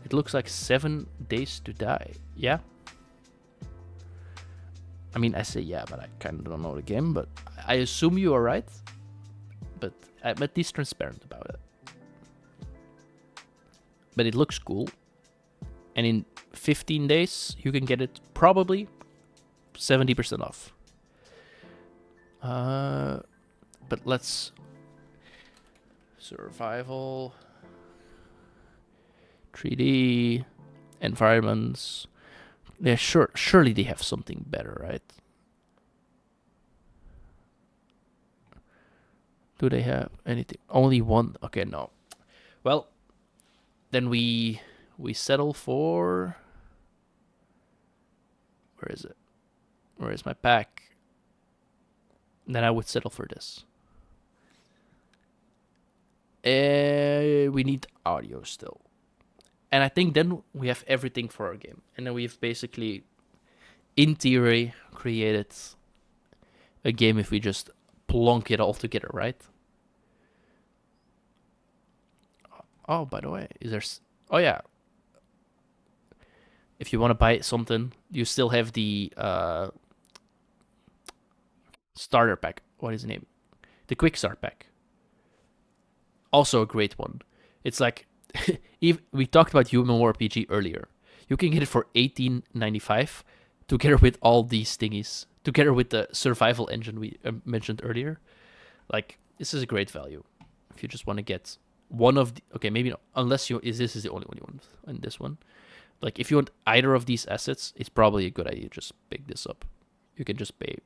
It looks like 7 days to die. Yeah. I mean, I say yeah, but I kind of don't know the game. But I assume you are right. But I'm at least transparent about it. But it looks cool. And in 15 days, you can get it probably 70% off. But let's... Survival... 3D... Environments... Yeah, surely they have something better, right? Do they have anything? Only one? Okay, no. Well, then we settle for... Where is it? Where is my pack? Then I would settle for this. We need audio still. And I think then we have everything for our game. And then we've basically, in theory, created a game if we just plonk it all together, right? Oh, by the way, is there... Oh, yeah. If you want to buy something, you still have the starter pack. What is the name? The quick start pack. Also a great one. It's like... we talked about Human War RPG earlier. You can get it for $18.95 together with all these thingies. Together with the survival engine we mentioned earlier. Like, this is a great value. If you just want to get one of the... Okay, maybe not. Unless this is the only one you want in this one. Like, if you want either of these assets, it's probably a good idea to just pick this up. You can just pay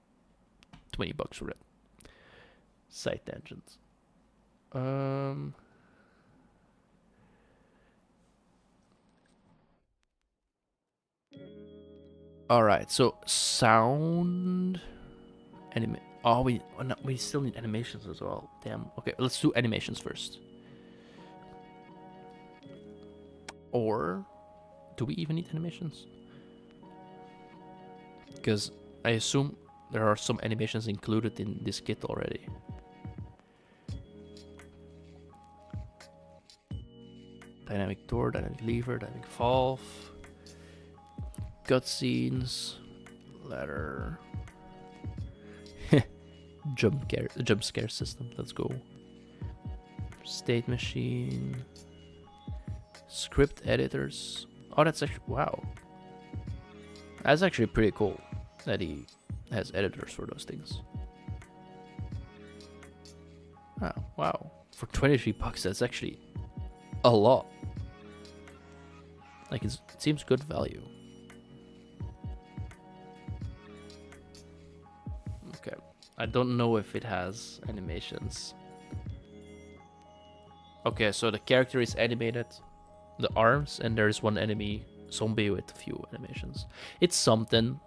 $20 for it. Side tangents. All right, so sound, we still need animations as well. Damn. Okay, let's do animations first. Or do we even need animations? Because I assume there are some animations included in this kit already. Dynamic door, dynamic lever, dynamic valve. Cutscenes, ladder, jump scare system. Let's go. State machine, script editors. Oh, that's actually wow. That's actually pretty cool that he has editors for those things. Oh, wow, for $23, that's actually a lot. Like it seems good value. Okay, I don't know if it has animations. Okay, so the character is animated, the arms, and there's one enemy zombie with a few animations. It's something.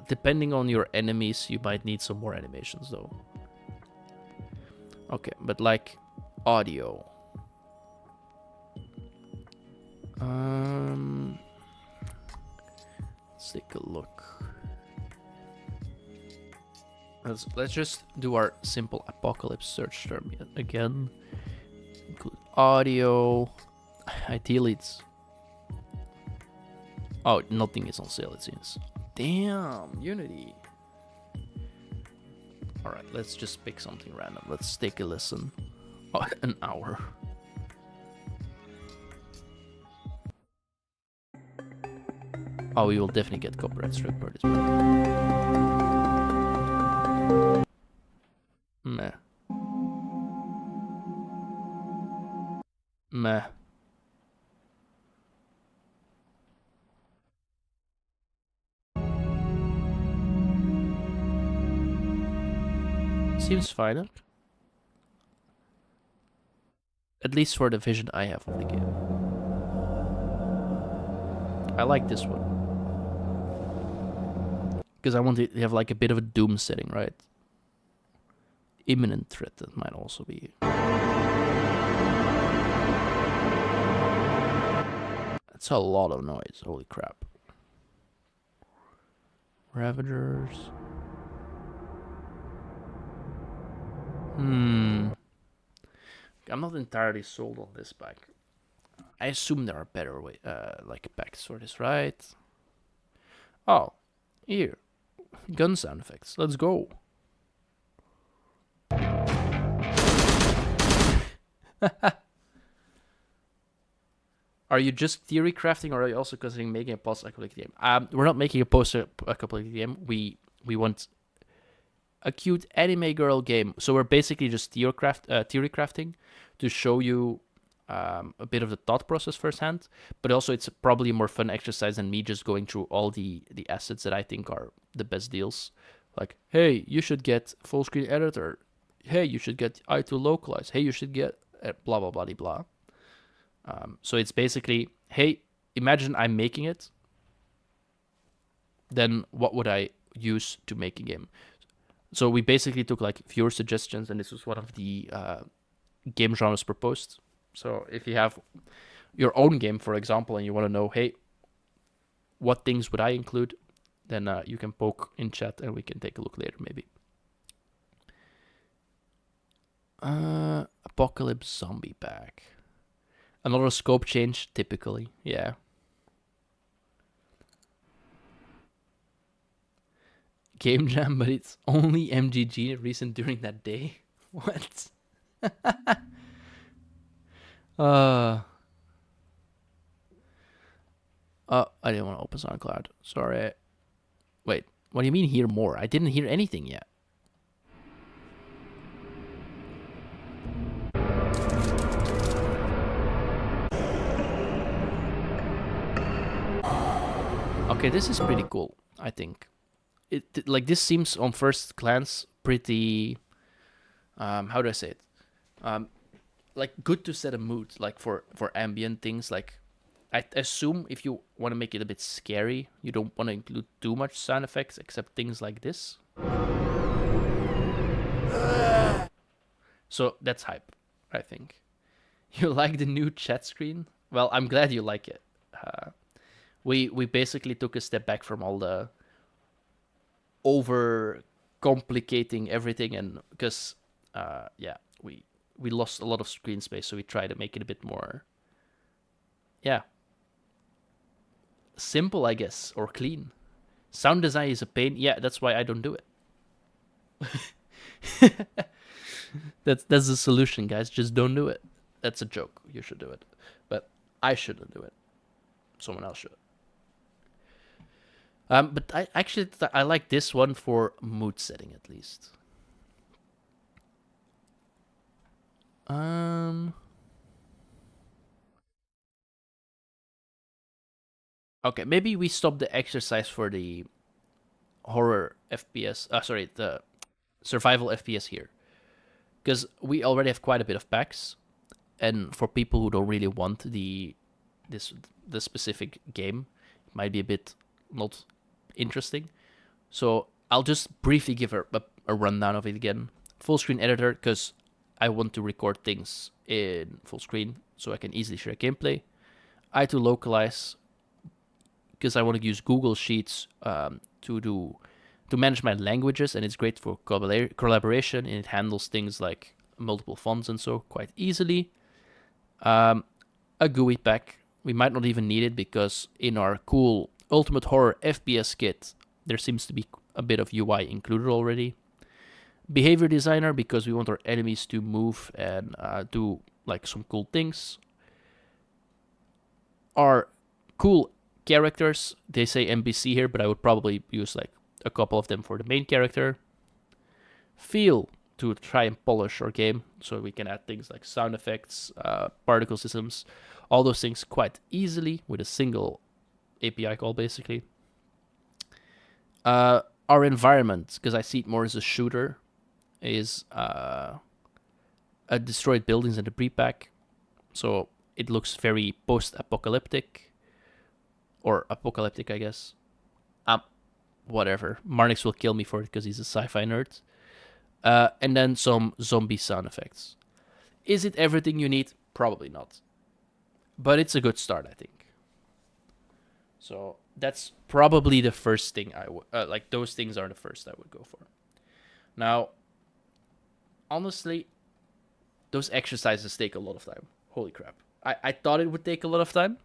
Depending on your enemies, you might need some more animations though. Okay, but like audio. Let's take a look. Let's just do our simple apocalypse search term again. Include audio. Ideally, it's. Oh, nothing is on sale, it seems. Damn, Unity. Alright, let's just pick something random. Let's take a listen. Oh, an hour. Oh, we will definitely get copyright strike for this. Meh. Meh. Seems fine. At least for the vision I have of the game. I like this one. Because I want to have like a bit of a doom setting, right? Imminent threat, that might also be. That's a lot of noise, holy crap. Ravagers. I'm not entirely sold on this pack. I assume there are better like packs for this, right? Oh, here. Gun sound effects. Let's go. Are you just theory crafting, or are you also considering making a post-apocalyptic game? We're not making a post-apocalyptic game. We want a cute anime girl game. So we're basically just theory crafting to show you a bit of the thought process firsthand. But also, it's probably a more fun exercise than me just going through all the assets that I think are the best deals. Like, hey, you should get full screen editor. Hey, you should get i2 localize. Hey, you should get blah blah blah blah. So it's basically, hey, imagine I'm making it. Then what would I use to make a game? So we basically took like viewer suggestions, and this was one of the game genres proposed. So if you have your own game, for example, and you want to know, hey, what things would I include? Then you can poke in chat, and we can take a look later, maybe. Apocalypse Zombie Pack. Another scope change, typically, yeah. Game Jam, but it's only MGG recent during that day. What? I didn't want to open SoundCloud. Sorry. Wait, what do you mean hear more? I didn't hear anything yet. Okay, this is pretty cool, I think. It like this seems on first glance pretty how do I say it? Like good to set a mood, like for ambient things. Like I assume if you want to make it a bit scary, you don't want to include too much sound effects except things like this. So that's hype, I think. You like the new chat screen? Well, I'm glad you like it. We basically took a step back from all the over complicating everything, and because yeah, we lost a lot of screen space, so we try to make it a bit more simple, I guess, or clean. Sound design is a pain. Yeah, that's why I don't do it. That's the solution, guys. Just don't do it. That's a joke. You should do it, but I shouldn't do it. Someone else should. But I actually I like this one for mood setting at least. Okay, maybe we stop the exercise for the horror FPS. Sorry, the survival FPS here, because we already have quite a bit of packs, and for people who don't really want the specific game, it might be a bit not interesting. So I'll just briefly give a rundown of it again. Full screen editor, because I want to record things in full screen so I can easily share gameplay. I had to localize because I want to use Google Sheets to manage my languages, and it's great for collaboration, and it handles things like multiple fonts and so quite easily. A GUI pack, we might not even need it because in our cool Ultimate Horror FPS kit, there seems to be a bit of UI included already. Behavior designer, because we want our enemies to move and do like some cool things. Our cool characters, they say NPC here, but I would probably use like a couple of them for the main character. Feel, to try and polish our game, so we can add things like sound effects, particle systems, all those things quite easily with a single API call, basically. Our environment, because I see it more as a shooter, is a destroyed buildings in the pre-pack, so it looks very post-apocalyptic, or apocalyptic, I guess. Whatever. Marnix will kill me for it because he's a sci-fi nerd. And then some zombie sound effects. Is it everything you need? Probably not. But it's a good start, I think. So that's probably the first thing I would... like, those things are the first I would go for. Now, honestly, those exercises take a lot of time. Holy crap. I thought it would take a lot of time,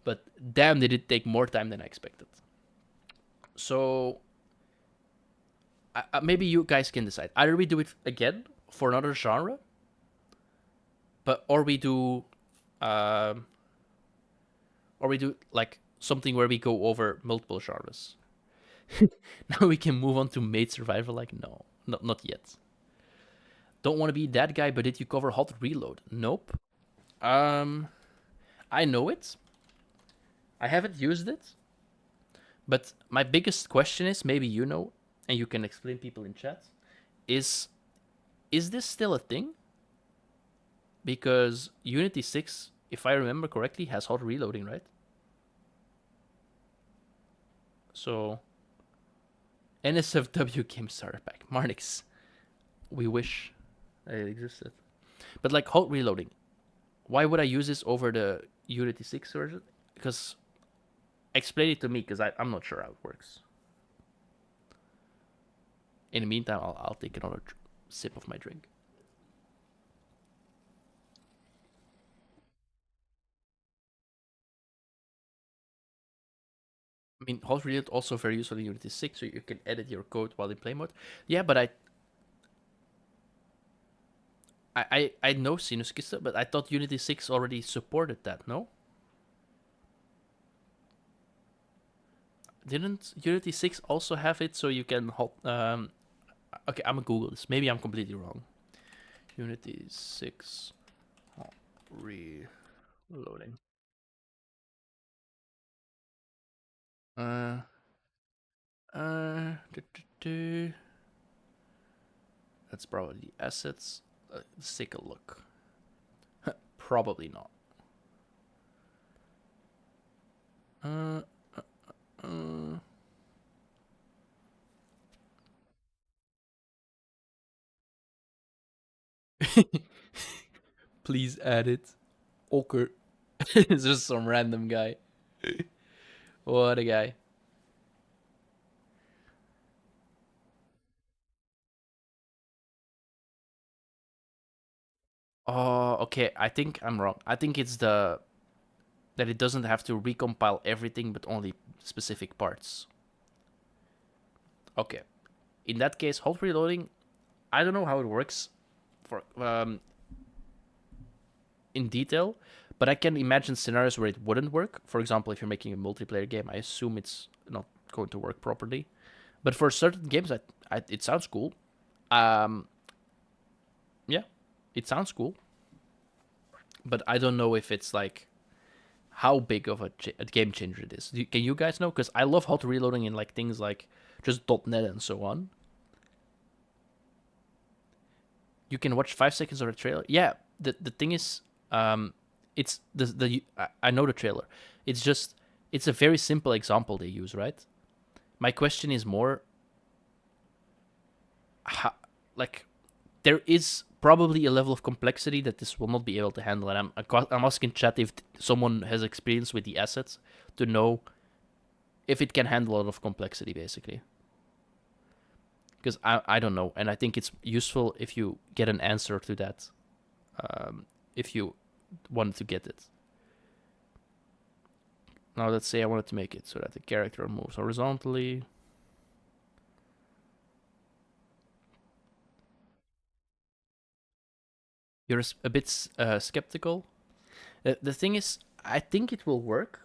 but damn, did it take more time than I expected. So maybe you guys can decide. Either we do it again for another genre, or we do like something where we go over multiple genres. Now we can move on to Maid Survival. Like, no, not yet. Don't want to be that guy, but did you cover Hot Reload? Nope. I know it. I haven't used it. But my biggest question is, maybe you know, and you can explain people in chat, is this still a thing? Because Unity 6, if I remember correctly, has hot reloading, right? So, NSFW Game Starter Pack. Marnix, we wish it existed. But like hot reloading, why would I use this over the Unity 6 version? Because... explain it to me, because I'm not sure how it works. In the meantime, I'll take another sip of my drink. I mean, hot reload also very useful in Unity 6, so you can edit your code while in play mode. Yeah, but I know Sinuskista, but I thought Unity 6 already supported that, no? Didn't Unity 6 also have it so you can okay, I'm gonna Google this. Maybe I'm completely wrong. Unity 6 reloading. That's probably the assets. Let's take a look. Probably not. Please add it. Okay. It's just some random guy. What a guy. Oh, okay. I think I'm wrong. I think it's that it doesn't have to recompile everything, but only specific parts. Okay. In that case, hot reloading, I don't know how it works for in detail, but I can imagine scenarios where it wouldn't work. For example, if you're making a multiplayer game, I assume it's not going to work properly. But for certain games, it sounds cool. Yeah, it sounds cool. But I don't know if it's like how big of a game changer it is. Can you guys know? Because I love hot reloading in like things like just .NET and so on. You can watch 5 seconds of a trailer. Yeah, the thing is, it's I know the trailer. It's a very simple example they use, right? My question is more, like, there is probably a level of complexity that this will not be able to handle. And I'm asking chat if someone has experience with the assets to know if it can handle a lot of complexity, basically. Because I don't know, and I think it's useful if you get an answer to that, if you want to get it. Now let's say I wanted to make it so that the character moves horizontally. You're a bit skeptical. The thing is, I think it will work.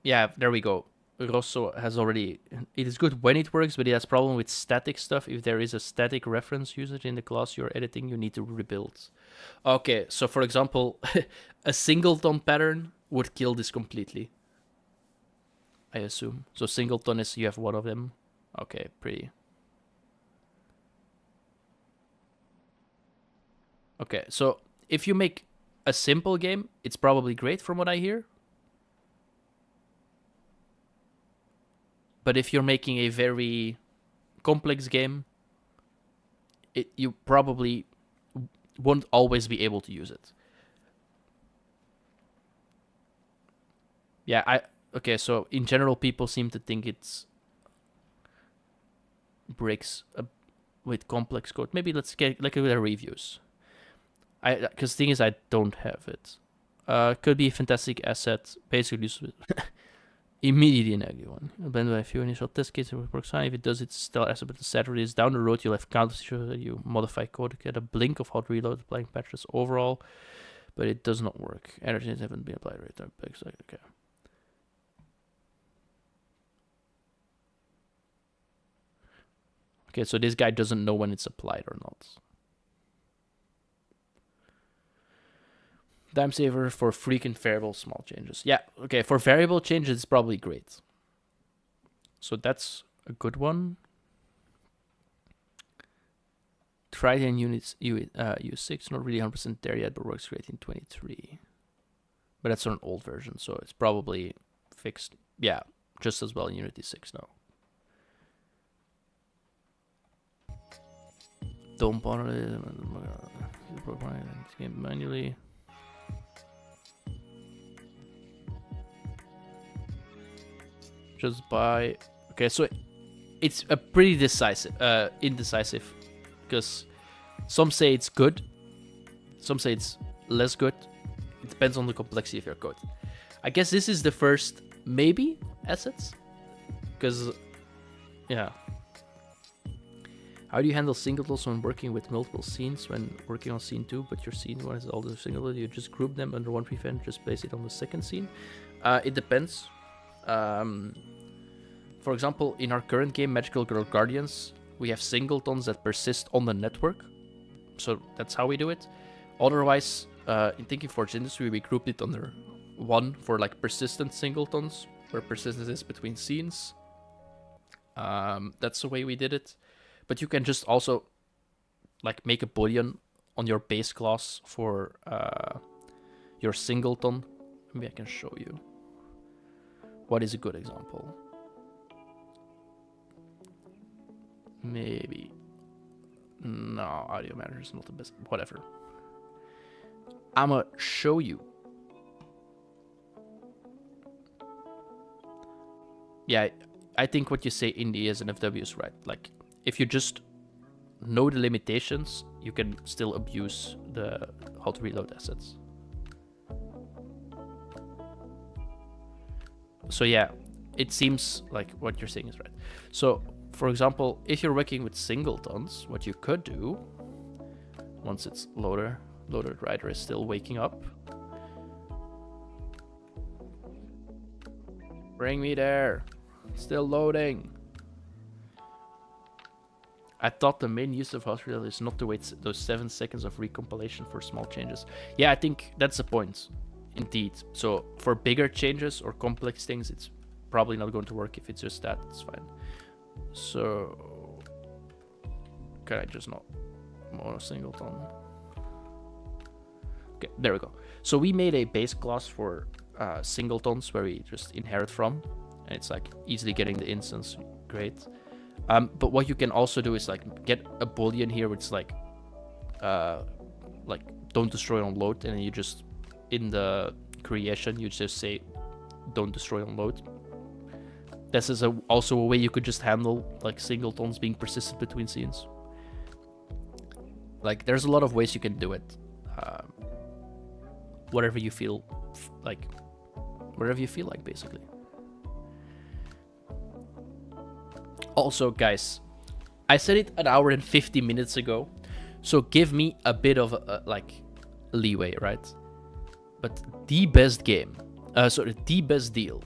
Yeah, there we go. Rosso has already... It is good when it works, but it has problem with static stuff. If there is a static reference usage in the class you're editing, you need to rebuild. Okay, so for example, a singleton pattern would kill this completely, I assume. So singleton is you have one of them. Okay, pretty. Okay, so if you make a simple game, it's probably great from what I hear. But if you're making a very complex game, you probably won't always be able to use it. Yeah, okay, so in general, people seem to think it's breaks with complex code. Maybe let's get look at the reviews. Because the thing is, I don't have it. Could be a fantastic asset, basically immediately negative one. Blend by a few initial test cases, it works fine. If it does, it's still asset, but the sadder is down the road you'll have countless issues that you modify code to get a blink of hot reload applying patches overall, but it does not work. Energies haven't been applied right there. Okay. Okay, so this guy doesn't know when it's applied or not. Time saver for frequent variable small changes. Yeah, okay, for variable changes, it's probably great. So that's a good one. Tried in units U6, not really 100% there yet, but works great in 23. But that's on an old version, so it's probably fixed. Yeah, just as well in Unity 6 now. Don't bother it. Game manually. Just by... Okay, so it's a pretty indecisive, because some say it's good, some say it's less good. It depends on the complexity of your code. I guess this is the first maybe assets, because yeah. How do you handle singletons when working with multiple scenes? When working on scene 2, but your scene 1 is all the singletons, you just group them under one prevent, just place it on the second scene? It depends. For example, in our current game, Magical Girl Guardians, we have singletons that persist on the network. So that's how we do it. Otherwise, in Thinking Forge Industry, we grouped it under one for like persistent singletons, where persistence is between scenes. That's the way we did it. But you can just also like make a boolean on your base class for your singleton. Maybe I can show you. What is a good example? Maybe. No, audio manager is not the best. Whatever. I'ma show you. Yeah, I think what you say in the SNFW is right. Like, if you just know the limitations, you can still abuse the how to reload assets. So yeah, it seems like what you're saying is right. So, for example, if you're working with singletons, what you could do, once it's loaded writer is still waking up. Bring me there. Still loading. I thought the main use of house reload is not to wait those 7 seconds of recompilation for small changes. Yeah, I think that's the point. Indeed. So for bigger changes or complex things, it's probably not going to work. If it's just that, it's fine. So can I just not mono singleton? Okay, there we go. So we made a base class for singletons where we just inherit from, and it's like easily getting the instance. Great. But what you can also do is like get a boolean here, which is like like don't destroy on load, and then you just in the creation you just say don't destroy on load. This is also a way you could just handle like singletons being persistent between scenes. Like there's a lot of ways you can do it. Whatever you feel like, basically. Also, guys, I said it an hour and 50 minutes ago, so give me a bit of like leeway, right? But the best game, the best deal.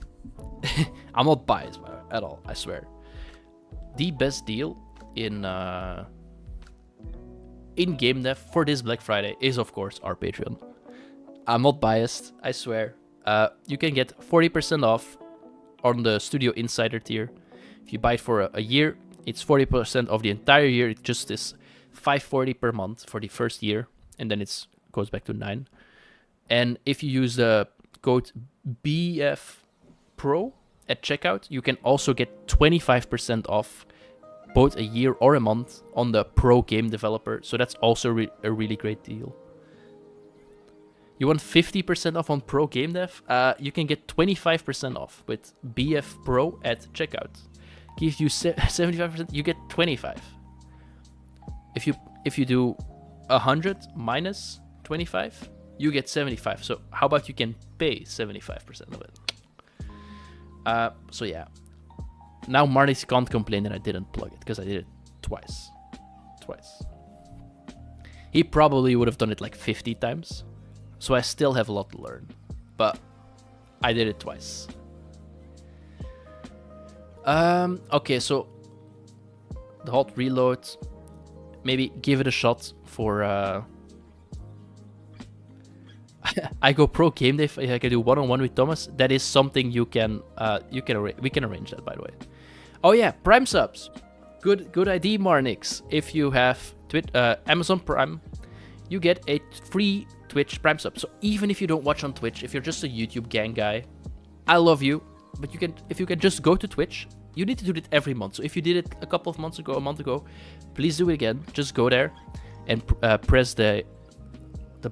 I'm not biased at all, I swear. The best deal in game dev for this Black Friday is, of course, our Patreon. I'm not biased, I swear. You can get 40% off on the Studio Insider tier. If you buy it for a year, it's 40% of the entire year. It just is $5.40 per month for the first year, and then it goes back to $9. And if you use the code BF Pro at checkout, you can also get 25% off both a year or a month on the Pro Game Developer. So that's also a really great deal. You want 50% off on Pro Game Dev? You can get 25% off with BF Pro at checkout. Gives you 75%, you get 25. If you do 100 minus 25, you get 75. So how about you can pay 75% of it? So yeah. Now Marnix can't complain that I didn't plug it, because I did it twice. He probably would have done it like 50 times. So I still have a lot to learn. But I did it twice. Okay, so the hot reload. Maybe give it a shot for I go Pro Game Day. If I can do one-on-one with Thomas, that is something we can arrange that, by the way. Oh yeah, Prime subs. Good idea, Marnix. If you have Amazon Prime, you get a free Twitch Prime sub. So even if you don't watch on Twitch, if you're just a YouTube gang guy, I love you. But if you can just go to Twitch, you need to do it every month. So if you did it a month ago, please do it again. Just go there and press the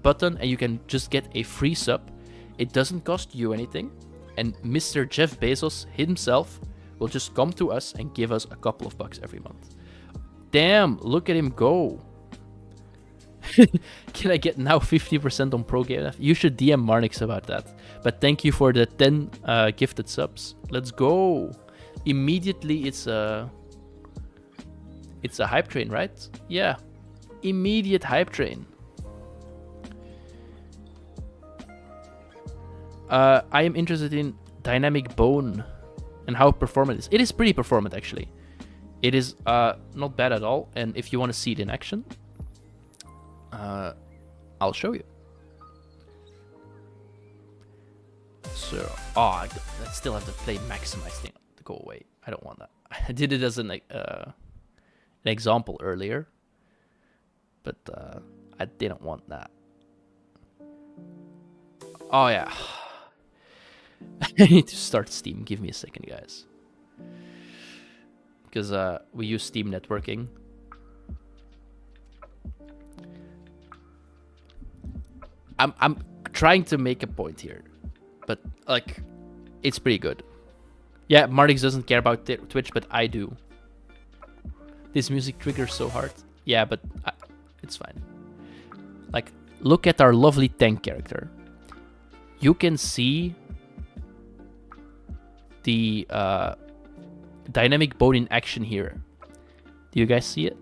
button, and you can just get a free sub. It doesn't cost you anything, and Mr. Jeff Bezos himself will just come to us and give us a couple of bucks every month. Damn, look at him go. Can I get now 50% on Pro Game Dev? You should DM Marnix about that. But thank you for the 10 gifted subs. Let's go. Immediately it's a hype train, right? Yeah. Immediate hype train. I am interested in Dynamic Bone and how performant it is. It is pretty performant, actually. It is not bad at all. And if you want to see it in action, I'll show you. So, I still have the play maximize thing to go away. I don't want that. I did it as an example earlier, but I didn't want that. Oh yeah. I need to start Steam. Give me a second, guys. Because we use Steam networking. I'm trying to make a point here, but like, it's pretty good. Yeah, Martix doesn't care about Twitch, but I do. This music triggers so hard. Yeah, but it's fine. Like, look at our lovely tank character. You can see the dynamic bone in action here. Do you guys see it?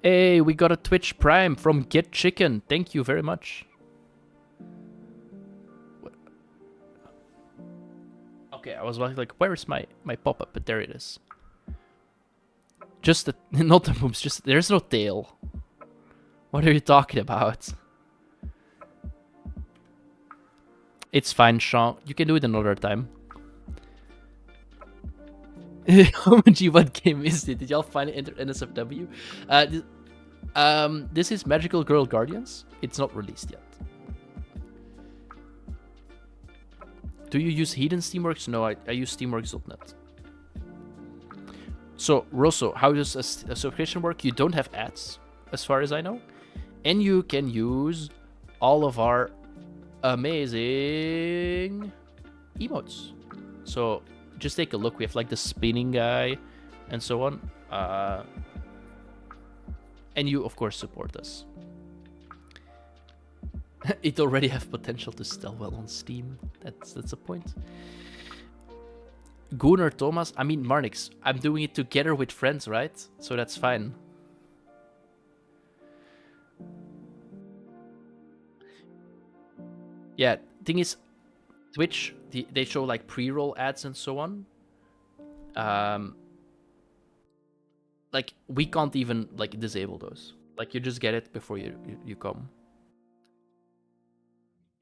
Hey, we got a Twitch Prime from Get Chicken. Thank you very much. Okay, I was like, where is my pop-up? But there it is. Just not the moves, just there's no tail. What are you talking about? It's fine, Sean. You can do it another time. How much what game is it? Did y'all find it in NSFW? This is Magical Girl Guardians. It's not released yet. Do you use Hidden Steamworks? No, I use Steamworks.net. So, Rosso, how does a subscription work? You don't have ads, as far as I know. And you can use all of our amazing emotes. So, just take a look. We have like the spinning guy and so on. And you, of course, support us. It already have potential to sell well on Steam. That's a point. Gunnar Thomas, I mean Marnix, I'm doing it together with friends, right? So that's fine. Yeah, thing is, Twitch, they show like pre-roll ads and so on. Like we can't even like disable those. Like you just get it before you come.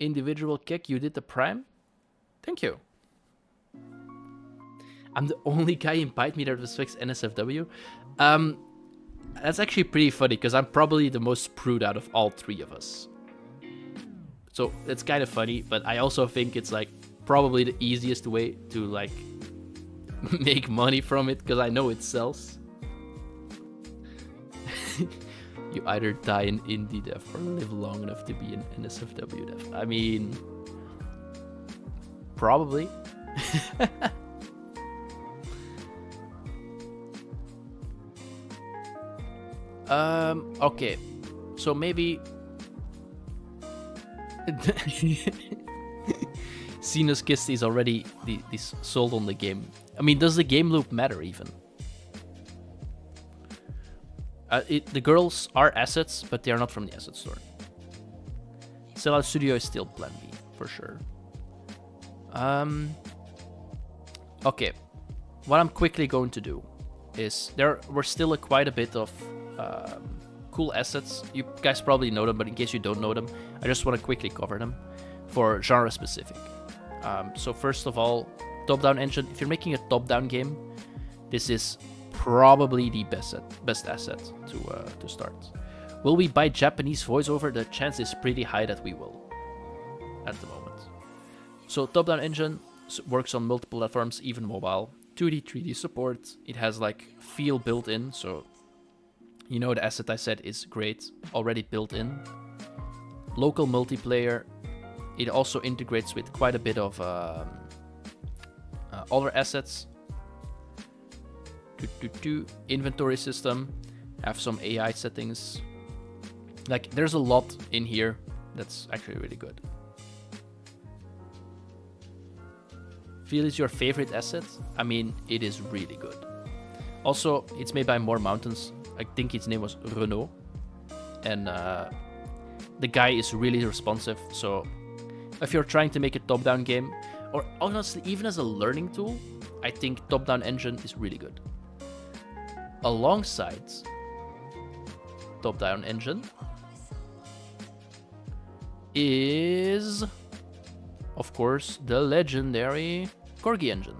Individual kick, you did the prime? Thank you. I'm the only guy in Bite Me that respects NSFW. That's actually pretty funny because I'm probably the most prude out of all three of us. So it's kind of funny, but I also think it's like probably the easiest way to like make money from it because I know it sells. You either die in indie dev or live long enough to be an NSFW dev. I mean, probably. Okay, so maybe Sinus Kist is already sold on the game. I mean, does the game loop matter even? The girls are assets, but they are not from the asset store. Sellout Studio is still plan B, for sure. Okay, what I'm quickly going to do is there were still quite a bit of cool assets. You guys probably know them, but in case you don't know them, I just want to quickly cover them for genre specific. So first of all, top-down engine. If you're making a top-down game, this is probably the best asset to start. Will we buy Japanese voiceover? The chance is pretty high that we will at the moment. So top-down engine works on multiple platforms, even mobile. 2D, 3D support. It has like feel built in, so you know the asset I said is great, already built in. Local multiplayer. It also integrates with quite a bit of other assets. Inventory system. Have some AI settings. Like there's a lot in here that's actually really good. Feel is your favorite asset? I mean, it is really good. Also, it's made by More Mountains. I think his name was Renault. And the guy is really responsive. So if you're trying to make a top-down game, or honestly, even as a learning tool, I think top-down engine is really good. Alongside top-down engine is, of course, the legendary Corgi engine.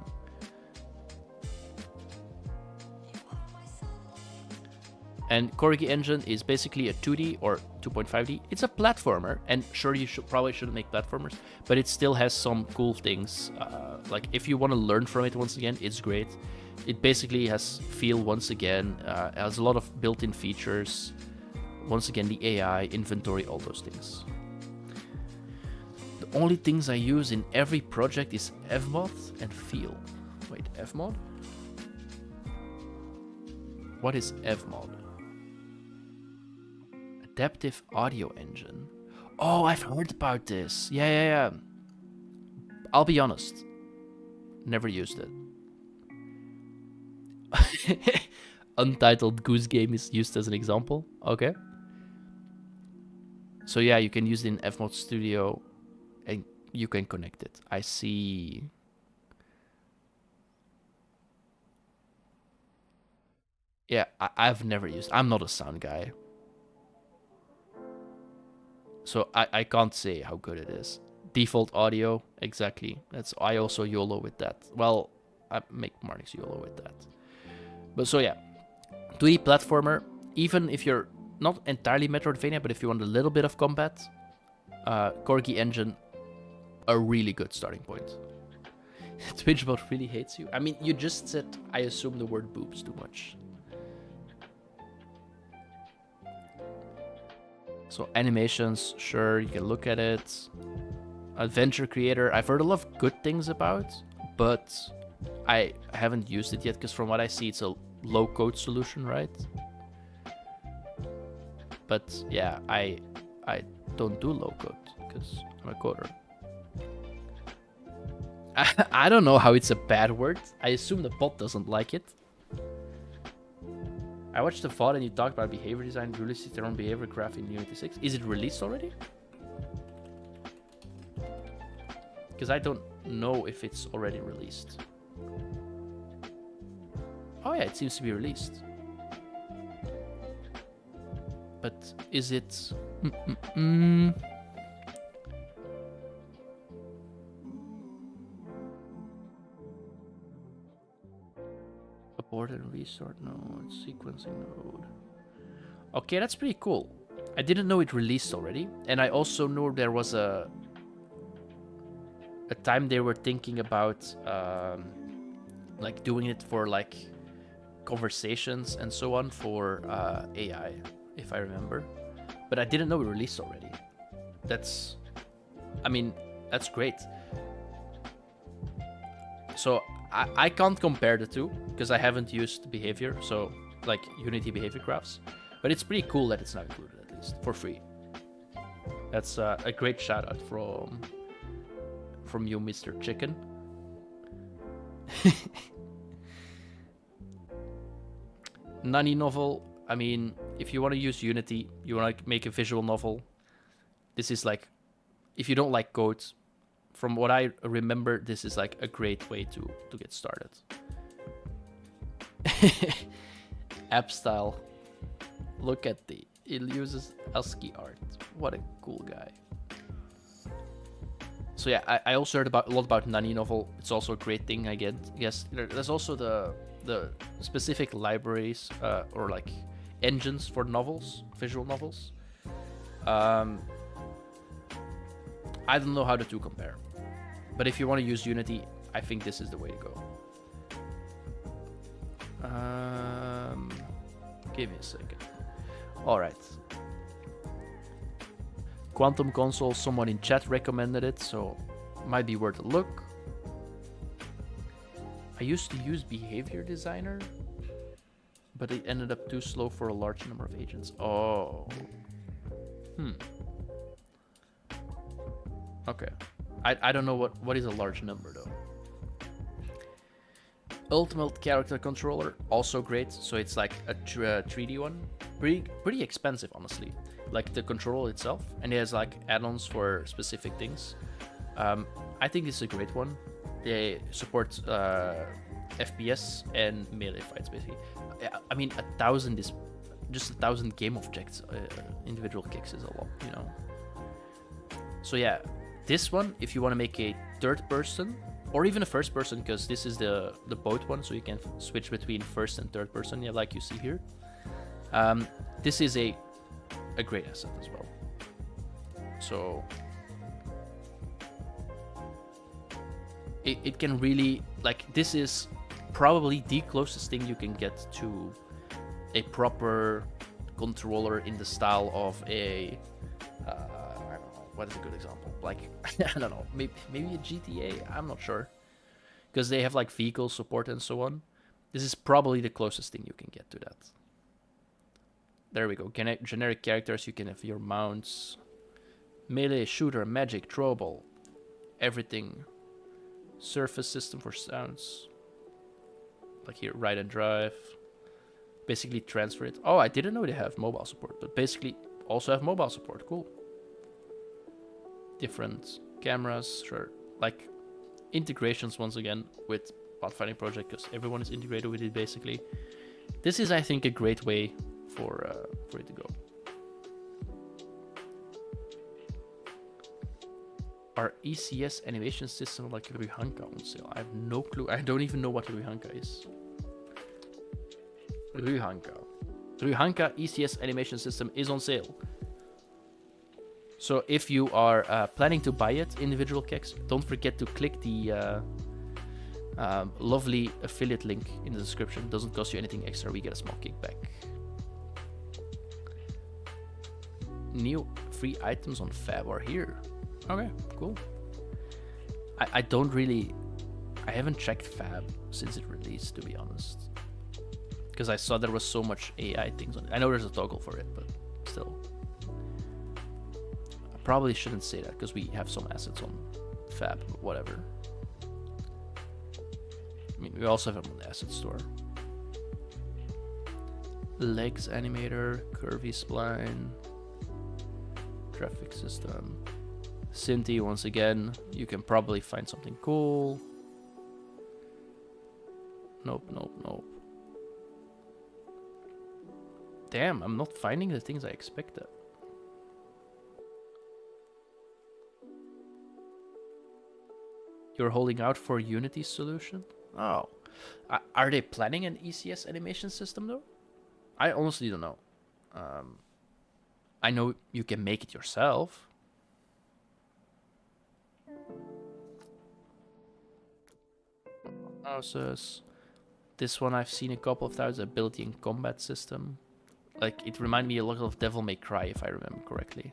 And Corgi engine is basically a 2D or 2.5D. It's a platformer, and sure, you probably shouldn't make platformers, but it still has some cool things. Like if you want to learn from it once again, it's great. It basically has feel once again, has a lot of built-in features. Once again, the AI, inventory, all those things. The only things I use in every project is fmod and feel. Wait, fmod? What is fmod? Adaptive audio engine. Oh, I've heard about this. Yeah. I'll be honest. Never used it. Untitled Goose Game is used as an example. Okay. So yeah, you can use it in fmod Studio and you can connect it. I see. Yeah, I've never used. I'm not a sound guy. So I can't say how good it is. Default audio, exactly. I also YOLO with that. Well, I make Marnix YOLO with that. But so yeah, 2D platformer. Even if you're not entirely Metroidvania, but if you want a little bit of combat, Corgi engine, a really good starting point. Twitchbot really hates you. I mean, you just said, I assume the word boobs too much. So animations, sure, you can look at it. Adventure creator, I've heard a lot of good things about, but I haven't used it yet because from what I see, it's a low-code solution, right? But yeah, I don't do low-code because I'm a coder. I don't know how it's a bad word. I assume the bot doesn't like it. I watched the VOD and you talked about behavior design, released their own behavior graph in Unity 6. Is it released already? Because I don't know if it's already released. Oh yeah, it seems to be released. But is it... Abort and restart node, sequencing node. Okay, that's pretty cool. I didn't know it released already. And I also know there was a time they were thinking about like doing it for like conversations and so on for AI, if I remember. But I didn't know it released already. That's, I mean, that's great. So I can't compare the two because I haven't used behavior, so like Unity behavior graphs. But it's pretty cool that it's now included at least for free. That's a great shout out from you, Mr. Chicken. Nani novel. I mean, if you want to use Unity, you want to make a visual novel. This is like, if you don't like code, from what I remember, this is like a great way to get started. App style. Look at it uses ASCII art. What a cool guy. So yeah, I also heard a lot about Nani novel. It's also a great thing, I guess. There's also the specific libraries or like engines for novels, visual novels. I don't know how the two compare. But if you want to use Unity, I think this is the way to go. Give me a second. Alright. Quantum Console, someone in chat recommended it, so might be worth a look. I used to use Behavior Designer, but it ended up too slow for a large number of agents. Oh. Okay. I don't know what is a large number though. Ultimate Character Controller, also great. So it's like a 3D one. Pretty expensive, honestly. Like the controller itself, and it has like add-ons for specific things. I think it's a great one. They support FPS and melee fights, basically. I mean, 1,000 is just 1,000 game objects. Individual kicks is a lot, you know. So yeah, this one, if you want to make a third person or even a first person, because this is the both one, so you can switch between first and third person, yeah, like you see here. This is a great asset as well. So it can really, like, this is probably the closest thing you can get to a proper controller in the style of a I don't know, what is a good example? Like, I don't know, maybe a GTA, I'm not sure, because they have like vehicle support and so on. This is probably the closest thing you can get to that. There we go. Generic characters, you can have your mounts, melee, shooter, magic, throwable, everything. Surface system for sounds, like here, ride and drive. Basically transfer it. Oh, I didn't know they have mobile support, but basically also have mobile support. Cool. Different cameras, sure. Like integrations once again with Pathfinding Project, because everyone is integrated with it basically. This is, I think, a great way for it to go. Our ECS animation system like Ruhanka on sale? I have no clue. I don't even know what Ruhanka is. Ruhanka ECS animation system is on sale. So if you are planning to buy it, individual kicks, don't forget to click the Lovely affiliate link in the description. Doesn't cost you anything extra. We get a small kickback. New free items on Fab are here. Okay, cool. I don't really... I haven't checked Fab since it released, to be honest. Because I saw there was so much AI things on it. I know there's a toggle for it, but still. I probably shouldn't say that because we have some assets on Fab, but whatever. I mean, we also have them on the asset store. Legs animator, curvy spline, traffic system. Cinti, once again, you can probably find something cool. Nope, nope, nope. Damn, I'm not finding the things I expected. You're holding out for Unity solution? Oh. Are they planning an ECS animation system though? I honestly don't know. I know you can make it yourself. Process. This one I've seen a couple of times. Ability and combat system. Like, it reminded me a lot of Devil May Cry, if I remember correctly.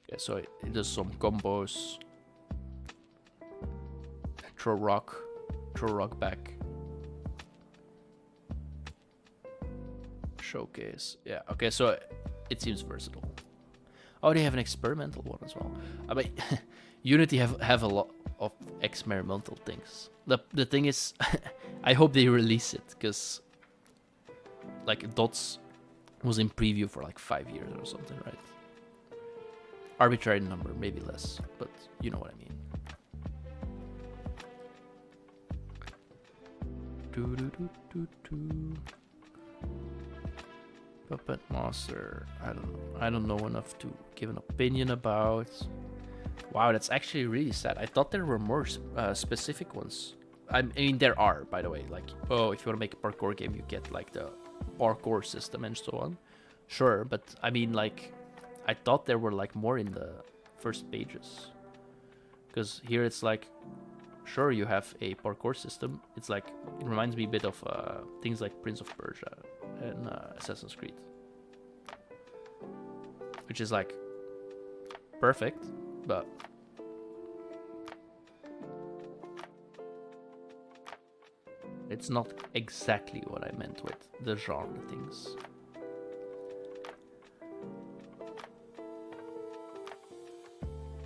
Yeah, so it does some combos. Throw rock back. Showcase. Yeah, okay, so it seems versatile. Oh, they have an experimental one as well. I mean, Unity have a lot of experimental things. The thing is, I hope they release it, because like Dots was in preview for like 5 years or something, right? Arbitrary number, maybe less, but you know what I mean. Puppet Master. I don't know enough to give an opinion about. Wow, that's actually really sad. I thought there were more specific ones. I mean, there are, by the way. Like, oh, if you want to make a parkour game, you get like the parkour system and so on. Sure, but I mean, like, I thought there were like more in the first pages. Because here it's like, sure, you have a parkour system. It's like, it reminds me a bit of things like Prince of Persia and Assassin's Creed. Which is like perfect, but it's not exactly what I meant with the genre things.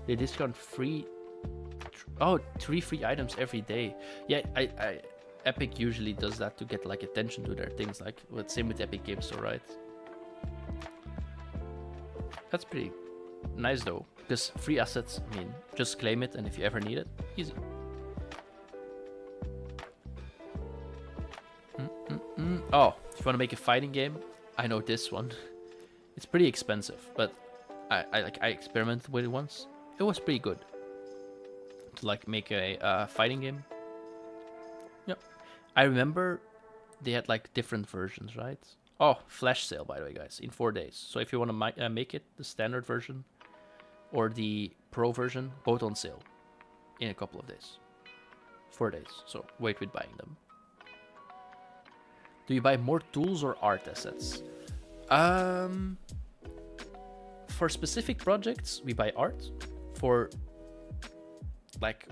They discount free... Oh, 3 free items every day. Yeah, Epic usually does that to get like attention to their things. Like, well, same with Epic Games, so right? That's pretty nice though, because free assets, I mean, just claim it, and if you ever need it, easy. Oh, if you want to make a fighting game, I know this one. It's pretty expensive, but I experimented with it once. It was pretty good to like make a fighting game. Yep, I remember they had like different versions, right? Oh, flash sale, by the way, guys, in 4 days. So if you want to make it the standard version or the pro version, both on sale in a couple of days. 4 days, so wait with buying them. Do you buy more tools or art assets? For specific projects, we buy art. For like,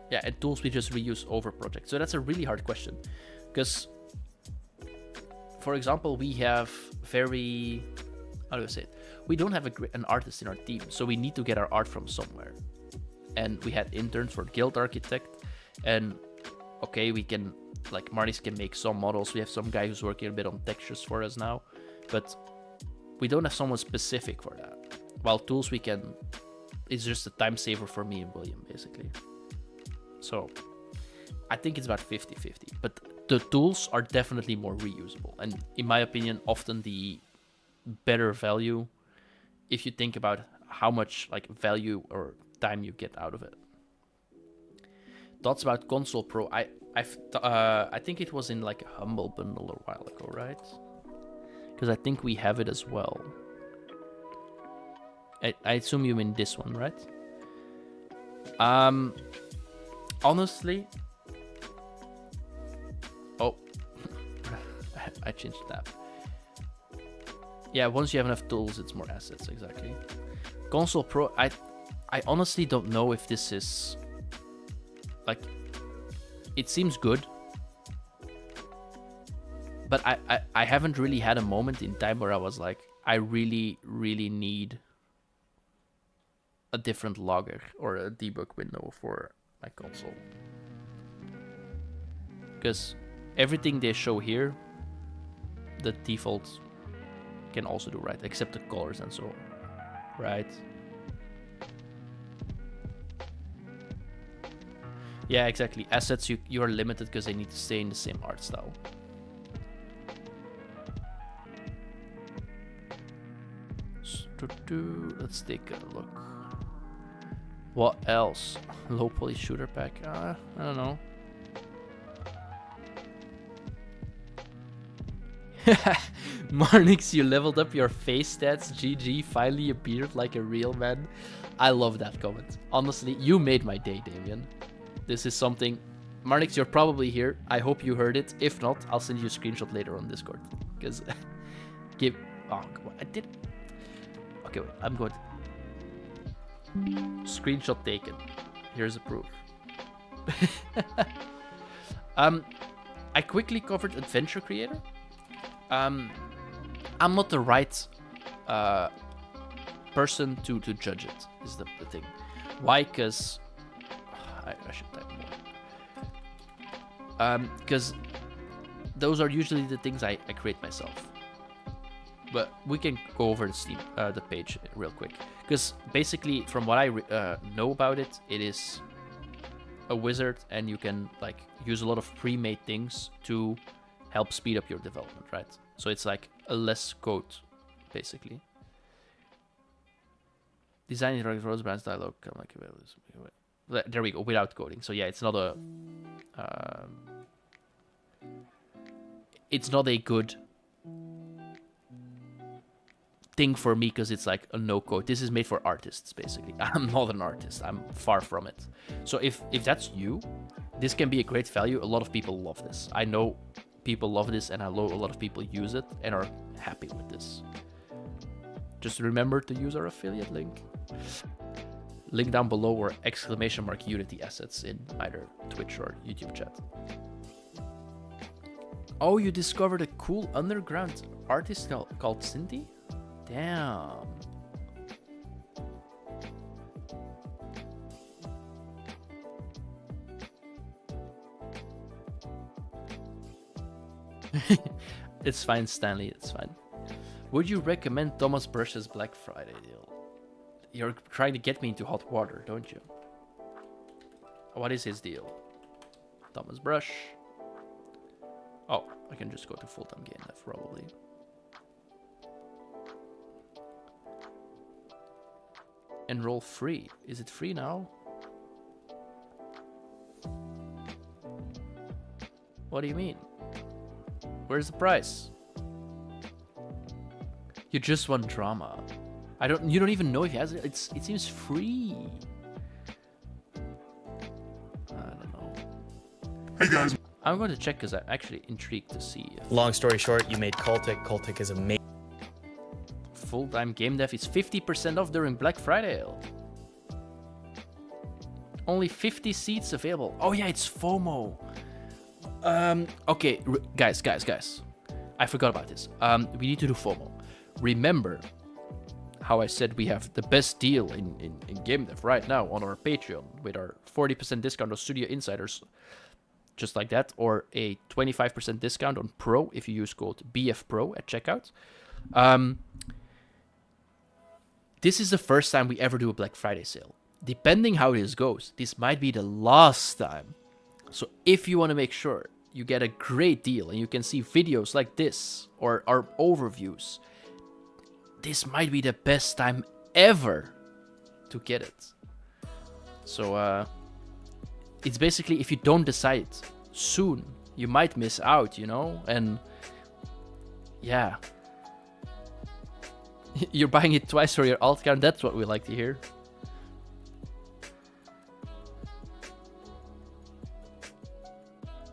yeah, and tools we just reuse over projects. So that's a really hard question, because, for example, we have very, how do I say it? We don't have an artist in our team, so we need to get our art from somewhere. And we had interns for Guild Architect, and okay, we can, like, Marty's can make some models. We have some guy who's working a bit on textures for us now, but we don't have someone specific for that. While tools we can, it's just a time saver for me and William, basically. So I think it's about 50-50, but the tools are definitely more reusable, and in my opinion, often the better value if you think about how much like value or time you get out of it. Thoughts about Console Pro? I think it was in like a Humble bundle a while ago, right? Because I think we have it as well. I assume you mean this one, right? Honestly, oh, I changed that. Yeah, once you have enough tools, it's more assets, exactly. Console Pro, I honestly don't know if this is, like, it seems good, but I haven't really had a moment in time where I was like, I really, really need a different logger or a debug window for my console. Because everything they show here, the default can also do, right? Except the colors and so on, right? Yeah, exactly. Assets, you are limited because they need to stay in the same art style. Let's take a look. What else? Low poly shooter pack. I don't know. Marnix, you leveled up your face stats. GG, finally appeared like a real man. I love that comment. Honestly, you made my day, Damien. This is something. Marnix, you're probably here. I hope you heard it. If not, I'll send you a screenshot later on Discord. Because give. Oh, come on. I did. Okay, wait. I'm going. Screenshot taken. Here's a proof. I quickly covered Adventure Creator. I'm not the right person to judge it, is the thing. Why? Because I should type more. Because those are usually the things I create myself. But we can go over the page real quick. Because basically, from what I know about it, it is a wizard, and you can like use a lot of pre-made things to help speed up your development, right? So it's like a less code, basically. Designing Rose Brands dialogue. There we go, without coding. So yeah, it's not a good thing for me because it's like a no code. This is made for artists, basically. I'm not an artist. I'm far from it. So if that's you, this can be a great value. A lot of people love this. I know people love this, and I know a lot of people use it and are happy with this. Just remember to use our affiliate link. Link down below or ! Unity assets in either Twitch or YouTube chat. Oh, you discovered a cool underground artist called Cindy? Damn. It's fine, Stanley, it's fine. Would you recommend Thomas Brush's Black Friday deal? You're trying to get me into hot water, don't you? What is his deal? Thomas Brush. Oh, I can just go to full-time gamedev, probably. Enroll free. Is it free now? What do you mean? Where's the price? You just want drama. You don't even know if he has it. It seems free. I don't know. Hey guys. I'm going to check because I'm actually intrigued to see if Long story short, you made Cultic. Cultic is amazing. full-time game dev is 50% off during Black Friday. Only 50 seats available. Oh yeah, it's FOMO. Okay, guys. I forgot about this. We need to do FOMO. Remember how I said we have the best deal in game dev right now on our Patreon with our 40% discount on Studio Insiders, just like that, or a 25% discount on Pro if you use code BFPRO at checkout. This is the first time we ever do a Black Friday sale. Depending how this goes, this might be the last time. So if you want to make sure you get a great deal and you can see videos like this or our overviews, this might be the best time ever to get it. So it's basically, if you don't decide soon, you might miss out, you know? And yeah. You're buying it twice for your alt account. That's what we like to hear.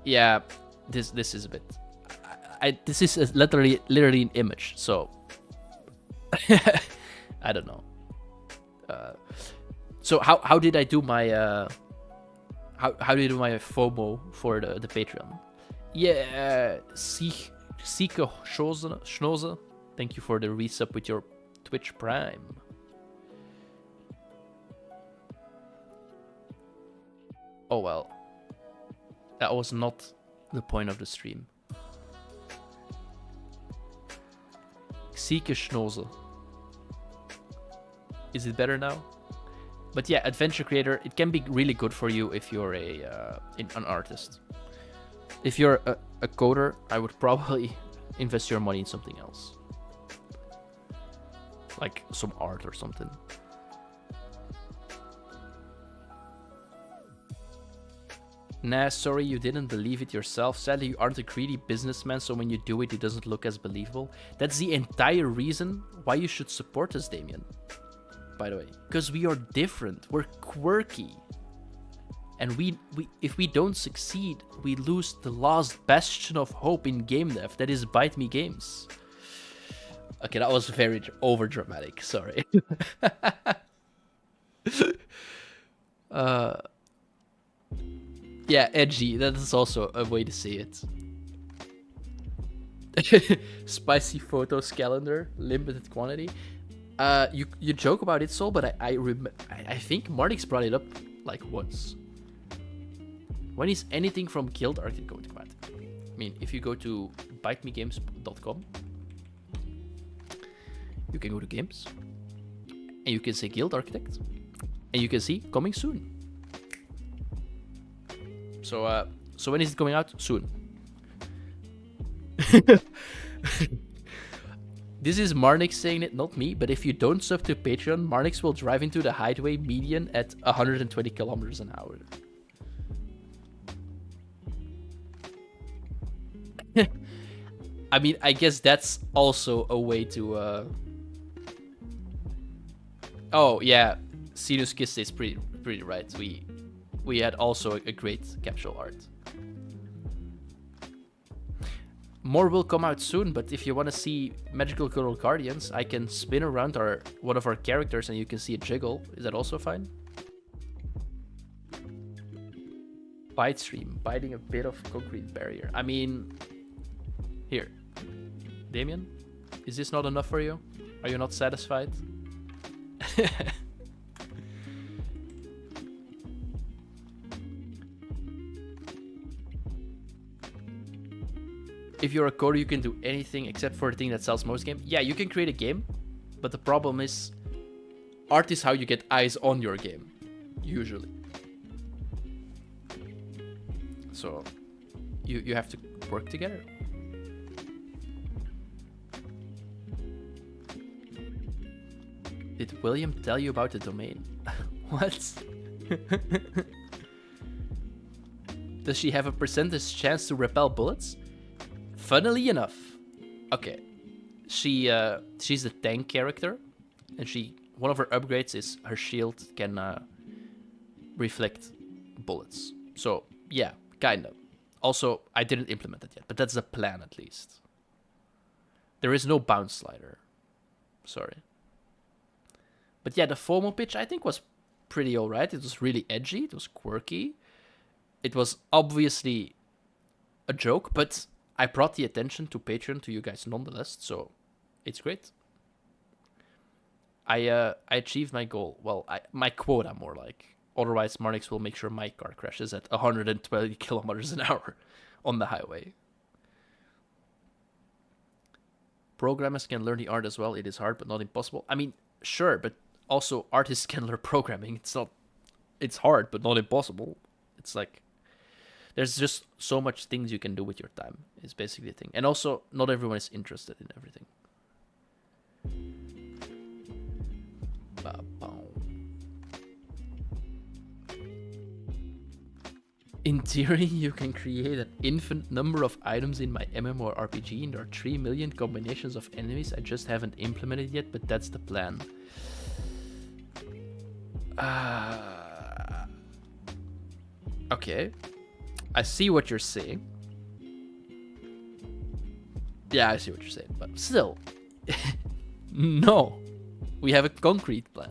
Yeah, this is a bit. This is literally an image. So I don't know. So how did I do my how do you do my FOMO for the Patreon? Yeah, Sieke Schnoze. Thank you for the resub with your Twitch Prime. Oh well. That was not the point of the stream. Sieke Schnoze. Is it better now? But yeah, adventure creator, it can be really good for you if you're an artist. If you're a coder, I would probably invest your money in something else. Like some art or something. Nah, sorry, you didn't believe it yourself. Sadly, you aren't a greedy businessman, so when you do it, it doesn't look as believable. That's the entire reason why you should support us, Damien. By the way, because we are different, we're quirky, and we if we don't succeed, we lose the last bastion of hope in game dev. That is Bite Me Games. Okay, that was very over dramatic. Sorry. Yeah, edgy. That is also a way to say it. Spicy photos calendar, limited quantity. You joke about it, Sol, but I think Marnix brought it up like once. When is anything from Guild Arctic going to come out? I mean, if you go to bitemegames.com, you can go to games, and you can say Guild Architect, and you can see coming soon. So when is it coming out? Soon. This is Marnix saying it, not me, but if you don't sub to Patreon, Marnix will drive into the highway median at 120 kilometers an hour. I mean, I guess that's also a way to... Oh, yeah, Sinus Kiss is pretty right. We had also a great capsule art. More will come out soon, but if you want to see Magical Girl Guardians, I can spin around one of our characters and you can see a jiggle. Is that also fine? Bite stream, biting a bit of concrete barrier. I mean, here. Damien, is this not enough for you? Are you not satisfied? If you're a coder, you can do anything except for the thing that sells most games. Yeah, you can create a game, but the problem is art is how you get eyes on your game, usually. So you have to work together. Did William tell you about the domain? What? Does she have a percentage chance to repel bullets? Funnily enough, okay, she's a tank character, and one of her upgrades is her shield can reflect bullets. So yeah, kind of. Also, I didn't implement it yet, but that's the plan at least. There is no bounce slider. Sorry. But yeah, the FOMO pitch I think was pretty alright. It was really edgy. It was quirky. It was obviously a joke, but I brought the attention to Patreon to you guys nonetheless, so it's great. I achieved my goal. Well, my quota, more like. Otherwise, Marnix will make sure my car crashes at 120 kilometers an hour on the highway. Programmers can learn the art as well. It is hard, but not impossible. I mean, sure, but also artists can learn programming. It's hard, but not impossible. It's like, there's just so much things you can do with your time, is basically the thing. And also, not everyone is interested in everything. In theory, you can create an infinite number of items in my MMORPG, and there are 3 million combinations of enemies. I just haven't implemented yet, but that's the plan. Okay. I see what you're saying. Yeah, I see what you're saying, but still. No. We have a concrete plan.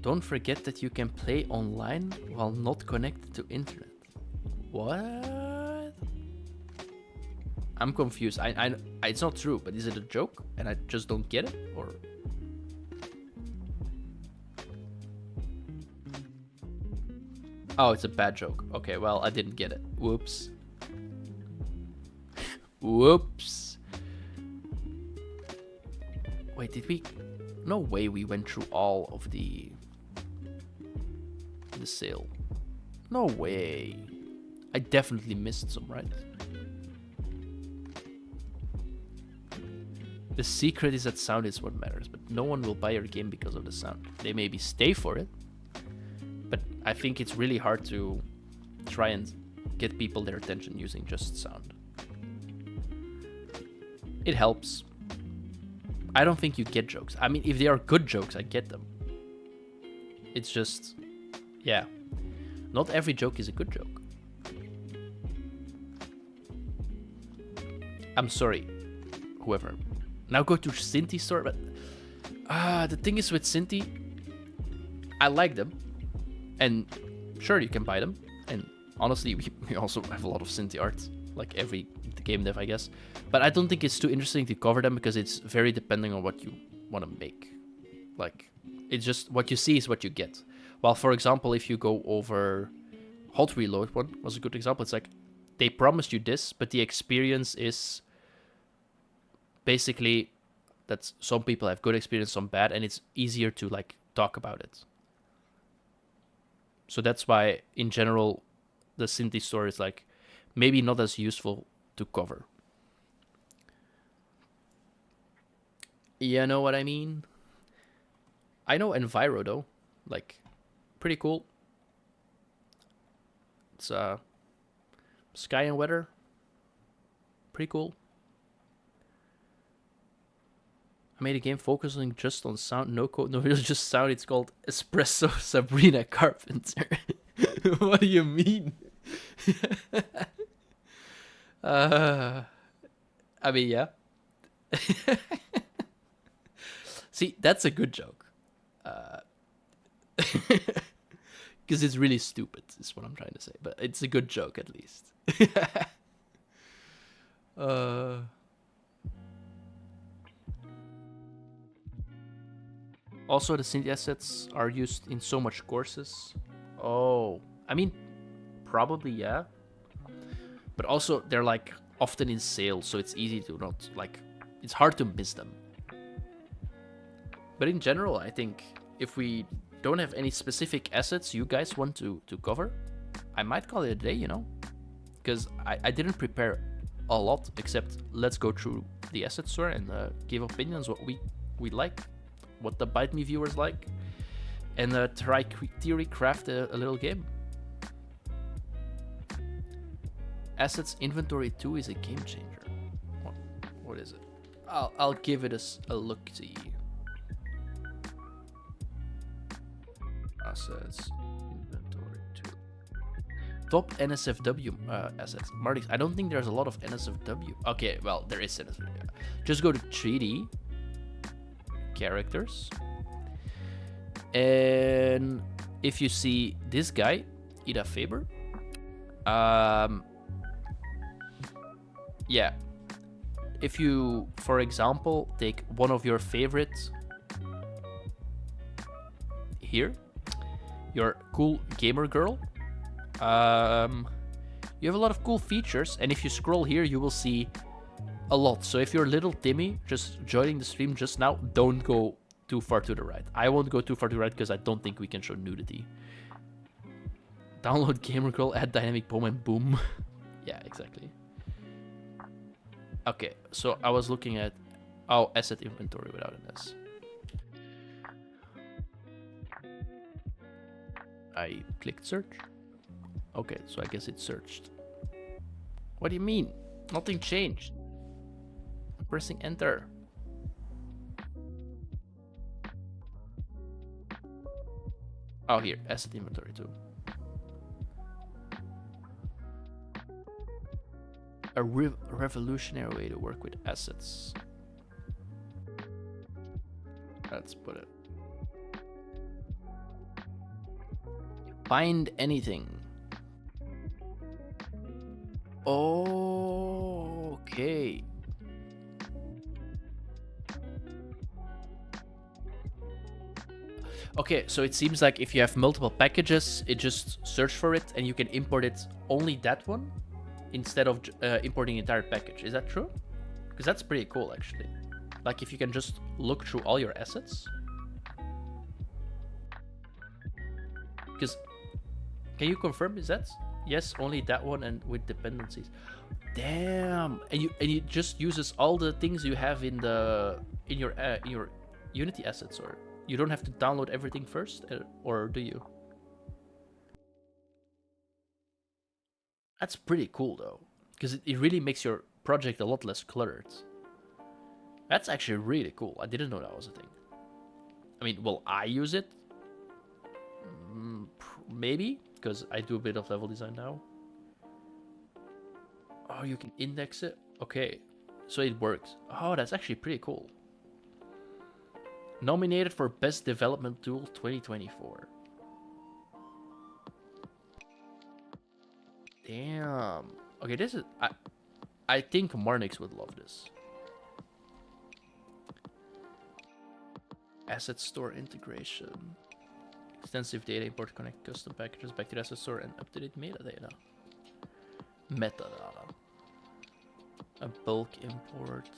Don't forget that you can play online while not connected to internet. What? I'm confused. I it's not true, but is it a joke and I just don't get it, or? Oh, it's a bad joke. Okay, well, I didn't get it. Whoops. Whoops. Wait, did we? No way we went through all of the sale. No way. I definitely missed some, right? The secret is that sound is what matters, but no one will buy your game because of the sound. They maybe stay for it, but I think it's really hard to try and get people their attention using just sound. It helps. I don't think you get jokes. I mean, if they are good jokes, I get them. It's just, yeah. Not every joke is a good joke. I'm sorry, whoever. Now go to Cinti store, but the thing is with Cinti, I like them, and sure you can buy them. And honestly, we also have a lot of Cinti art, like every game dev, I guess. But I don't think it's too interesting to cover them because it's very depending on what you want to make. Like, it's just what you see is what you get. While, for example, if you go over Hot Reload, one was a good example. It's like they promised you this, but the experience is basically that some people have good experience, some bad, and it's easier to like talk about it. So that's why, in general, the Cinti store is like maybe not as useful to cover. You know what I mean? I know Enviro though, like pretty cool. It's Sky and Weather, pretty cool. I made a game focusing just on sound, no code, no real, just sound. It's called Espresso Sabrina Carpenter. What do you mean? I mean, yeah. See, that's a good joke. Because it's really stupid, is what I'm trying to say. But it's a good joke, at least. Also, the Cinti assets are used in so much courses. Oh, I mean, probably, yeah. But also, they're like often in sale, so it's easy to not, like, it's hard to miss them. But in general, I think if we don't have any specific assets you guys want to cover, I might call it a day, you know? Because I didn't prepare a lot, except let's go through the asset store and give opinions, what we like, what the Bite Me viewers like, and try theory craft a little game. Assets inventory 2 is a game changer. What is it? I'll give it a look-see. Assets inventory 2. Top NSFW assets. Marty, I don't think there's a lot of NSFW. Okay, well, there is NSFW. Just go to 3D characters, and if you see this guy, Ida Faber, yeah, if you, for example, take one of your favorites here, your cool gamer girl, you have a lot of cool features, and if you scroll here you will see a lot. So if you're little Timmy just joining the stream just now, don't go too far to the right. I won't go too far to the right because I don't think we can show nudity. Download gamer girl, add dynamic bomb, and boom. Yeah, exactly. Okay, so I was looking at Oh, asset inventory without an S. I clicked search. Okay, so I guess it searched. What do you mean? Nothing changed. I'm pressing enter. Oh, here, asset inventory too. A revolutionary way to work with assets. Let's put it. Find anything. Oh, okay. Okay, so it seems like if you have multiple packages, it just search for it and you can import it only that one instead of importing the entire package. Is that true? Because that's pretty cool, actually. Like if you can just look through all your assets. Because can you confirm, is that? Yes, only that one and with dependencies. Damn. And it just uses all the things you have in your Unity assets, or you don't have to download everything first, or do you? That's pretty cool though, because it really makes your project a lot less cluttered. That's actually really cool. I didn't know that was a thing. I mean, will I use it? Maybe, because I do a bit of level design now. Oh, you can index it? Okay, so it works. Oh, that's actually pretty cool. Nominated for Best Development Tool 2024. Damn. Okay, this is... I think Marnix would love this. Asset store integration. Extensive data import, connect custom packages back to the asset store and up-to-date metadata. Metadata. A bulk import.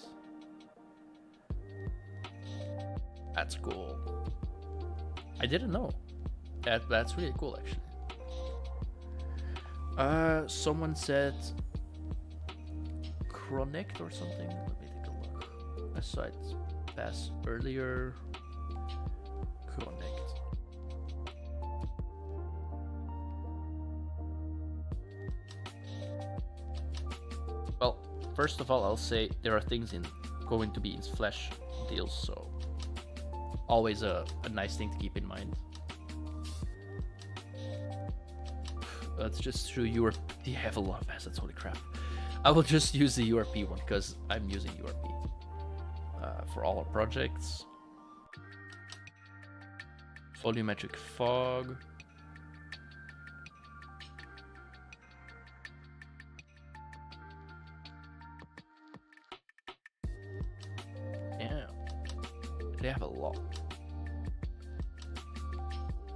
That's cool. I didn't know. That's really cool, actually. Someone said Chronict or something. Let me take a look. I saw it pass earlier. Chronict. Well, first of all, I'll say there are things going to be in Flash deals, so always a nice thing to keep in mind. Let's just show URP. You have a lot of assets, holy crap. I will just use the URP one because I'm using URP for all our projects. Volumetric fog. Yeah, they have a lot.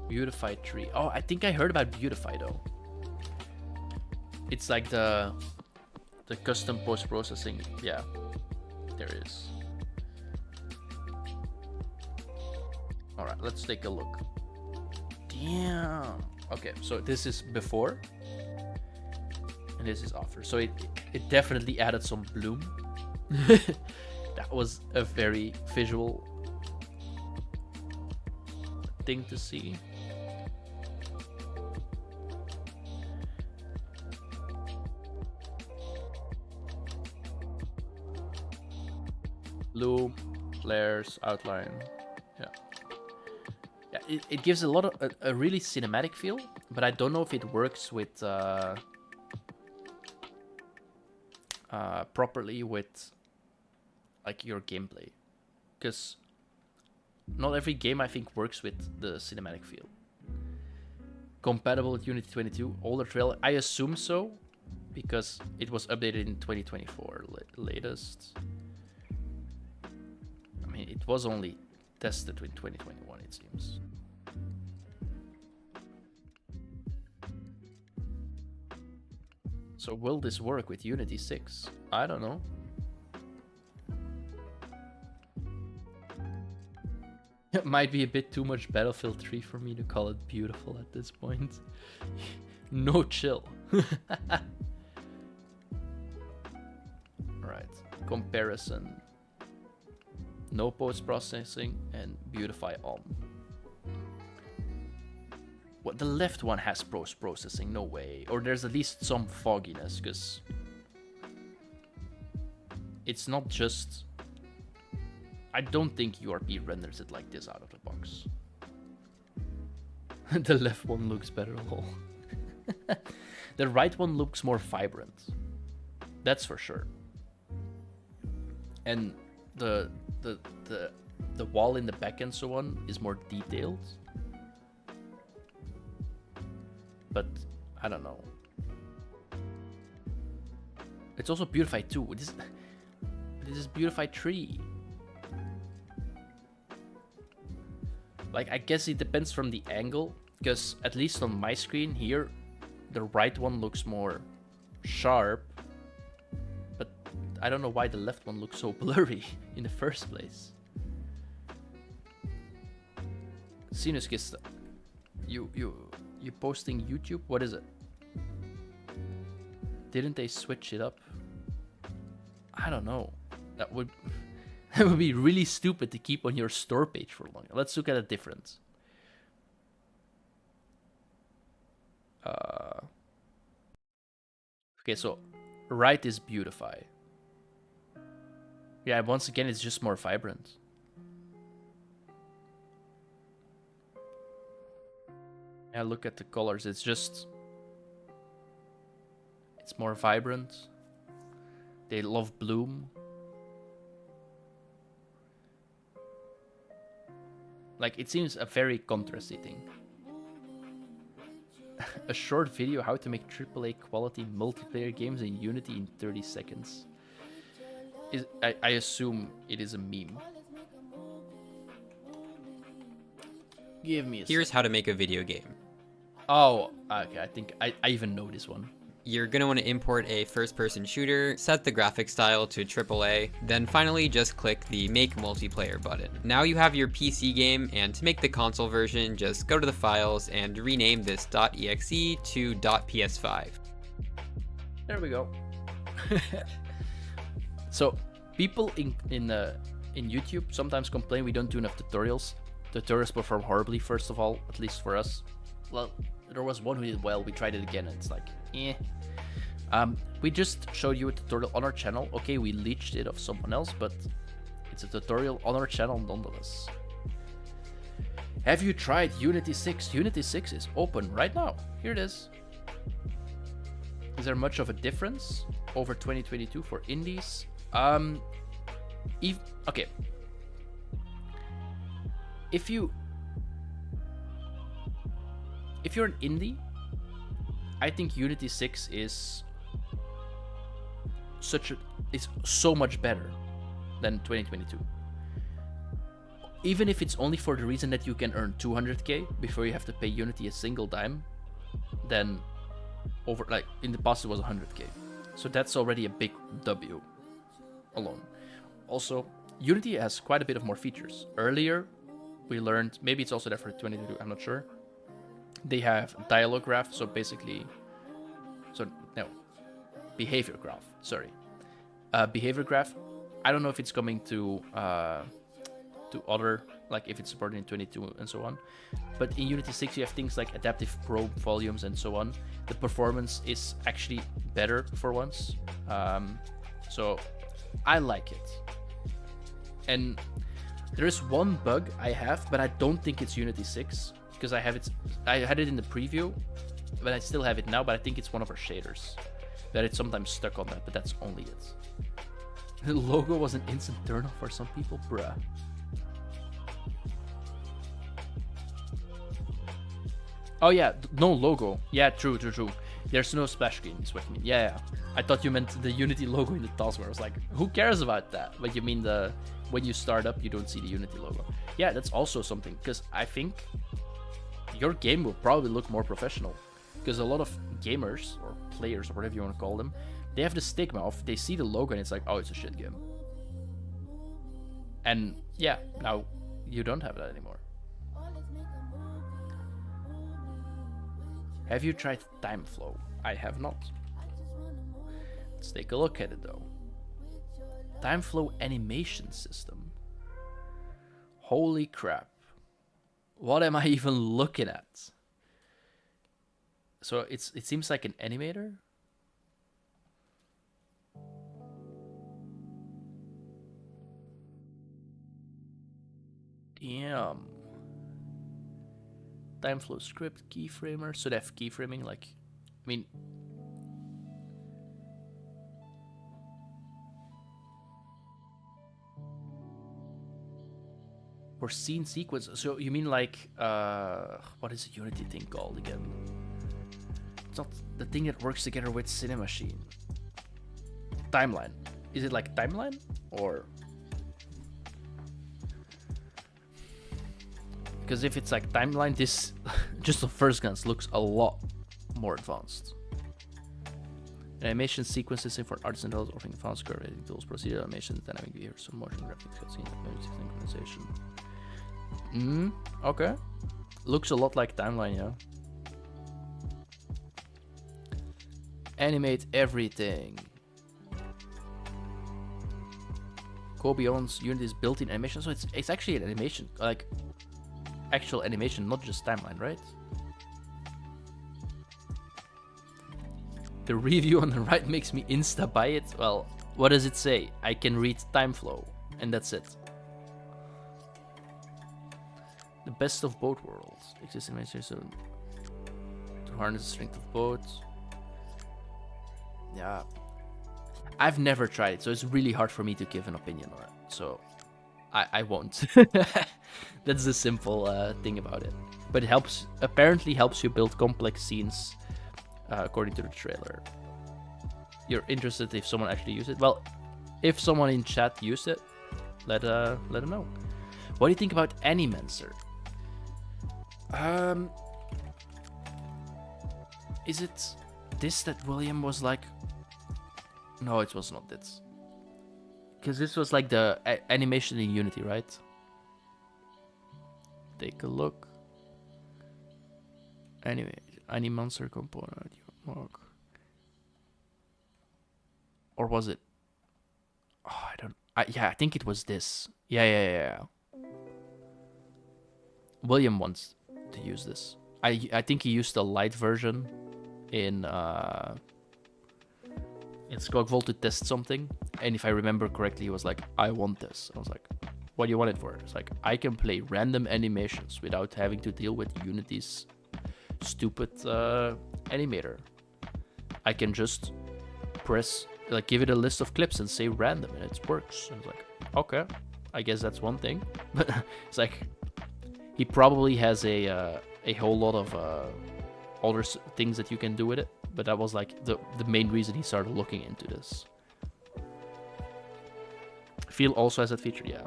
Beautify tree. Oh, I think I heard about Beautify though. It's like the custom post-processing. Yeah, there is. All right, let's take a look. Damn. Okay, so this is before, and this is after. So it definitely added some bloom. That was a very visual thing to see. Bloom, flares, outline. Yeah. Yeah, it gives a lot of a really cinematic feel, but I don't know if it works with properly with like your gameplay, because not every game I think works with the cinematic feel. Compatible with Unity 22 older trailer? I assume so, because it was updated in 2024 latest. I mean, it was only tested in 2021, it seems. So will this work with Unity 6? I don't know. It might be a bit too much Battlefield 3 for me to call it beautiful at this point. No chill. Alright, comparison. no post-processing, and beautify on. What, the left one has post-processing? No way. Or there's at least some fogginess, because it's not just... I don't think URP renders it like this out of the box. The left one looks better. Lol. The right one looks more vibrant. That's for sure. And the wall in the back and so on is more detailed. But I don't know. It's also beautified too. This is beautified 3. Like, I guess it depends from the angle, because at least on my screen here, the right one looks more sharp, but I don't know why the left one looks so blurry in the first place. Sinuskist, you posting YouTube? What is it? Didn't they switch it up? I don't know. That would be really stupid to keep on your store page for long. Let's look at a difference. Okay, so right is beautify. Yeah, once again, it's just more vibrant. Yeah, look at the colors. It's more vibrant. They love bloom. Like, it seems a very contrasty thing. A short video how to make AAA quality multiplayer games in Unity in 30 seconds. I assume it is a meme. Give me a Here's sec. how to make a video game. Oh, okay, I think I even know this one. You're going to want to import a first-person shooter, set the graphic style to AAA, then finally just click the Make Multiplayer button. Now you have your PC game, and to make the console version, just go to the files and rename this .exe to .ps5. There we go. So people in YouTube sometimes complain we don't do enough tutorials. Tutorials perform horribly, first of all, at least for us. Well, there was one who did well. We tried it again, and it's like, eh. We just showed you a tutorial on our channel. Okay, we leached it of someone else, but it's a tutorial on our channel nonetheless. Have you tried Unity 6? Unity 6 is open right now. Here it is. Is there much of a difference over 2022 for indies? Okay. If you're an indie, I think Unity 6 is so much better than 2022. Even if it's only for the reason that you can earn 200k before you have to pay Unity a single dime, then in the past it was 100k. So that's already a big W alone. Also, Unity has quite a bit of more features. Earlier, we learned, maybe it's also there for 2022, I'm not sure. They have dialogue graph, behavior graph, sorry. Behavior graph, I don't know if it's coming to other, like if it's supported in 22 and so on. But in Unity 6 you have things like adaptive probe volumes and so on. The performance is actually better for once. So I like it. And there is one bug I have, but I don't think it's Unity 6. Because I had it in the preview, but I still have it now, but I think it's one of our shaders. That it's sometimes stuck on that, but that's only it. The logo was an instant turn off for some people, bruh. Oh yeah, no logo. Yeah, true. There's no splash screen, is what you mean. Yeah. I thought you meant the Unity logo in the taskbar. I was like, who cares about that? But you mean when you start up, you don't see the Unity logo. Yeah, that's also something, because I think your game will probably look more professional, because a lot of gamers or players or whatever you want to call them, they have the stigma of they see the logo and it's like, oh, it's a shit game. And yeah, now you don't have that anymore. Have you tried time flow? I have not. Let's take a look at it though. Time flow animation system. Holy crap. What am I even looking at? So it seems like an animator. Damn. Time flow script keyframer. So they have keyframing, like, I mean, for scene sequence. So you mean like, what is the Unity thing called again? It's not the thing that works together with Cinemachine. Timeline. Is it like timeline or? Because if it's like timeline, this just the first glance looks a lot more advanced. Animation sequences for artists and adults offering advanced curve editing tools, procedural animation, dynamic behavior, some motion graphics, cutscene, music synchronization. Okay. Looks a lot like timeline, yeah. Animate everything. Go beyond Unity's built-in animation, so it's actually an animation, like actual animation, not just timeline, right? The review on the right makes me insta buy it. Well, what does it say? I can read time flow, and that's it. The best of both worlds exists in my system to harness the strength of both. Yeah, I've never tried it, so it's really hard for me to give an opinion on it. So I won't. That's the simple thing about it. But it helps, apparently helps you build complex scenes, according to the trailer. You're interested if someone actually used it? Well, if someone in chat used it, let them know. What do you think about Animencer? Is it this that William was like? No, it was not this. Because this was like the animation in Unity, right? Take a look. Anyway, Animencer component. Or was it? Oh, yeah, I think it was this. Yeah. William wants to use this. I think he used the light version in Skogvolt to test something, and if I remember correctly, he was like, I want this. I was like, what do you want it for? It's like, I can play random animations without having to deal with Unity's stupid animator. I can just press, like, give it a list of clips and say random, and it works. I was like, okay, I guess that's one thing. But it's like, he probably has a whole lot of other things that you can do with it. But that was like the main reason he started looking into this. Feel also has that feature, yeah.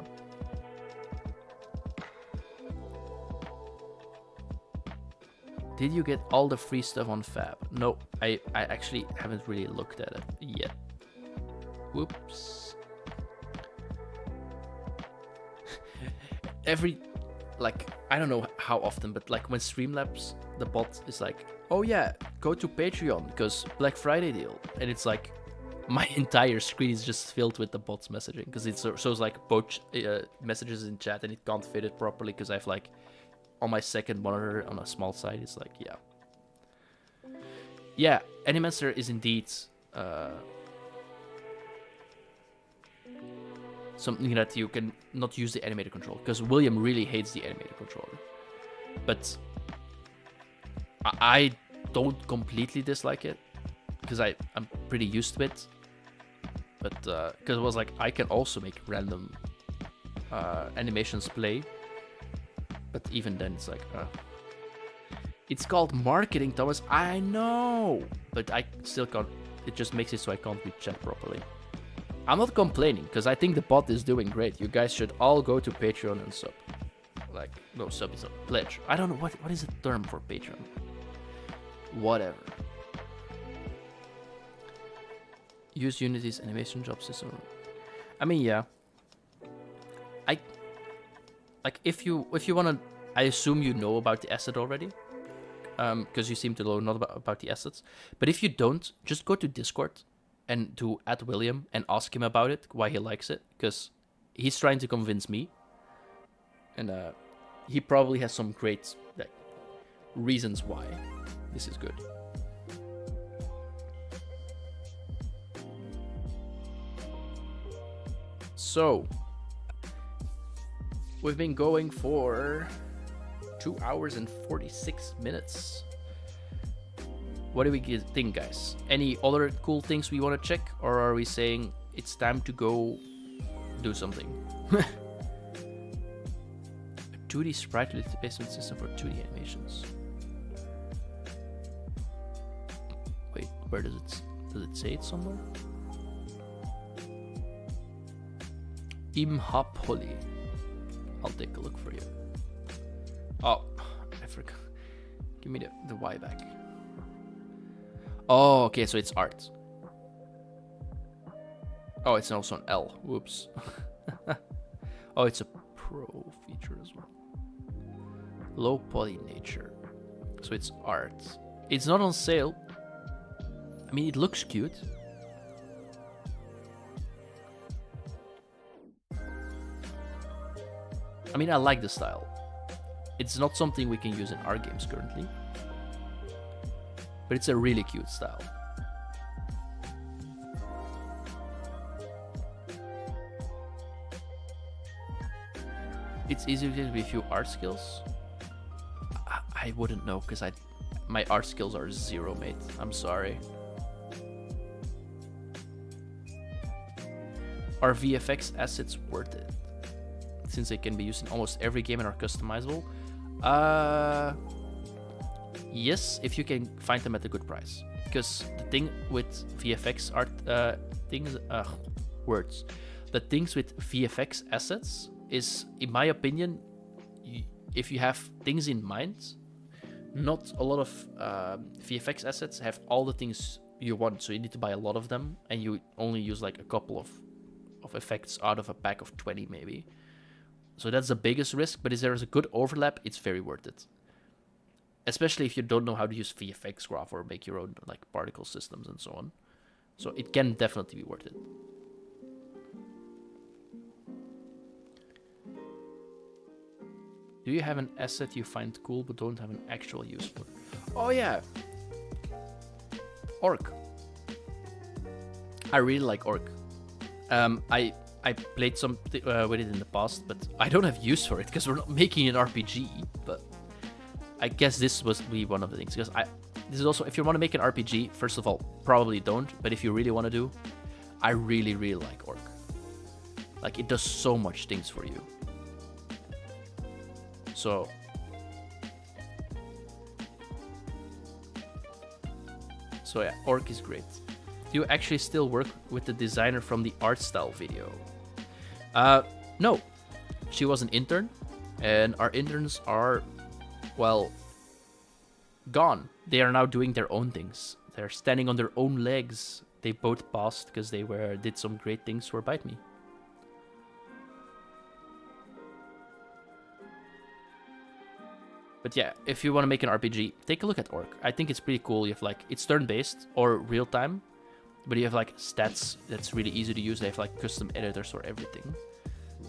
Did you get all the free stuff on Fab? No, I actually haven't really looked at it yet. Whoops. I don't know how often, but like when Streamlabs, the bot is like, oh yeah, go to Patreon because Black Friday deal. And it's like, my entire screen is just filled with the bot's messaging because it shows like both messages in chat and it can't fit it properly because I have like, on my second monitor on a small side, it's like, yeah. Yeah, Animencer is indeed something that you can not use the animator controller, because William really hates the animator controller. But I don't completely dislike it, because I'm pretty used to it. But because it was like, I can also make random animations play. But even then, it's like, it's called marketing, Thomas. I know, but I still can't. It just makes it so I can't read chat properly. I'm not complaining, because I think the bot is doing great. You guys should all go to Patreon and sub. Like, no, sub is a pledge. I don't know, what is the term for Patreon? Whatever. Use Unity's animation job system. I mean, yeah. If you wanna, I assume you know about the asset already, because you seem to know not about the assets. But if you don't, just go to Discord and do @William and ask him about it, why he likes it, because he's trying to convince me. And he probably has some great like reasons why this is good. So we've been going for 2 hours and 46 minutes. What do we think, guys? Any other cool things we want to check, or are we saying it's time to go do something? A 2D sprite replacement system for 2D animations. Wait, where does it say it somewhere? Imhapoli. I'll take a look for you. Oh, I forgot. Give me the Y back. Oh, okay, so it's art. Oh, it's also an L. Whoops. Oh, it's a pro feature as well. Low poly nature. So it's art. It's not on sale. I mean, it looks cute. I mean, I like the style. It's not something we can use in our games currently. But it's a really cute style. It's easier to be a few art skills. I wouldn't know because my art skills are 0, mate. I'm sorry. Are VFX assets worth it? Since they can be used in almost every game and are customizable. Yes, if you can find them at a good price. Because the thing with VFX art the things with VFX assets is, in my opinion, if you have things in mind, not a lot of VFX assets have all the things you want. So you need to buy a lot of them, and you only use like a couple of effects out of a pack of 20 maybe. So that's the biggest risk, but if there is a good overlap, it's very worth it. Especially if you don't know how to use VFX graph or make your own like particle systems and so on. So it can definitely be worth it. Do you have an asset you find cool but don't have an actual use for? Oh yeah. Orc. I really like Orc. I played some with it in the past, but I don't have use for it because we're not making an RPG. But I guess this was be one of the things, because this is also, if you want to make an RPG, first of all, probably don't. But if you really want to do, I really like Orc. Like, it does so much things for you. So yeah, Orc is great. Do you actually still work with the designer from the art style video? No. She was an intern, and our interns are, well, gone. They are now doing their own things. They're standing on their own legs. They both passed because they did some great things for Bite Me. But yeah, if you want to make an RPG, take a look at Orc. I think it's pretty cool. You have like, it's turn-based or real-time, but you have like stats that's really easy to use. They have like custom editors for everything.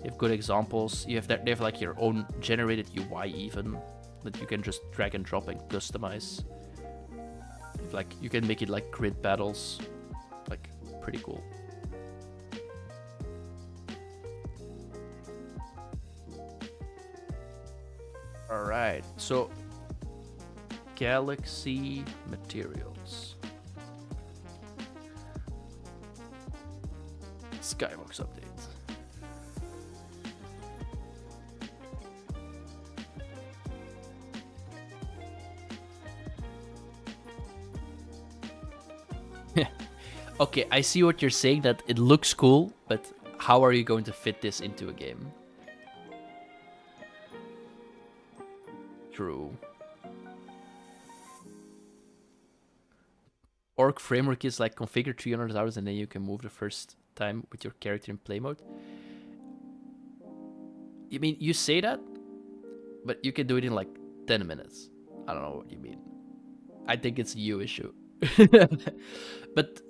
You have good examples. They have like your own generated UI even that you can just drag and drop and customize. Like, you can make it like grid battles. Like, pretty cool. Alright, so Galaxy Materials. Skybox update. Okay, I see what you're saying, that it looks cool, but how are you going to fit this into a game? True. Orc framework is like configure 300 hours and then you can move the first time with your character in play mode. You mean, you say that, but you can do it in like 10 minutes. I don't know what you mean. I think it's a you issue. But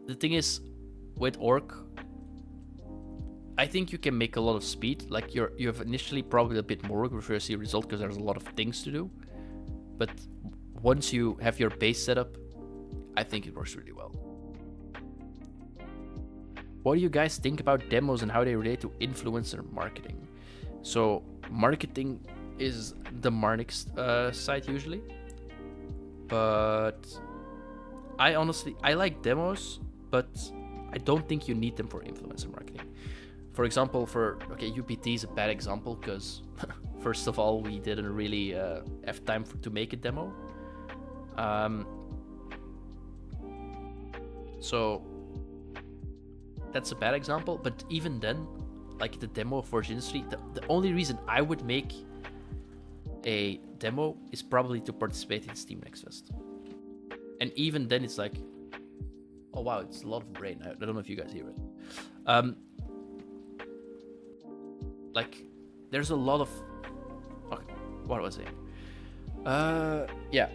the thing is, with Orc, I think you can make a lot of speed. Like you have initially probably a bit more work before you see a result because there's a lot of things to do. But once you have your base set up, I think it works really well. What do you guys think about demos and how they relate to influencer marketing? So marketing is the Marnix side usually, but I like demos, but I don't think you need them for influencer marketing. For example, UPT is a bad example because first of all, we didn't really have time to make a demo. So that's a bad example, but even then, like the demo of Forge Industry, the only reason I would make a demo is probably to participate in Steam Next Fest. And even then it's like, oh wow, it's a lot of rain. I don't know if you guys hear it. Like there's a lot of, okay, what was I saying? Yeah.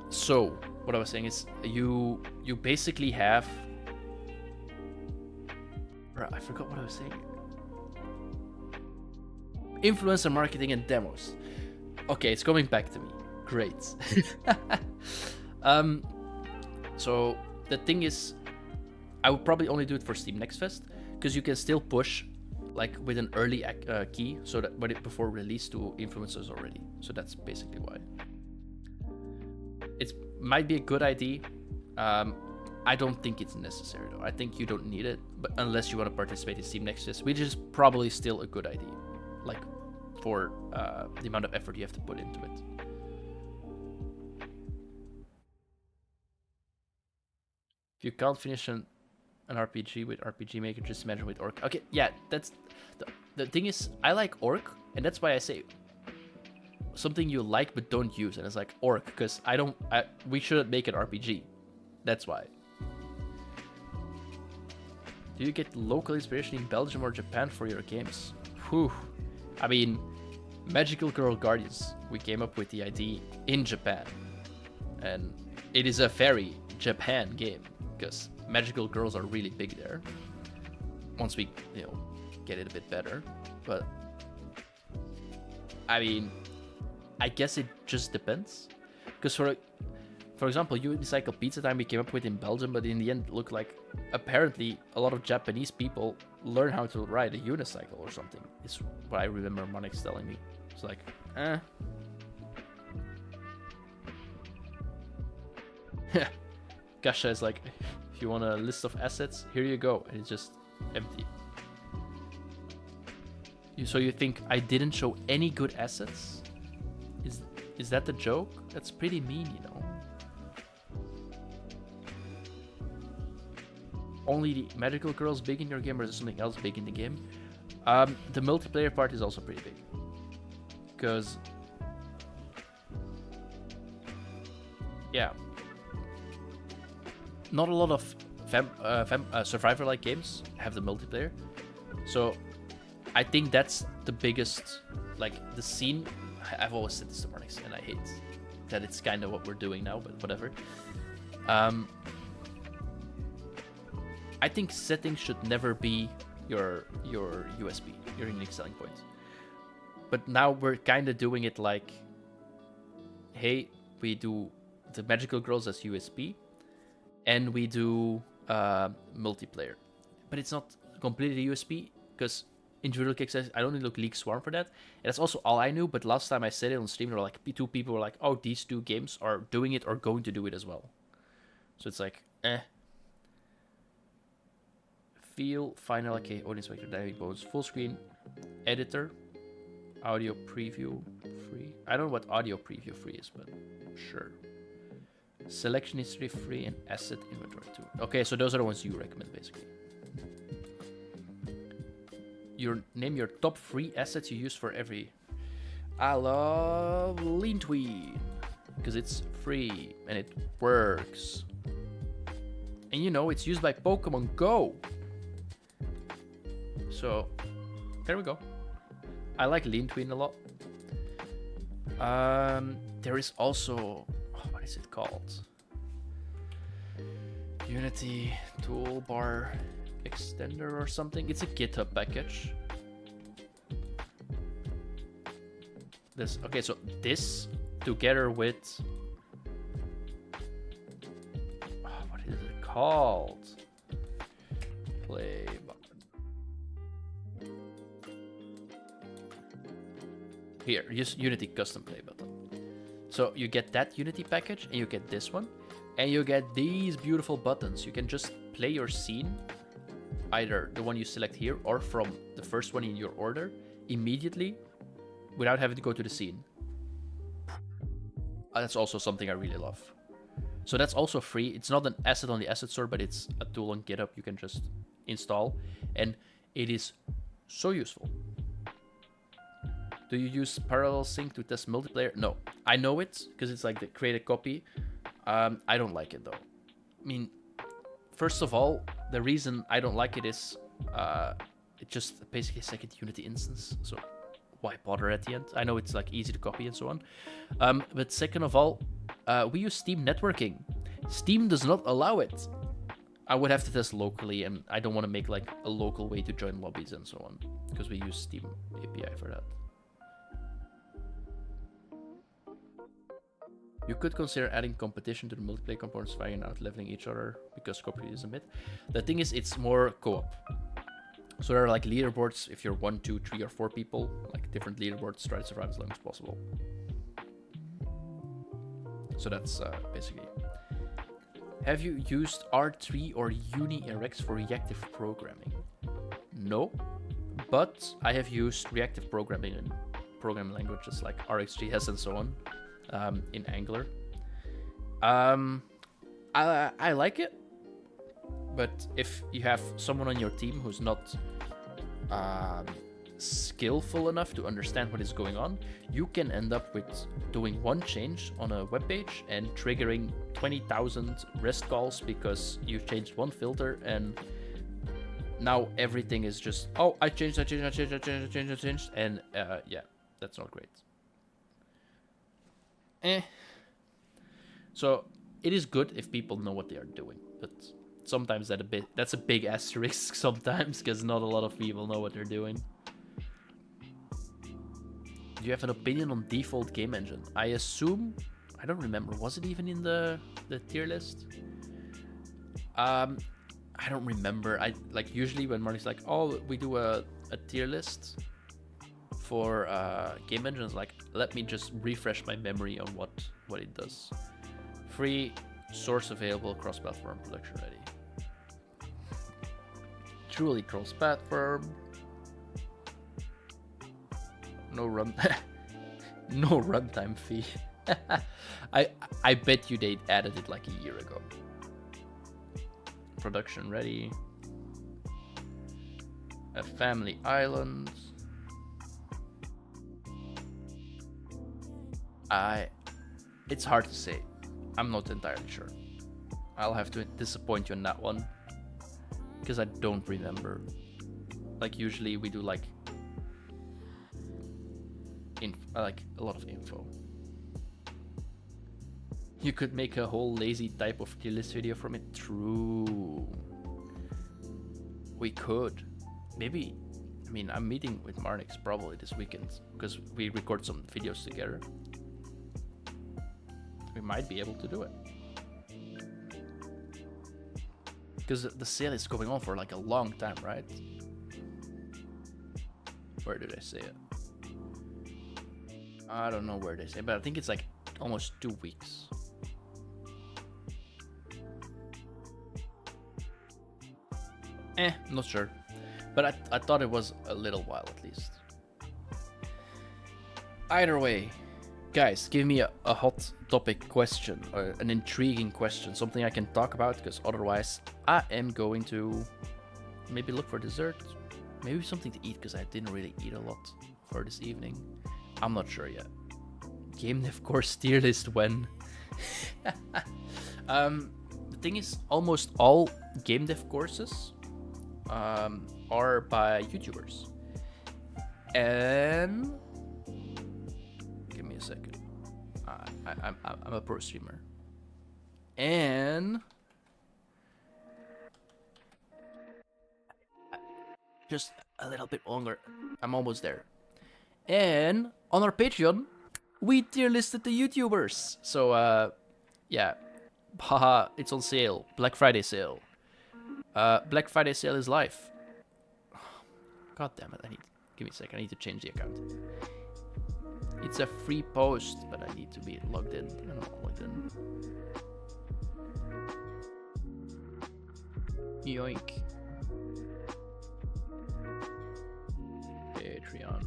So what I was saying is you basically have, I forgot what I was saying. Influencer marketing and demos. Okay, it's coming back to me. Great. So the thing is, I would probably only do it for Steam Next Fest because you can still push like with an early key, so that before release to influencers already. So that's basically why. It might be a good idea. I don't think it's necessary though. I think you don't need it, but unless you want to participate in Steam Next Fest, which is probably still a good idea, like for the amount of effort you have to put into it. If you can't finish an RPG with RPG Maker, just imagine with Orc. Okay, yeah, that's the thing is, I like Orc, and that's why I say something you like but don't use, and it's like Orc, because we shouldn't make an RPG. That's why. Do you get local inspiration in Belgium or Japan for your games? Whew. I mean, Magical Girl Guardians, we came up with the idea in Japan. And it is a very Japan game, because magical girls are really big there. Once we, get it a bit better. But, I mean, I guess it just depends. Because for example, Unicycle Pizza Time we came up with in Belgium, but in the end it looked like apparently a lot of Japanese people learn how to ride a unicycle or something. It's what I remember Monix telling me. It's like, Gasha is like, if you want a list of assets, here you go, and it's just empty. So you think I didn't show any good assets? Is that the joke? That's pretty mean, Only the magical girls big in your game, or is there something else big in the game? The multiplayer part is also pretty big. Because, yeah, not a lot of survivor-like games have the multiplayer. So I think that's the biggest, like, the scene. I've always said this to Marnix, and I hate that it's kind of what we're doing now, but whatever. I think settings should never be your USP, your unique selling point. But now we're kind of doing it like, hey, we do the magical girls as USP, and we do multiplayer. But it's not completely USP, because Individual Kick says I only look League Swarm for that. And that's also all I knew, but last time I said it on stream, there were like two people were like, oh, these two games are doing it or going to do it as well. So it's like, Feel, final, okay, audience vector, dynamic bones, full screen, editor, audio preview free. I don't know what audio preview free is, but sure. Selection history free and asset inventory too. Okay, so those are the ones you recommend basically. Name your top 3 assets you use for every. I love Lean Tween because it's free and it works. And it's used by Pokemon Go. So, there we go. I like Lean Tween a lot. There is also, what is it called? Unity toolbar. extender or something. It's a GitHub package. This, okay, so this together with what is it called? Play button. Here, use Unity custom play button. So you get that Unity package, and you get this one, and you get these beautiful buttons. You can just play your scene, either the one you select here or from the first one in your order, immediately, without having to go to the scene. That's also something I really love. So that's also free. It's not an asset on the asset store, but it's a tool on GitHub you can just install, and it is so useful. Do you use parallel sync to test multiplayer? No, I know it because it's like the create a copy. I don't like it though. I mean, first of all, the reason I don't like it is it's just basically a second Unity instance. So why bother at the end? I know it's like easy to copy and so on. But second of all, we use Steam networking. Steam does not allow it. I would have to test locally, and I don't want to make like a local way to join lobbies and so on, because we use Steam API for that. You could consider adding competition to the multiplayer components via out leveling each other, because cooperation is a myth. The thing is, it's more co-op. So there are like leaderboards. If you're 1, 2, 3, or 4 people, like different leaderboards, try to survive as long as possible. So that's basically. Have you used R3 or UniRX for reactive programming? No, but I have used reactive programming in programming languages like RxJS and so on. In Angular. I like it, but if you have someone on your team who's not skillful enough to understand what is going on, you can end up with doing one change on a web page and triggering 20,000 REST calls because you changed one filter, and now everything is just, oh, I changed, and yeah, that's not great. So it is good if people know what they are doing, but sometimes that's a big asterisk sometimes, because not a lot of people know what they're doing. Do you have an opinion on default game engine? I assume, I don't remember, was it even in the tier list? I don't remember. I like usually when Marty's like, oh, we do a tier list for game engines, like, let me just refresh my memory on what it does. Free, source available, cross-platform, production ready. Truly cross-platform. No no runtime fee. I bet you they added it like a year ago. Production ready. A family island. It's hard to say. I'm not entirely sure. I'll have to disappoint you on that one, because I don't remember. Like usually we do like a lot of info. You could make a whole lazy type of tier list video from it. True. We could. Maybe. I mean, I'm meeting with Marnix probably this weekend because we record some videos together. We might be able to do it. Because the sale is going on for like a long time, right? Where did I say it? I don't know where they say, but I think it's like almost 2 weeks. Not sure. But I thought it was a little while at least. Either way, guys, give me a hot topic question, or an intriguing question, something I can talk about, because otherwise I am going to maybe look for dessert, maybe something to eat, because I didn't really eat a lot for this evening. I'm not sure yet. Game dev course tier list when? The thing is, almost all game dev courses are by YouTubers. And give me a second. I'm a pro streamer. And just a little bit longer. I'm almost there. And on our Patreon, we tier listed the YouTubers. So, yeah. Haha, it's on sale. Black Friday sale. Black Friday sale is live. God damn it, give me a second, I need to change the account. It's a free post, but I need to be logged in. I'm not logged in. Yoink. Patreon.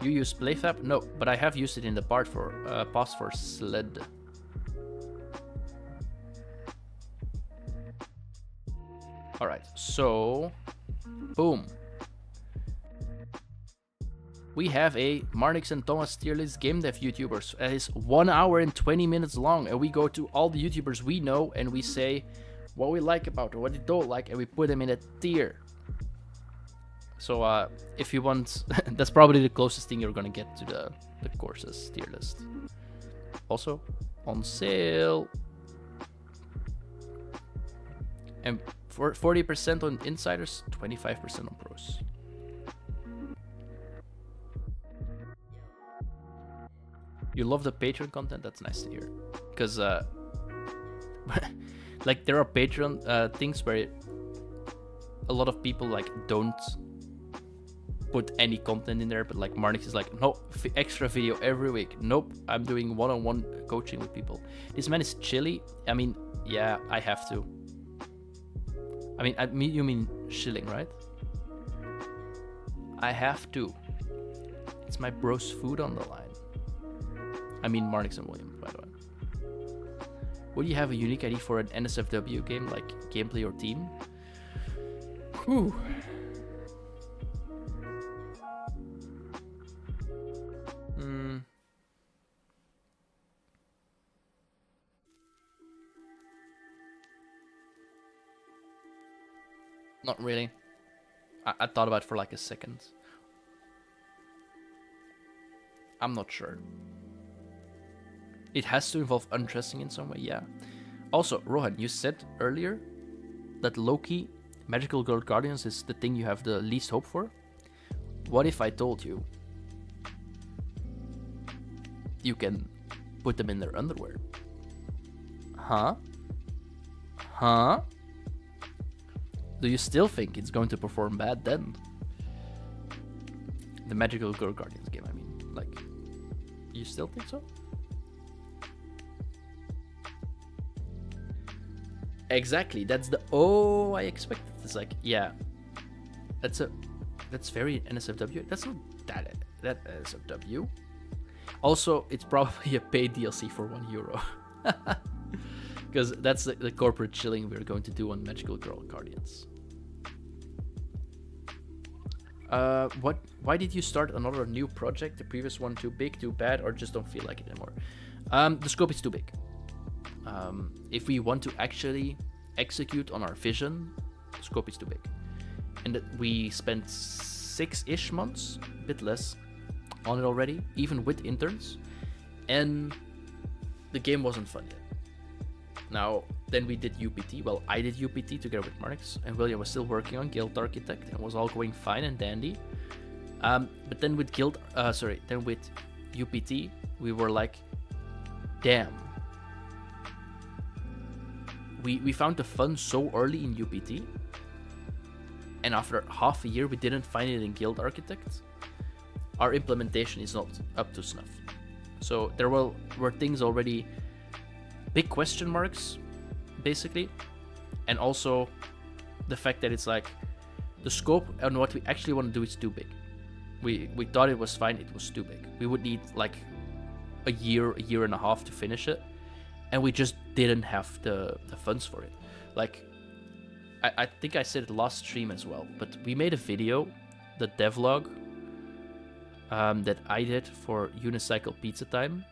You use PlayFab? No, but I have used it in the past for Sled. Alright, so boom. We have a Marnix and Thomas tier list game dev YouTubers. It is 1 hour and 20 minutes long, and we go to all the YouTubers we know and we say what we like about or what we don't like, and we put them in a tier. So if you want, that's probably the closest thing you're gonna get to the courses tier list. Also on sale. And for 40% on insiders, 25% on pros. You love the Patreon content? That's nice to hear. Because, like, there are Patreon things where a lot of people, like, don't put any content in there. But, like, Marnix is like, no, extra video every week. Nope, I'm doing one-on-one coaching with people. This man is chilly. I mean, yeah, I have to. I mean, you mean shilling, right? I have to. It's my bro's food on the line. I mean, Marnix and William, by the way. Would you have a unique ID for an NSFW game, like gameplay or team? Whew. Not really. I thought about it for like a second. I'm not sure. It has to involve undressing in some way, yeah. Also, Rohan, you said earlier that Loki, Magical Girl Guardians, is the thing you have the least hope for. What if I told you you can put them in their underwear? Huh? Huh? Do you still think it's going to perform bad then? The Magical Girl Guardians game, I mean. Like, you still think so? Exactly, that's the... Oh, I expected. It's like, yeah. That's very NSFW. That's not that NSFW. Also, it's probably a paid DLC for €1. Because that's the corporate chilling we're going to do on Magical Girl Guardians. Why did you start another new project? The previous one too big, too bad, or just don't feel like it anymore? The scope is too big. If we want to actually execute on our vision, the scope is too big. And we spent 6-ish months, a bit less, on it already, even with interns. And the game wasn't fun yet. Now, then we did UPT. Well, I did UPT together with Marnix, and William was still working on Guild Architect, and was all going fine and dandy. But then with with UPT, we were like, damn. We found the fun so early in UPT, and after half a year we didn't find it in Guild Architect. Our implementation is not up to snuff. So there were things already, big question marks, basically, and also the fact that it's like the scope and what we actually want to do is too big. We thought it was fine, it was too big. We would need like a year and a half to finish it, and we just didn't have the funds for it. Like, I think I said it last stream as well, but we made a video, the devlog, that I did for Unicycle Pizza Time.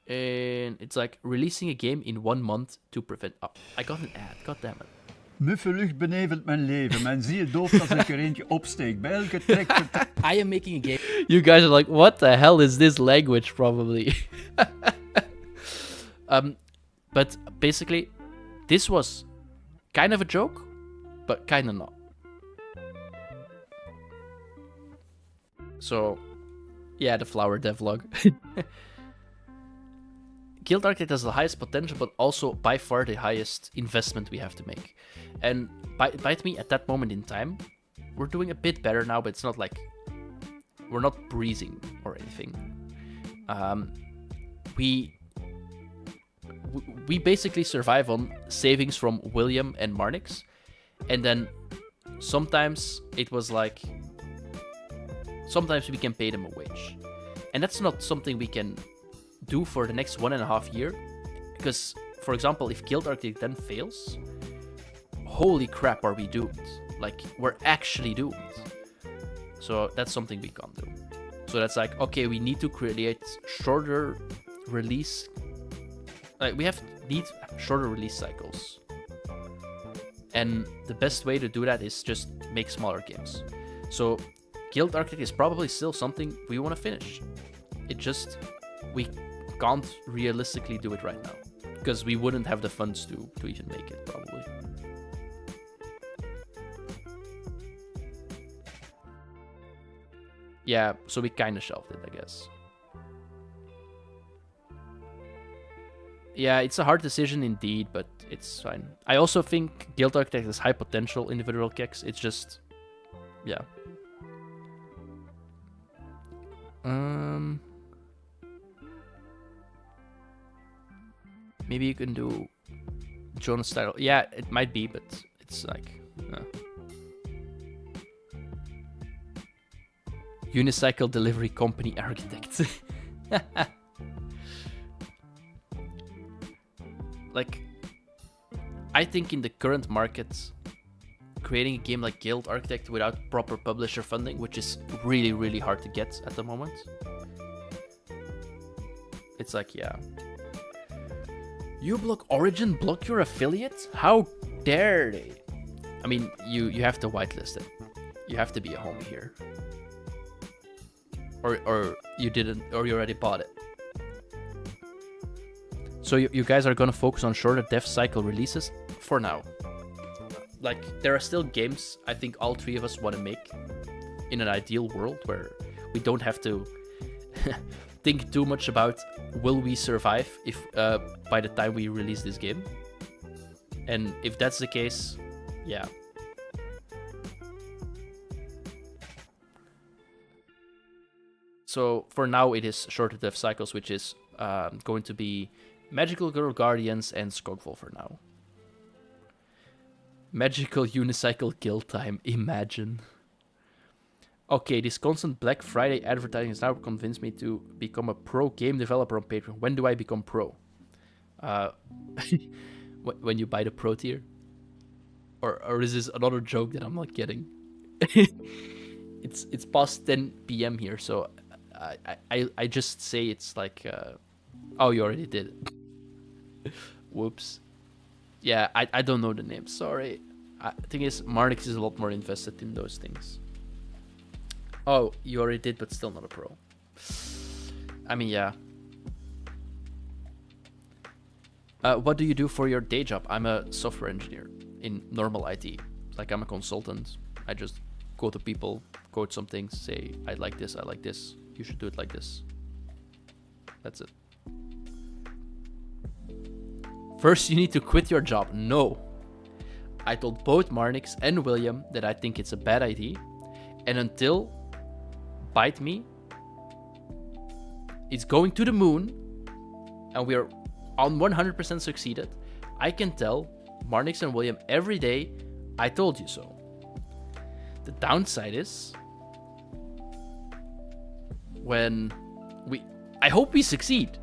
And it's like releasing a game in 1 month to prevent... Oh, I got an ad, god damn it. Muffe lucht benevelt mijn leven. Men zie je doof als ik er eentje opsteek. Bij elke trek... I am making a game. You guys are like, what the hell is this language, probably? But basically, this was kind of a joke, but kind of not. So, yeah, the flower devlog. Guild Architect has the highest potential, but also by far the highest investment we have to make. And bite me, at that moment in time, we're doing a bit better now, but it's not like we're not breezing or anything. We basically survive on savings from William and Marnix, and then sometimes it was like sometimes we can pay them a wage, and that's not something we can do for the next 1.5 years, because, for example, if Guild Architect then fails, holy crap, are we doomed? Like, we're actually doomed. So that's something we can't do. So that's like, okay, we need to create shorter release. Like, need shorter release cycles. And the best way to do that is just make smaller games. So Guild Architect is probably still something we want to finish. It just, we can't realistically do it right now, because we wouldn't have the funds to even make it, probably. Yeah, so we kind of shelved it, I guess. Yeah, it's a hard decision indeed, but it's fine. I also think Guild Architect has high potential individual kicks. It's just, yeah. Maybe you can do Jonas style. Yeah, it might be, but it's like, Unicycle Delivery Company Architect. Like, I think in the current market, creating a game like Guild Architect without proper publisher funding, which is really, really hard to get at the moment, it's like, yeah. uBlock Origin block your affiliate? How dare they? I mean, you have to whitelist it. You have to be a homie here. Or you didn't, or you already bought it. So you guys are gonna focus on shorter dev cycle releases for now. Like, there are still games I think all three of us want to make in an ideal world where we don't have to think too much about will we survive if by the time we release this game. And if that's the case, yeah. So for now it is shorter dev cycles, which is going to be Magical Girl Guardians and Skogvol for now. Magical unicycle kill time, imagine. Okay, this constant Black Friday advertising has now convinced me to become a pro game developer on Patreon. When do I become pro? When you buy the pro tier? Or is this another joke that I'm not getting? It's past 10 p.m. here, so I just say it's like... oh, you already did it. Whoops. Yeah, I don't know the name, sorry. The thing is, Marnix is a lot more invested in those things. Oh, you already did, but still not a pro. I mean, yeah. What do you do for your day job? I'm a software engineer in normal IT. Like, I'm a consultant. I just go to people, code some things, say, I like this, you should do it like this. That's it. First, you need to quit your job. No. I told both Marnix and William that I think it's a bad idea. And until Bite Me is going to the moon, and we are on 100% succeeded, I can tell Marnix and William every day, I told you so. The downside is, when I hope we succeed.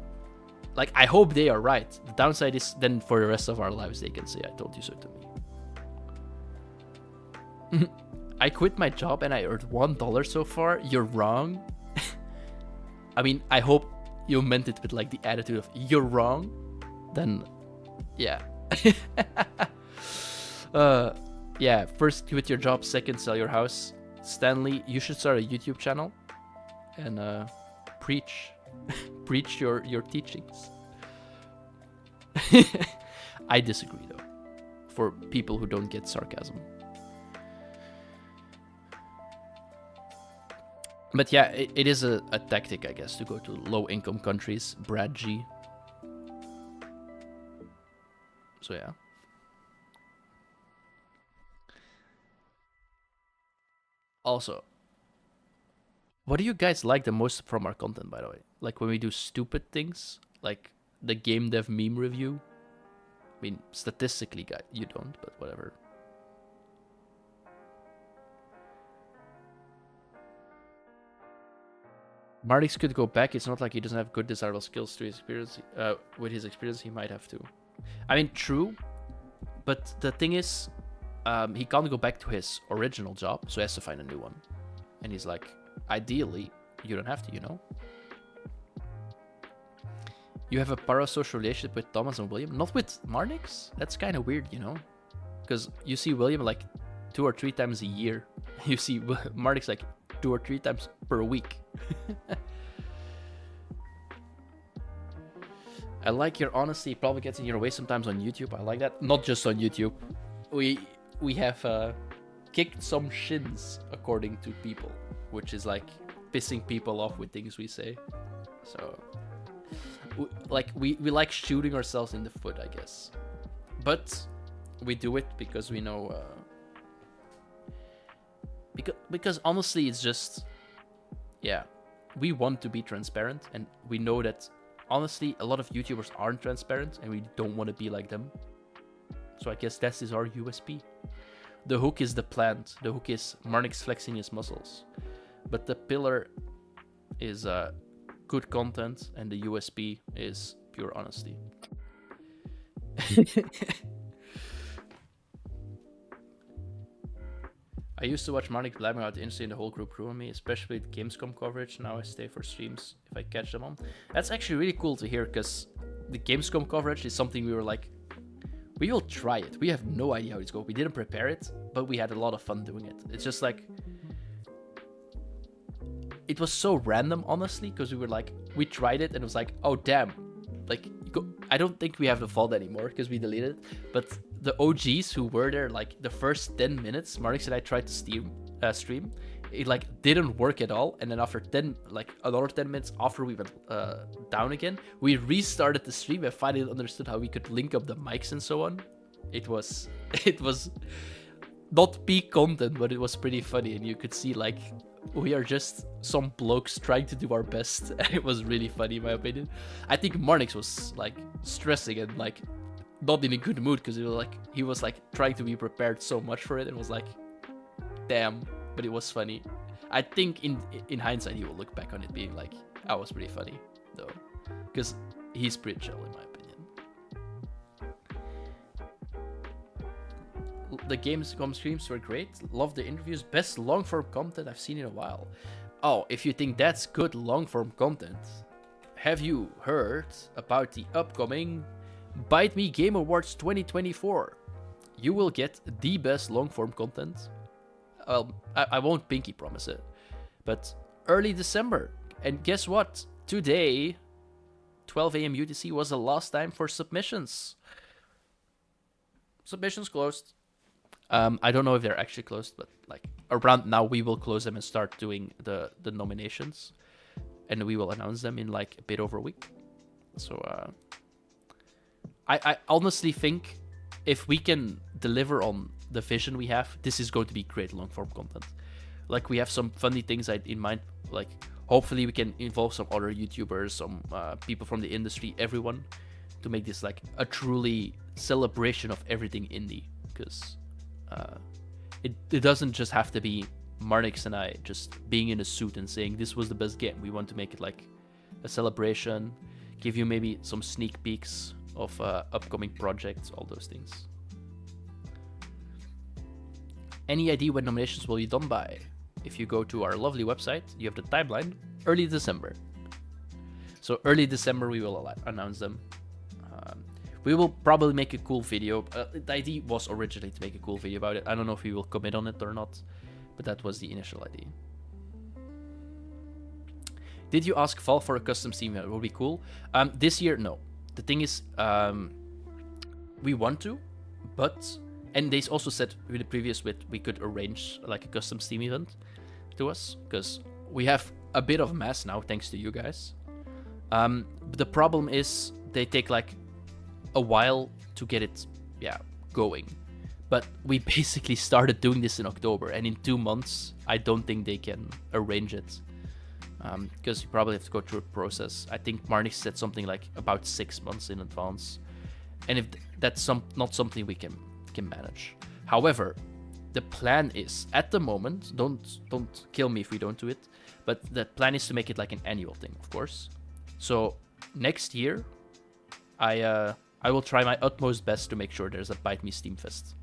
Like, I hope they are right. The downside is then for the rest of our lives, they can say, I told you so to me. I quit my job and I earned $1 so far. You're wrong. I mean, I hope you meant it with like the attitude of, you're wrong. Then, yeah. Yeah, first quit your job, second sell your house. Stanley, you should start a YouTube channel and preach your teachings. I disagree though, for people who don't get sarcasm. But yeah, it is a tactic, I guess, to go to low-income countries. Brad G. So yeah. Also, what do you guys like the most from our content, by the way? Like when we do stupid things, like the game dev meme review. I mean, statistically, guy, you don't, but whatever. Martix could go back. It's not like he doesn't have good desirable skills through his experience. With his experience, he might have to. I mean, true. But the thing is, he can't go back to his original job, so he has to find a new one. And he's like, ideally, you don't have to, you know? You have a parasocial relationship with Thomas and William? Not with Marnix? That's kind of weird, you know? Because you see William like 2 or 3 times a year. You see Marnix like 2 or 3 times per week. I like your honesty. It probably gets in your way sometimes on YouTube. I like that. Not just on YouTube. We have kicked some shins, according to people, which is like pissing people off with things we say. So, we like shooting ourselves in the foot, I guess. But we do it because we know. Because honestly, it's just, yeah, we want to be transparent, and we know that honestly, a lot of YouTubers aren't transparent, and we don't want to be like them. So I guess that is our USP. The hook is the plant. The hook is Marnix flexing his muscles. But the pillar is good content, and the USP is pure honesty. I used to watch Marnix blabbing about the industry and the whole group ruined me, especially with Gamescom coverage. Now I stay for streams if I catch them on. That's actually really cool to hear, because the Gamescom coverage is something we were like, we will try it. We have no idea how it's going. We didn't prepare it, but we had a lot of fun doing it. It's just like, it was so random, honestly, because we were like, we tried it and it was like, oh damn, like, I don't think we have the fault anymore because we deleted it, but the OGs who were there, like the first 10 minutes, Marnix and I tried to stream, it like didn't work at all, and then after 10, like another 10 minutes after we went down again, we restarted the stream and finally understood how we could link up the mics and so on. It was not peak content, but it was pretty funny, and you could see like we are just some blokes trying to do our best. It was really funny, in my opinion. I think Marnix was like stressing and like not in a good mood, because he was like trying to be prepared so much for it, and was like, damn. But it was funny. I think in hindsight he will look back on it being like, that was pretty funny though, because he's pretty chill in my opinion. The Gamescom streams were great. Love the interviews. Best long form content I've seen in a while. Oh, if you think that's good long form content, have you heard about the upcoming Bite Me Game Awards 2024? You will get the best long form content. I won't pinky promise it, but early December. And guess what? Today, 12 a.m. UTC, was the last time for submissions. Submissions closed. I don't know if they're actually closed, but like around now we will close them and start doing the nominations, and we will announce them in like a bit over a week. So I honestly think if we can deliver on the vision we have, this is going to be great long form content. Like, we have some funny things in mind. Like, hopefully we can involve some other YouTubers, some people from the industry, everyone, to make this like a truly celebration of everything indie. Because it doesn't just have to be Marnix and I just being in a suit and saying this was the best game. We want to make it like a celebration, give you maybe some sneak peeks of upcoming projects, all those things. Any idea when nominations will be done by? If you go to our lovely website, you have the timeline, early December. So early December we will announce them. We will probably make a cool video. The idea was originally to make a cool video about it. I don't know if we will commit on it or not, but that was the initial idea. Did you ask Valve for a custom Steam event? It would be cool. This year, no. The thing is, we want to, but... And they also said with the previous we could arrange like a custom Steam event to us, because we have a bit of mass now, thanks to you guys. But the problem is they take like a while to get it, going. But we basically started doing this in October, and in 2 months, I don't think they can arrange it. Because you probably have to go through a process. I think Marnix said something like about 6 months in advance. And if that's not something we can manage. However, the plan is, at the moment, don't kill me if we don't do it, but the plan is to make it like an annual thing, of course. So next year, I will try my utmost best to make sure there's a Bite Me Steam Fest.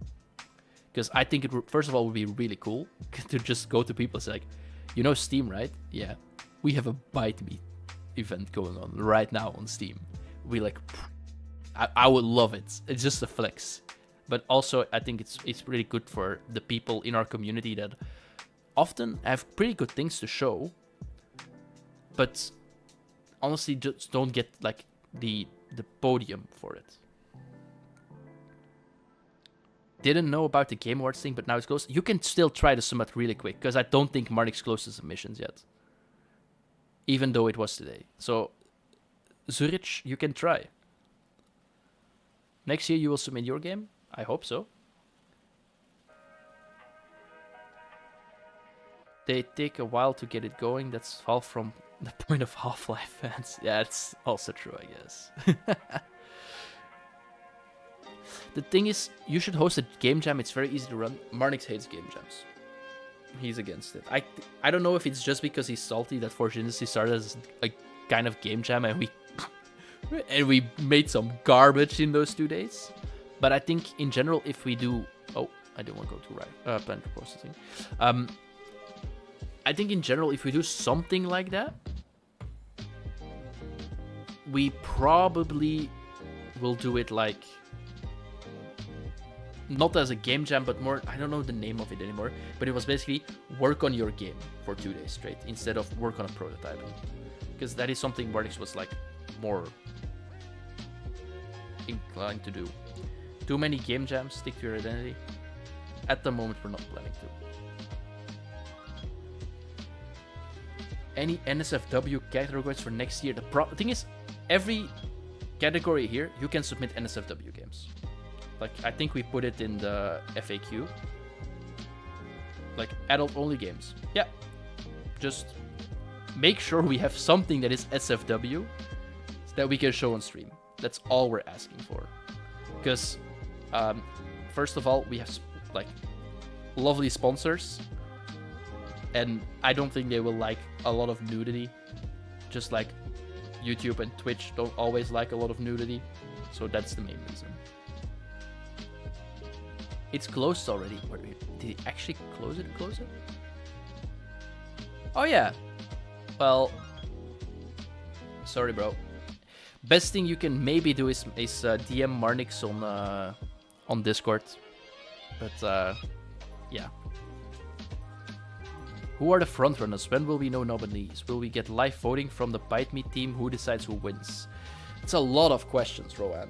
Because I think first of all, would be really cool to just go to people and say like, you know Steam, right? Yeah, we have a Bite Me event going on right now on Steam. We like, I would love it. It's just a flex. But also, I think it's really good for the people in our community that often have pretty good things to show, but honestly just don't get like the podium for it. Didn't know about the Game Awards thing, but now it's close. You can still try to submit really quick, because I don't think Marnix closed the submissions yet, even though it was today. So, Zurich, you can try. Next year you will submit your game? I hope so. They take a while to get it going. That's far from the point of Half-Life fans. Yeah, it's also true, I guess. The thing is, you should host a game jam. It's very easy to run. Marnix hates game jams. He's against it. I don't know if it's just because he's salty that Forge Industry started as a kind of game jam and we made some garbage in those 2 days. But I think in general, if we do... Oh, I didn't want to go to plan processing. I think in general, if we do something like that, we probably will do it like... Not as a game jam, but more... I don't know the name of it anymore. But it was basically work on your game for 2 days straight, instead of work on a prototype. Because that is something Marnix was like more inclined to do. Too many game jams, stick to your identity. At the moment, we're not planning to. Any NSFW categories for next year? The thing is, every category here, you can submit NSFW games. Like, I think we put it in the FAQ. Like, adult-only games. Yeah. Just make sure we have something that is SFW that we can show on stream. That's all we're asking for. Because, first of all, we have, like, lovely sponsors. And I don't think they will like a lot of nudity. Just like YouTube and Twitch don't always like a lot of nudity. So that's the main reason. It's closed already. Did he actually close it? Oh yeah. Well, sorry, bro. Best thing you can maybe do is DM Marnix on Discord. But yeah. Who are the frontrunners? When will we know nominees? Will we get live voting from the Bite Me team? Who decides who wins? It's a lot of questions, Rowan.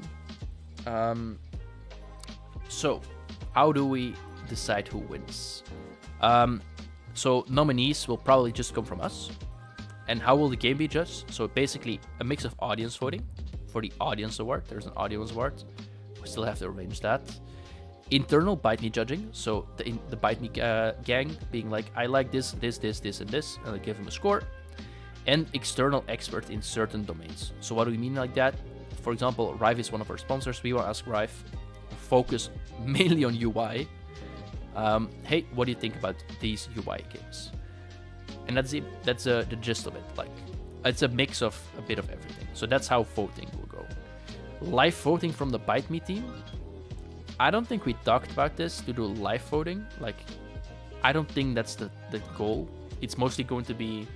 So, how do we decide who wins? So nominees will probably just come from us. And how will the game be judged? So basically a mix of audience voting for the audience award. There's an audience award. We still have to arrange that. Internal Bite Me judging. So the Bite Me gang being like, I like this, and this, and I give them a score. And external expert in certain domains. So what do we mean like that? For example, Rive is one of our sponsors. We will ask Rive, focus mainly on UI. Hey, what do you think about these UI games? And that's it. That's the gist of it. Like, it's a mix of a bit of everything. So that's how voting will go. Live voting from the Bite Me team. I don't think we talked about this to do live voting. Like, I don't think that's the goal. It's mostly going to be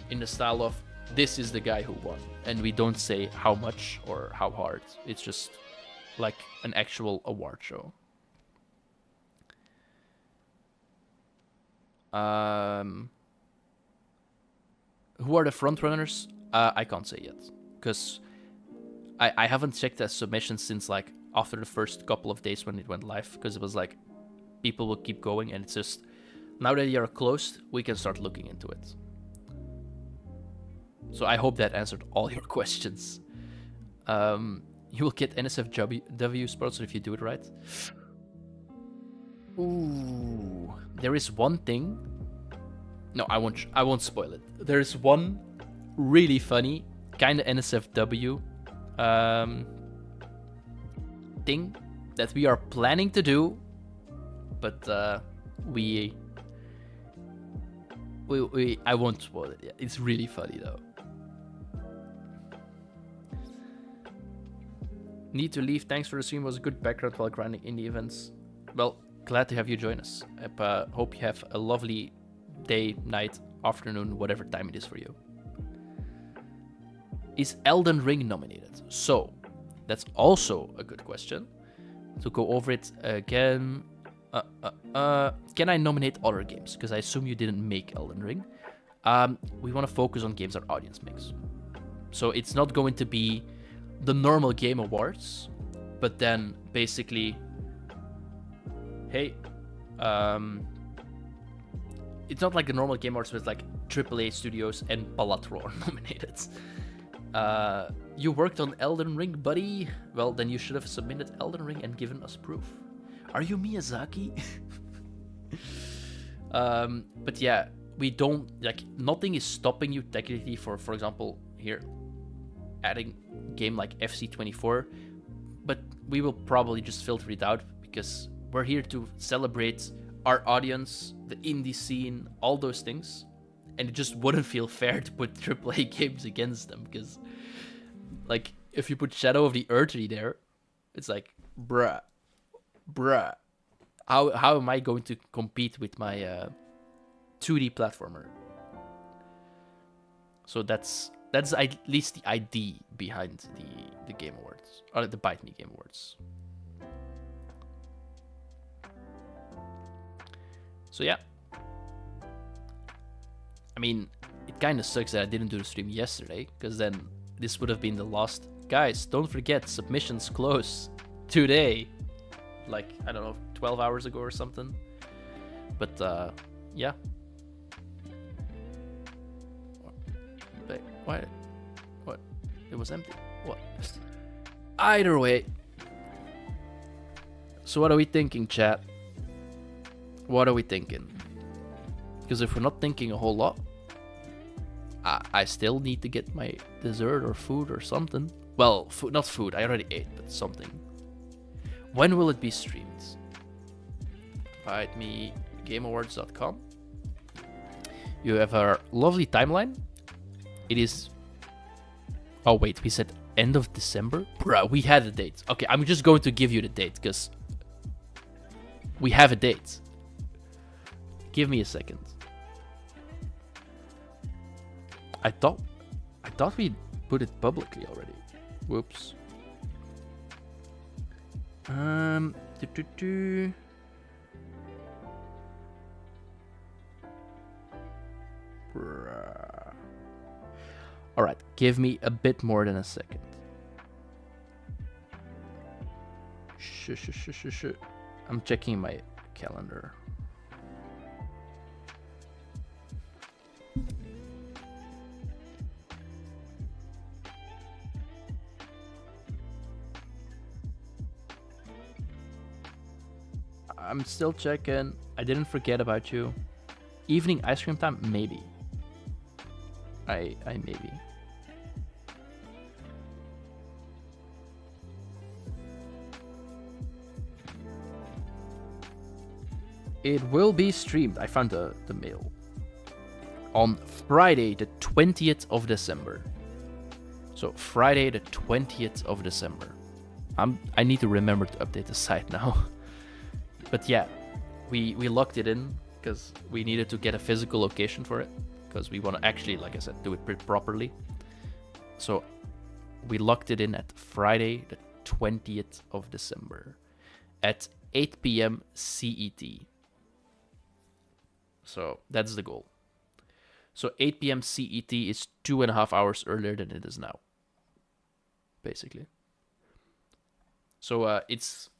in the style of this is the guy who won, and we don't say how much or how hard. It's just like an actual award show. Who are the frontrunners? I can't say yet, because I haven't checked the submissions since like after the first couple of days when it went live, because it was like people will keep going, and it's just now that you are closed, we can start looking into it. So I hope that answered all your questions. You will get NSFW sponsor if you do it right. Ooh, there is one thing. No, I won't spoil it. There is one really funny kind of NSFW thing that we are planning to do, but I won't spoil it yet. It's really funny though. Need to leave. Thanks for the stream. Was a good background while grinding indie events. Well, glad to have you join us. Hope you have a lovely day, night, afternoon, whatever time it is for you. Is Elden Ring nominated? So, that's also a good question. To go over it again. Can I nominate other games? Because I assume you didn't make Elden Ring. We want to focus on games our audience makes. So it's not going to be the normal game awards, but then basically, hey, it's not like the normal game awards with like AAA studios and Balatro are nominated. You worked on Elden Ring, buddy? Well, then you should have submitted Elden Ring and given us proof. Are you Miyazaki? But yeah, we don't, like, nothing is stopping you technically for example, here, adding game like FC24, but we will probably just filter it out because we're here to celebrate our audience, the indie scene, all those things, and it just wouldn't feel fair to put AAA games against them because, like, if you put Shadow of the Erdtree there, it's like, bruh, how am I going to compete with my 2D platformer? So that's at least the idea behind the Game Awards, or the Bite Me Game Awards. So yeah, I mean, it kind of sucks that I didn't do the stream yesterday, because then this would have been the last. Guys, don't forget, submissions close today, like, I don't know, 12 hours ago or something. But yeah. Wait, what? It was empty. What? Either way. So what are we thinking, chat? What are we thinking? Because if we're not thinking a whole lot, I still need to get my dessert or food or something. Well, not food. I already ate, but something. When will it be streamed? BiteMeGameAwards.com. You have our lovely timeline. It is... Oh, wait. We said end of December? Bruh, we had a date. Okay, I'm just going to give you the date, because we have a date. Give me a second. I thought we put it publicly already. Whoops. All right, give me a bit more than a second. I'm checking my calendar. I'm still checking. I didn't forget about you. Evening ice cream time? Maybe. I maybe. It will be streamed. I found the mail. On Friday, the 20th of December. So Friday, the 20th of December. I need to remember to update the site now. But yeah, we locked it in because we needed to get a physical location for it, because we want to actually, like I said, do it properly. So we locked it in at Friday, the 20th of December at 8 p.m. CET. So that's the goal. So 8 p.m. CET is 2.5 hours earlier than it is now, basically. So it's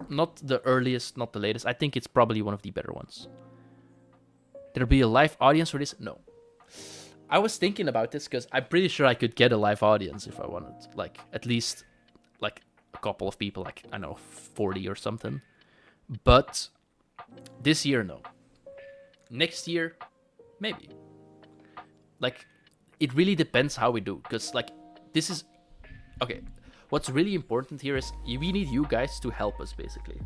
not the earliest, not the latest. I think it's probably one of the better ones. There'll be a live audience for this? No. I was thinking about this because I'm pretty sure I could get a live audience if I wanted, like at least like a couple of people, like I don't know, 40 or something. But this year, no. Next year, maybe. Like, it really depends how we do, because like this is okay. What's really important here is we need you guys to help us, basically.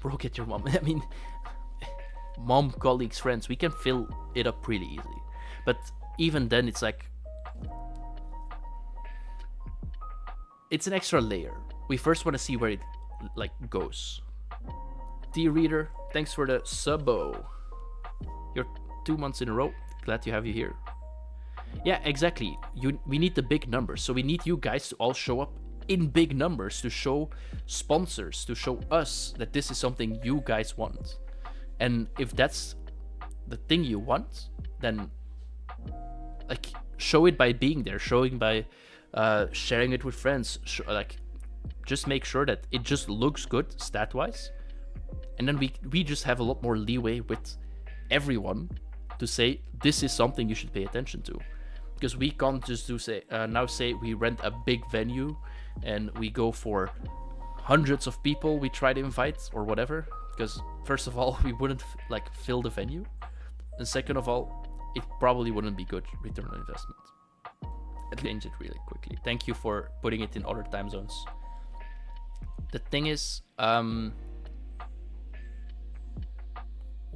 Bro, get your mom. I mean, mom, colleagues, friends, we can fill it up pretty easily. But even then, it's like, it's an extra layer. We first want to see where it like goes. Dear reader, thanks for the subo. You're 2 months in a row. Glad to have you here. Yeah, exactly. We need the big numbers. So we need you guys to all show up in big numbers to show sponsors, to show us that this is something you guys want. And if that's the thing you want, then like show it by being there, showing by sharing it with friends. Like just make sure that it just looks good stat-wise. And then we just have a lot more leeway with everyone to say this is something you should pay attention to, because we can't just do now say we rent a big venue and we go for hundreds of people we try to invite or whatever, because first of all we wouldn't like fill the venue, and second of all it probably wouldn't be good return on investment. I'll change it really quickly. Thank you for putting it in other time zones. The thing is,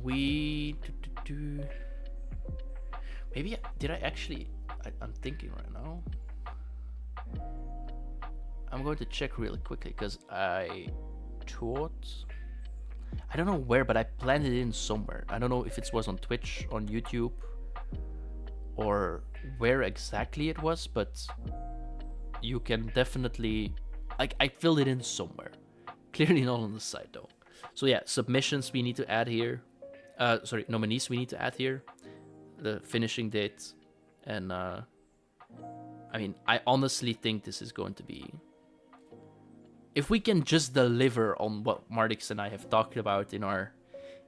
maybe did I actually? I'm thinking right now. I'm going to check really quickly because I don't know where, but I planned it in somewhere. I don't know if it was on Twitch, on YouTube, or where exactly it was, but you can definitely, like, I filled it in somewhere. Clearly not on the site though. So yeah, submissions we need to add here. Nominees we need to add here. The finishing date. And I mean, I honestly think this is going to be, if we can just deliver on what Martix and I have talked about in our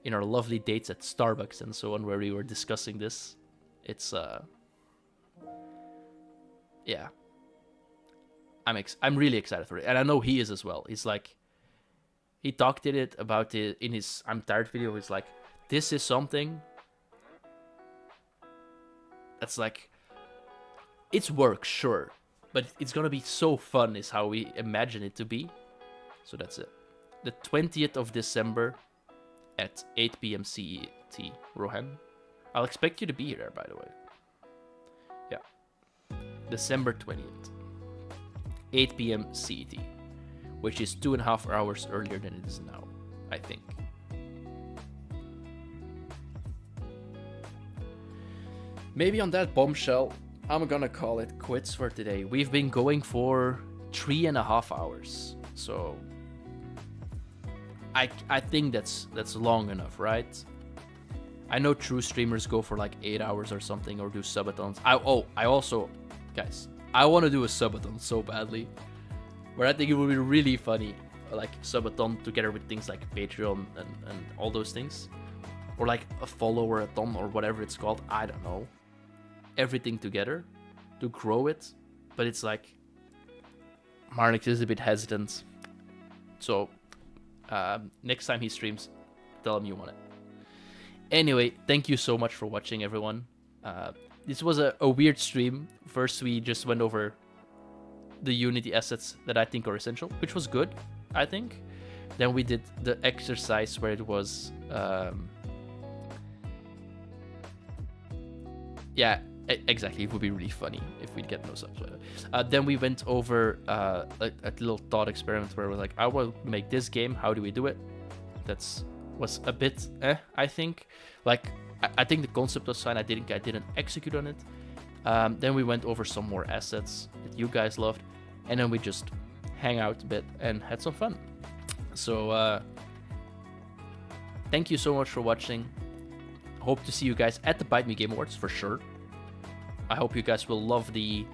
lovely dates at Starbucks and so on, where we were discussing this, it's yeah, I'm really excited for it, and I know he is as well. He's like, he talked about it in his I'm Tired video. He's like, this is something that's like, it's work, sure, but it's gonna be so fun is how we imagine it to be. So that's it. The 20th of December at 8 p.m. CET, Rohan. I'll expect you to be here, by the way. Yeah. December 20th. 8 p.m. CET. Which is 2.5 hours earlier than it is now, I think. Maybe on that bombshell, I'm gonna call it quits for today. We've been going for 3.5 hours, so I think that's long enough, right? I know true streamers go for like 8 hours or something, or do subathons. I also, guys, I want to do a subathon so badly, where I think it would be really funny, like subathon together with things like Patreon and all those things, or like a follower-a-thon or whatever it's called. I don't know. Everything together to grow it, but it's like Marnix is a bit hesitant, so next time he streams, tell him you want it. Anyway, thank you so much for watching, everyone. This was a weird stream. First we just went over the Unity assets that I think are essential, which was good, I think. Then we did the exercise where it was yeah, exactly. It would be really funny if we'd get no subs. Then we went over a little thought experiment where we're like, I will make this game. How do we do it? Was a bit I think. Like, I think the concept was fine. I didn't execute on it. Then we went over some more assets that you guys loved, and then we just hang out a bit and had some fun. So thank you so much for watching. Hope to see you guys at the Bite Me Game Awards for sure. I hope you guys will love the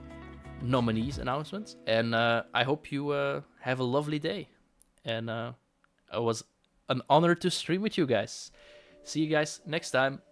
nominees announcements, and I hope you have a lovely day. And it was an honor to stream with you guys. See you guys next time.